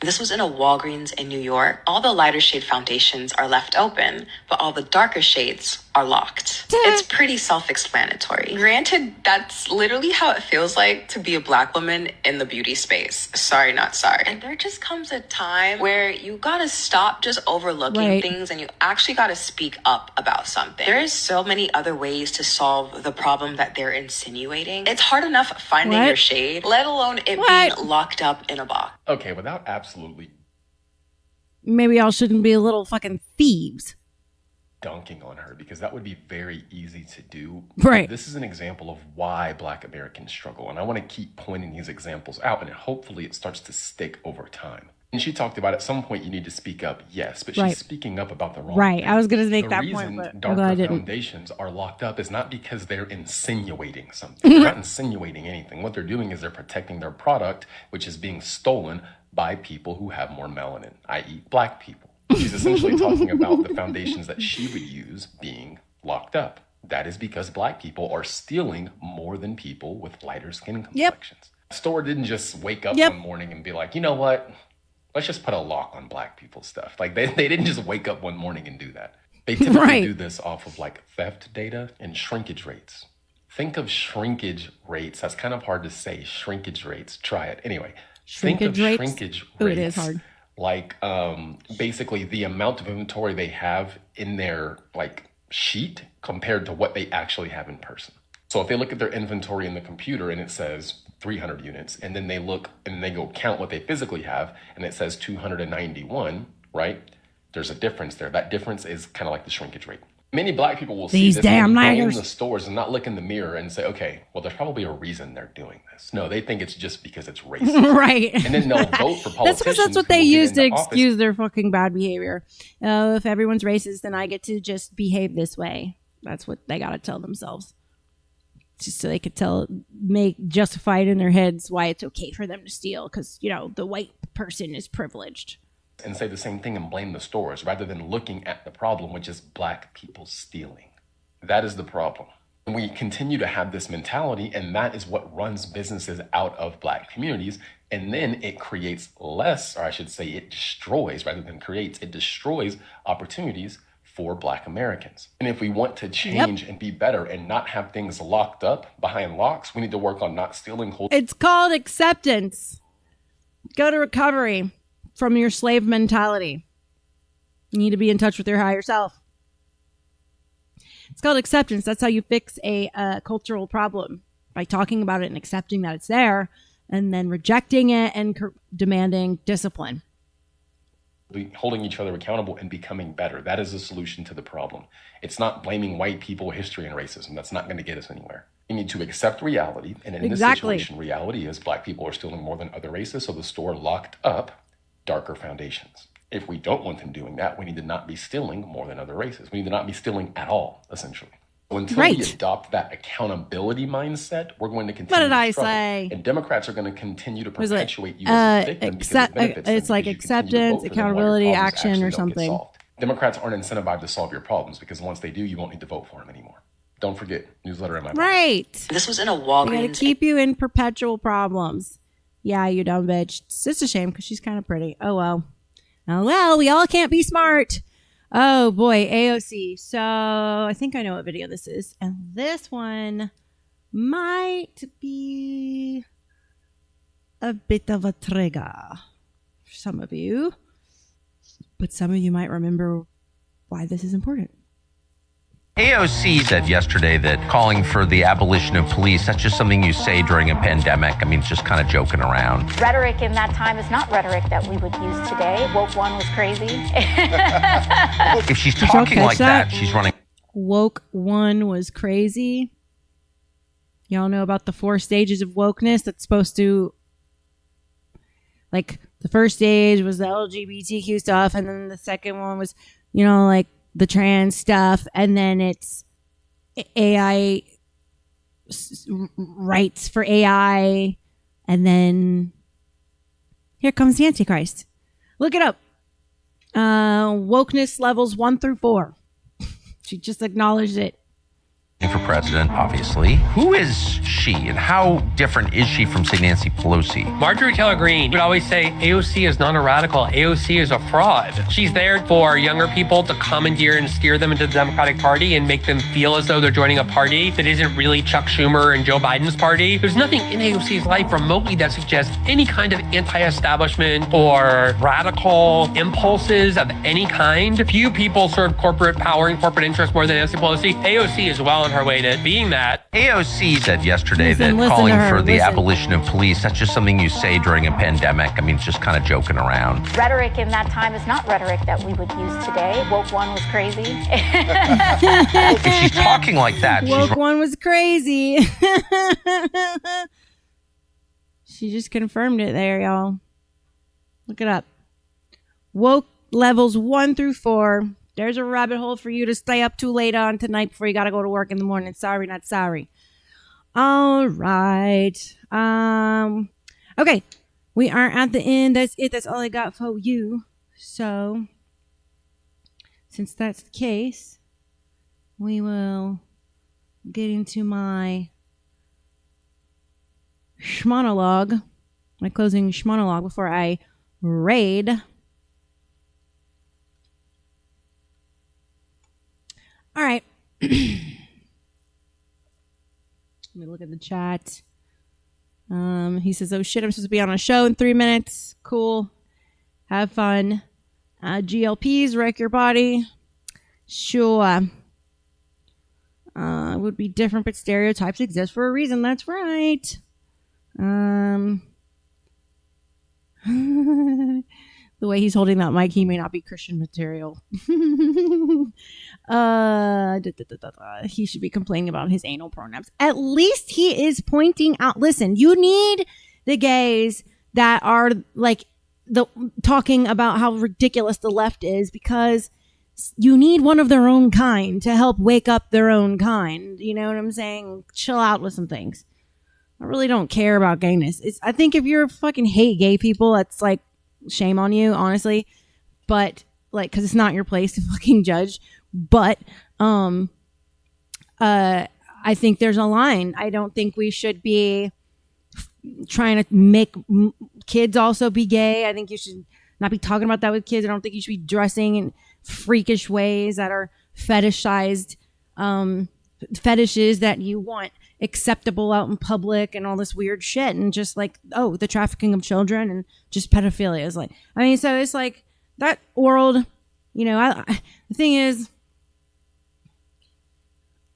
This was in a Walgreens in New York. All the lighter shade foundations are left open, but all the darker shades are locked. It's pretty self-explanatory. Granted, that's literally how it feels like to be a Black woman in the beauty space. Sorry, not sorry. And there just comes a time where you gotta stop just overlooking things and you actually gotta speak up about something. There is so many other ways to solve the problem that they're insinuating. It's hard enough finding your shade, let alone it being locked up in a box. Okay, without absolutely maybe y'all shouldn't be a little fucking thieves. Dunking on her, because that would be very easy to do. Right. This is an example of why Black Americans struggle, and I want to keep pointing these examples out, and hopefully it starts to stick over time. And she talked about at some point you need to speak up, yes, but she's speaking up about the wrong thing. I was going to make that point, but but darker I didn't. foundations are locked up is not because they're insinuating something. They're not insinuating anything. What they're doing is they're protecting their product, which is being stolen by people who have more melanin, i.e. Black people. She's essentially talking about the foundations that she would use being locked up. That is because Black people are stealing more than people with lighter skin complexions. The store didn't just wake up one morning and be like, you know what? Let's just put a lock on Black people's stuff. Like they didn't just wake up one morning and do that. They typically do this off of like theft data and shrinkage rates. Think of shrinkage rates. That's kind of hard to say. Shrinkage rates. Try it. Anyway, shrinkage rates? Shrinkage rates. Ooh, it is hard. Like basically the amount of inventory they have in their like sheet compared to what they actually have in person. So if they look at their inventory in the computer and it says 300 units, and then they look and they go count what they physically have and it says 291, right? There's a difference there. That difference is kind of like the shrinkage rate. Many Black people will see this and go in the stores and not look in the mirror and say, okay, well, there's probably a reason they're doing this. No, they think it's just because it's racist. Right. And then they'll vote for politicians. That's because that's what they use to excuse their fucking bad behavior. If everyone's racist, then I get to just behave this way. That's what they got to tell themselves. Just so they could justify it in their heads why it's okay for them to steal because, you know, the white person is privileged. And say the same thing and blame the stores rather than looking at the problem, which is Black people stealing. That is the problem. We continue to have this mentality, and that is what runs businesses out of Black communities. And then it creates less, or I should say it destroys rather than creates, it destroys opportunities for Black Americans. And if we want to change and be better and not have things locked up behind locks, we need to work on not stealing. It's called acceptance. Go to recovery from your slave mentality. You need to be in touch with your higher self. It's called acceptance. That's how you fix a cultural problem, by talking about it and accepting that it's there, and then rejecting it and demanding discipline. Holding each other accountable and becoming better. That is the solution to the problem. It's not blaming white people, history, and racism. That's not going to get us anywhere. We need to accept reality. And in this situation, reality is Black people are stealing more than other races, so the store locked up darker foundations. If we don't want them doing that, we need to not be stealing more than other races. We need to not be stealing at all, essentially. So until we adopt that accountability mindset, we're going to continue to struggle. And Democrats are going to continue to perpetuate you as a victim because it benefits them. It's like acceptance, accountability, action, or something. Democrats aren't incentivized to solve your problems because once they do, you won't need to vote for them anymore. Don't forget, newsletter in my box. Right. This was in a Walgreens. We got to keep you in perpetual problems. Yeah, you dumb bitch. It's just a shame because she's kind of pretty. Oh, well. Oh, well, we all can't be smart. Oh, boy, AOC. So I think I know what video this is. And this one might be a bit of a trigger for some of you. But some of you might remember why this is important. AOC said yesterday that calling for the abolition of police, that's just something you say during a pandemic. I mean, it's just kind of joking around. Rhetoric in that time is not rhetoric that we would use today. Woke one was crazy. If she's talking like that, she's running. Woke one was crazy. Y'all know about the 4 stages of wokeness that's supposed to, like, the first stage was the LGBTQ stuff, and then the second one was, you know, like, the trans stuff, and then it's AI rights for AI, and then here comes the Antichrist. Look it up. Wokeness levels 1 through 4. She just acknowledged it. for president, obviously. Who is she and how different is she from, say, Nancy Pelosi? Marjorie Taylor Greene would always say AOC is not a radical. AOC is a fraud. She's there for younger people to commandeer and steer them into the Democratic Party and make them feel as though they're joining a party that isn't really Chuck Schumer and Joe Biden's party. There's nothing in AOC's life remotely that suggests any kind of anti-establishment or radical impulses of any kind. Few people serve corporate power and corporate interest more than Nancy Pelosi. AOC is well on her way to being that. AOC said yesterday that calling for the abolition of police, that's just something you say during a pandemic. I mean, it's just kind of joking around. Rhetoric in that time is not rhetoric that we would use today. Woke one was crazy. If she's talking like that, woke one was crazy. She just confirmed it there, y'all. Look it up. Woke levels 1 through 4. There's a rabbit hole for you to stay up too late on tonight before you got to go to work in the morning. Sorry, not sorry. All right. Okay. We are at the end. That's it. That's all I got for you. So, since that's the case, we will get into my schmonologue, my closing schmonologue before I raid. All right. Let me look at the chat. He says, oh shit, I'm supposed to be on a show in 3 minutes. Cool. Have fun. GLPs, wreck your body. Sure. It would be different, but stereotypes exist for a reason. That's right. The way he's holding that mic, he may not be Christian material. He should be complaining about his anal pronouns. At least he is pointing out, listen, you need the gays that are like talking about how ridiculous the left is, because you need one of their own kind to help wake up their own kind. You know what I'm saying? Chill out with some things. I really don't care about gayness. I think if you're fucking hate gay people, that's like, shame on you, honestly. But like, because it's not your place to fucking judge. But I think there's a line. I don't think we should be trying to make kids also be gay. I think you should not be talking about that with kids. I don't think you should be dressing in freakish ways that are fetishized fetishes that you want acceptable out in public and all this weird shit, and just like, oh, the trafficking of children and just pedophilia is like, I mean, so it's like that world, you know. The thing is,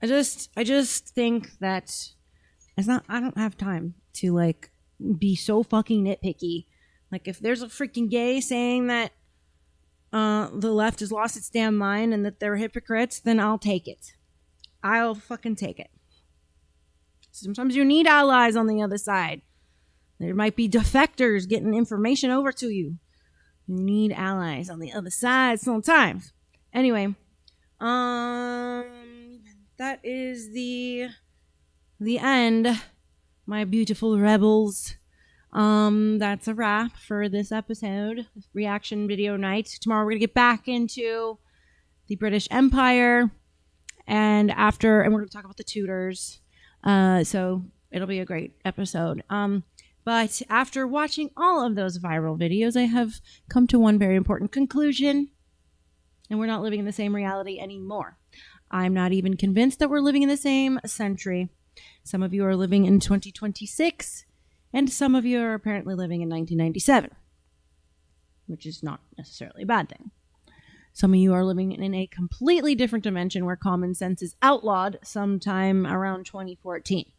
I just think that it's not, I don't have time to like be so fucking nitpicky. Like, if there's a freaking gay saying that the left has lost its damn mind and that they're hypocrites, then I'll take it. I'll fucking take it. Sometimes you need allies on the other side. There might be defectors getting information over to you. You need allies on the other side sometimes. Anyway, that is the end, my beautiful rebels. That's a wrap for this episode, reaction video night. Tomorrow we're gonna get back into the British Empire, and we're gonna talk about the Tudors. So it'll be a great episode. But after watching all of those viral videos, I have come to one very important conclusion, and we're not living in the same reality anymore. I'm not even convinced that we're living in the same century. Some of you are living in 2026, and some of you are apparently living in 1997, which is not necessarily a bad thing. Some of you are living in a completely different dimension where common sense is outlawed sometime around 2014.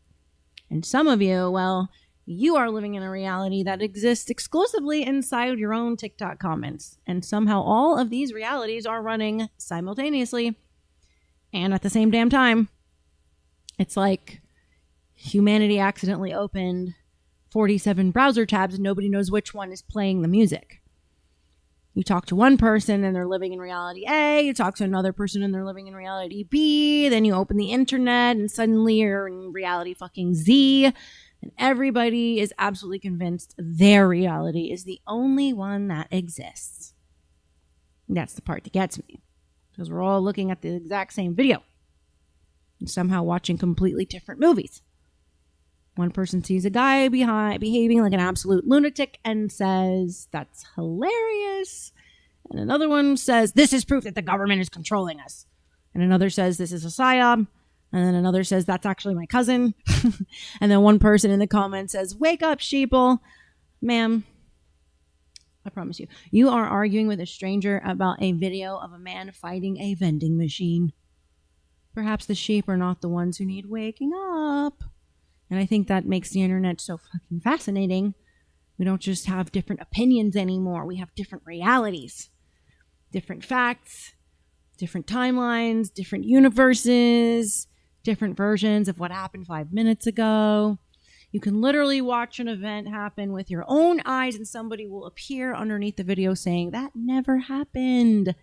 And some of you, well, you are living in a reality that exists exclusively inside your own TikTok comments. And somehow all of these realities are running simultaneously and at the same damn time. It's like humanity accidentally opened 47 browser tabs and nobody knows which one is playing the music. You talk to one person and they're living in reality A. You talk to another person and they're living in reality B. Then you open the internet and suddenly you're in reality fucking Z. And everybody is absolutely convinced their reality is the only one that exists. And that's the part that gets me, because we're all looking at the exact same video. and somehow watching completely different movies. One person sees a guy behaving like an absolute lunatic and says, that's hilarious. And another one says, this is proof that the government is controlling us. And another says, this is a psyop. And then another says, that's actually my cousin. And then one person in the comments says, wake up, sheeple. Ma'am, I promise you, you are arguing with a stranger about a video of a man fighting a vending machine. Perhaps the sheep are not the ones who need waking up. And I think that makes the internet so fucking fascinating. We don't just have different opinions anymore. We have different realities, different facts, different timelines, different universes, different versions of what happened 5 minutes ago. You can literally watch an event happen with your own eyes and somebody will appear underneath the video saying, that never happened.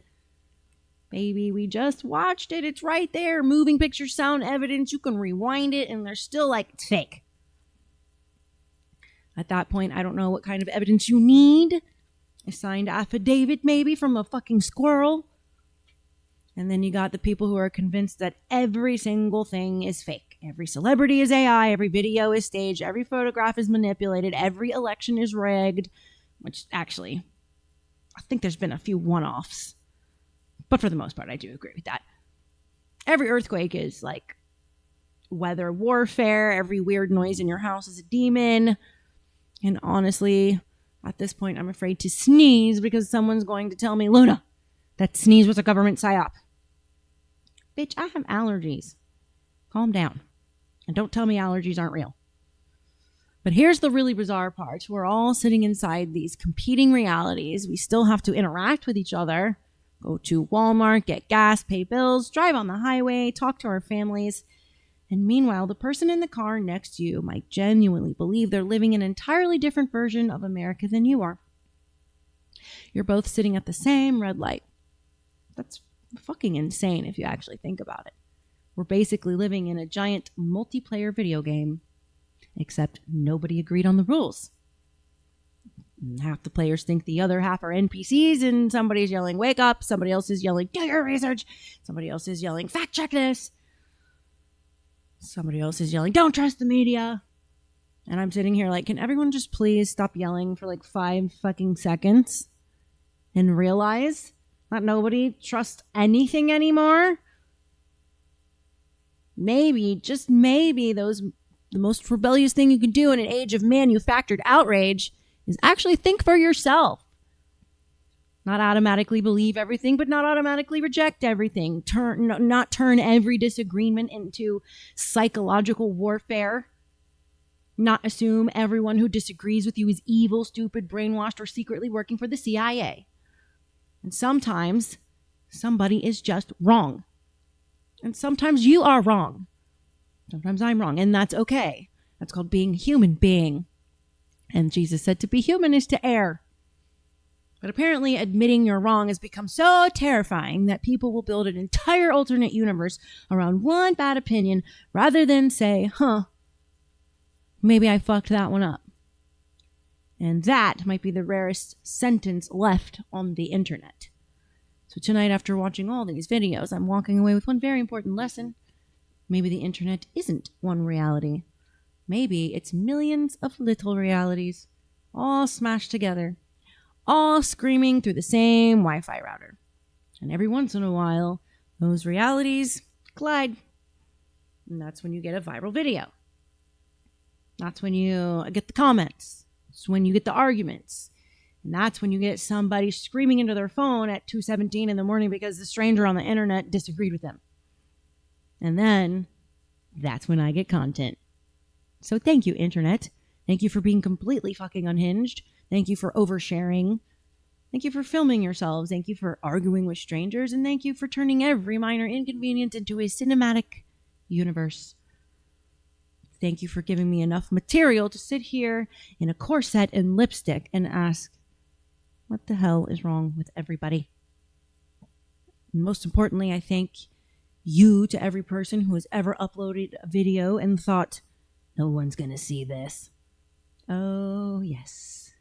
Baby, we just watched it. It's right there. Moving picture sound evidence. You can rewind it and they're still like, it's fake. At that point, I don't know what kind of evidence you need. A signed affidavit maybe from a fucking squirrel. And then you got the people who are convinced that every single thing is fake. Every celebrity is AI. Every video is staged. Every photograph is manipulated. Every election is rigged. Which actually, I think there's been a few one-offs. But for the most part, I do agree with that. Every earthquake is like weather warfare. Every weird noise in your house is a demon. And honestly, at this point, I'm afraid to sneeze because someone's going to tell me, Luna, that sneeze was a government psyop. Bitch, I have allergies. Calm down. And don't tell me allergies aren't real. But here's the really bizarre part. We're all sitting inside these competing realities. We still have to interact with each other. Go to Walmart, get gas, pay bills, drive on the highway, talk to our families. And meanwhile, the person in the car next to you might genuinely believe they're living an entirely different version of America than you are. You're both sitting at the same red light. That's fucking insane if you actually think about it. We're basically living in a giant multiplayer video game, except nobody agreed on the rules. Half the players think the other half are NPCs, and somebody's yelling, wake up. Somebody else is yelling, do your research. Somebody else is yelling, fact check this. Somebody else is yelling, don't trust the media. And I'm sitting here like, can everyone just please stop yelling for like 5 fucking seconds and realize that nobody trusts anything anymore? Maybe, just maybe, the most rebellious thing you can do in an age of manufactured outrage is actually think for yourself. Not automatically believe everything, but not automatically reject everything. Not turn every disagreement into psychological warfare. Not assume everyone who disagrees with you is evil, stupid, brainwashed, or secretly working for the CIA. And sometimes somebody is just wrong. And sometimes you are wrong. Sometimes I'm wrong, and that's okay. That's called being a human being. And Jesus said to be human is to err. But apparently admitting you're wrong has become so terrifying that people will build an entire alternate universe around one bad opinion rather than say, maybe I fucked that one up. And that might be the rarest sentence left on the internet. So tonight, after watching all these videos, I'm walking away with one very important lesson. Maybe the internet isn't one reality. Maybe it's millions of little realities, all smashed together, all screaming through the same Wi-Fi router. And every once in a while, those realities collide. And that's when you get a viral video. That's when you get the comments. That's when you get the arguments. And that's when you get somebody screaming into their phone at 2:17 in the morning because the stranger on the internet disagreed with them. And then that's when I get content. So thank you, internet. Thank you for being completely fucking unhinged. Thank you for oversharing. Thank you for filming yourselves. Thank you for arguing with strangers. And thank you for turning every minor inconvenience into a cinematic universe. Thank you for giving me enough material to sit here in a corset and lipstick and ask, what the hell is wrong with everybody? And most importantly, I thank you to every person who has ever uploaded a video and thought, no one's gonna see this. Oh, yes.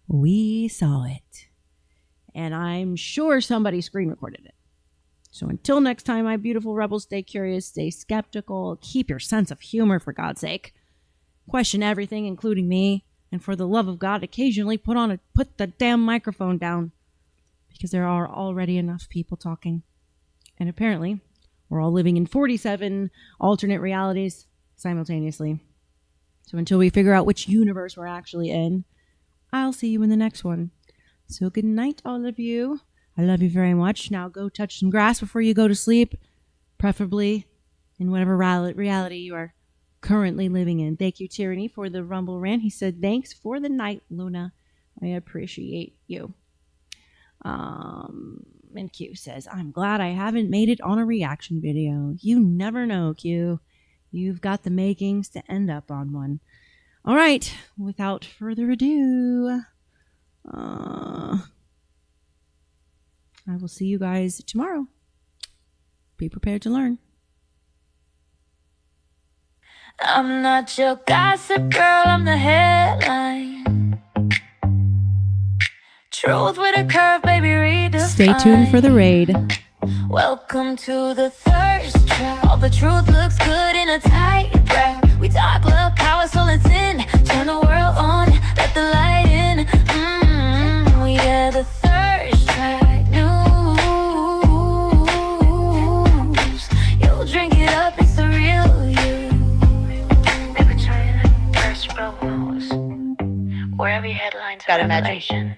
We saw it. And I'm sure somebody screen recorded it. So until next time, my beautiful rebels, stay curious, stay skeptical, keep your sense of humor, for God's sake. Question everything, including me. And for the love of God, occasionally put the damn microphone down. Because there are already enough people talking. And apparently, we're all living in 47 alternate realities simultaneously. So until we figure out which universe we're actually in, I'll see you in the next one. So good night, all of you. I love you very much. Now go touch some grass before you go to sleep, preferably in whatever reality you are currently living in. Thank you, Tyranny, for the Rumble rant. He said, thanks for the night, Luna. I appreciate you. And Q says, I'm glad I haven't made it on a reaction video. You never know, Q. You've got the makings to end up on one. All right, without further ado, I will see you guys tomorrow. Be prepared to learn. I'm not your gossip girl, I'm the headline. Truth with a curve, baby, redefine. Stay tuned for the raid. Welcome to the thirst trap. All the truth looks good in a tight wrap. We talk love, power, soul, and sin. Turn the world on, let the light in. We are the thirst trap news. You'll drink it up, it's the real you. Never trying to first row. Where every headline's got imagination.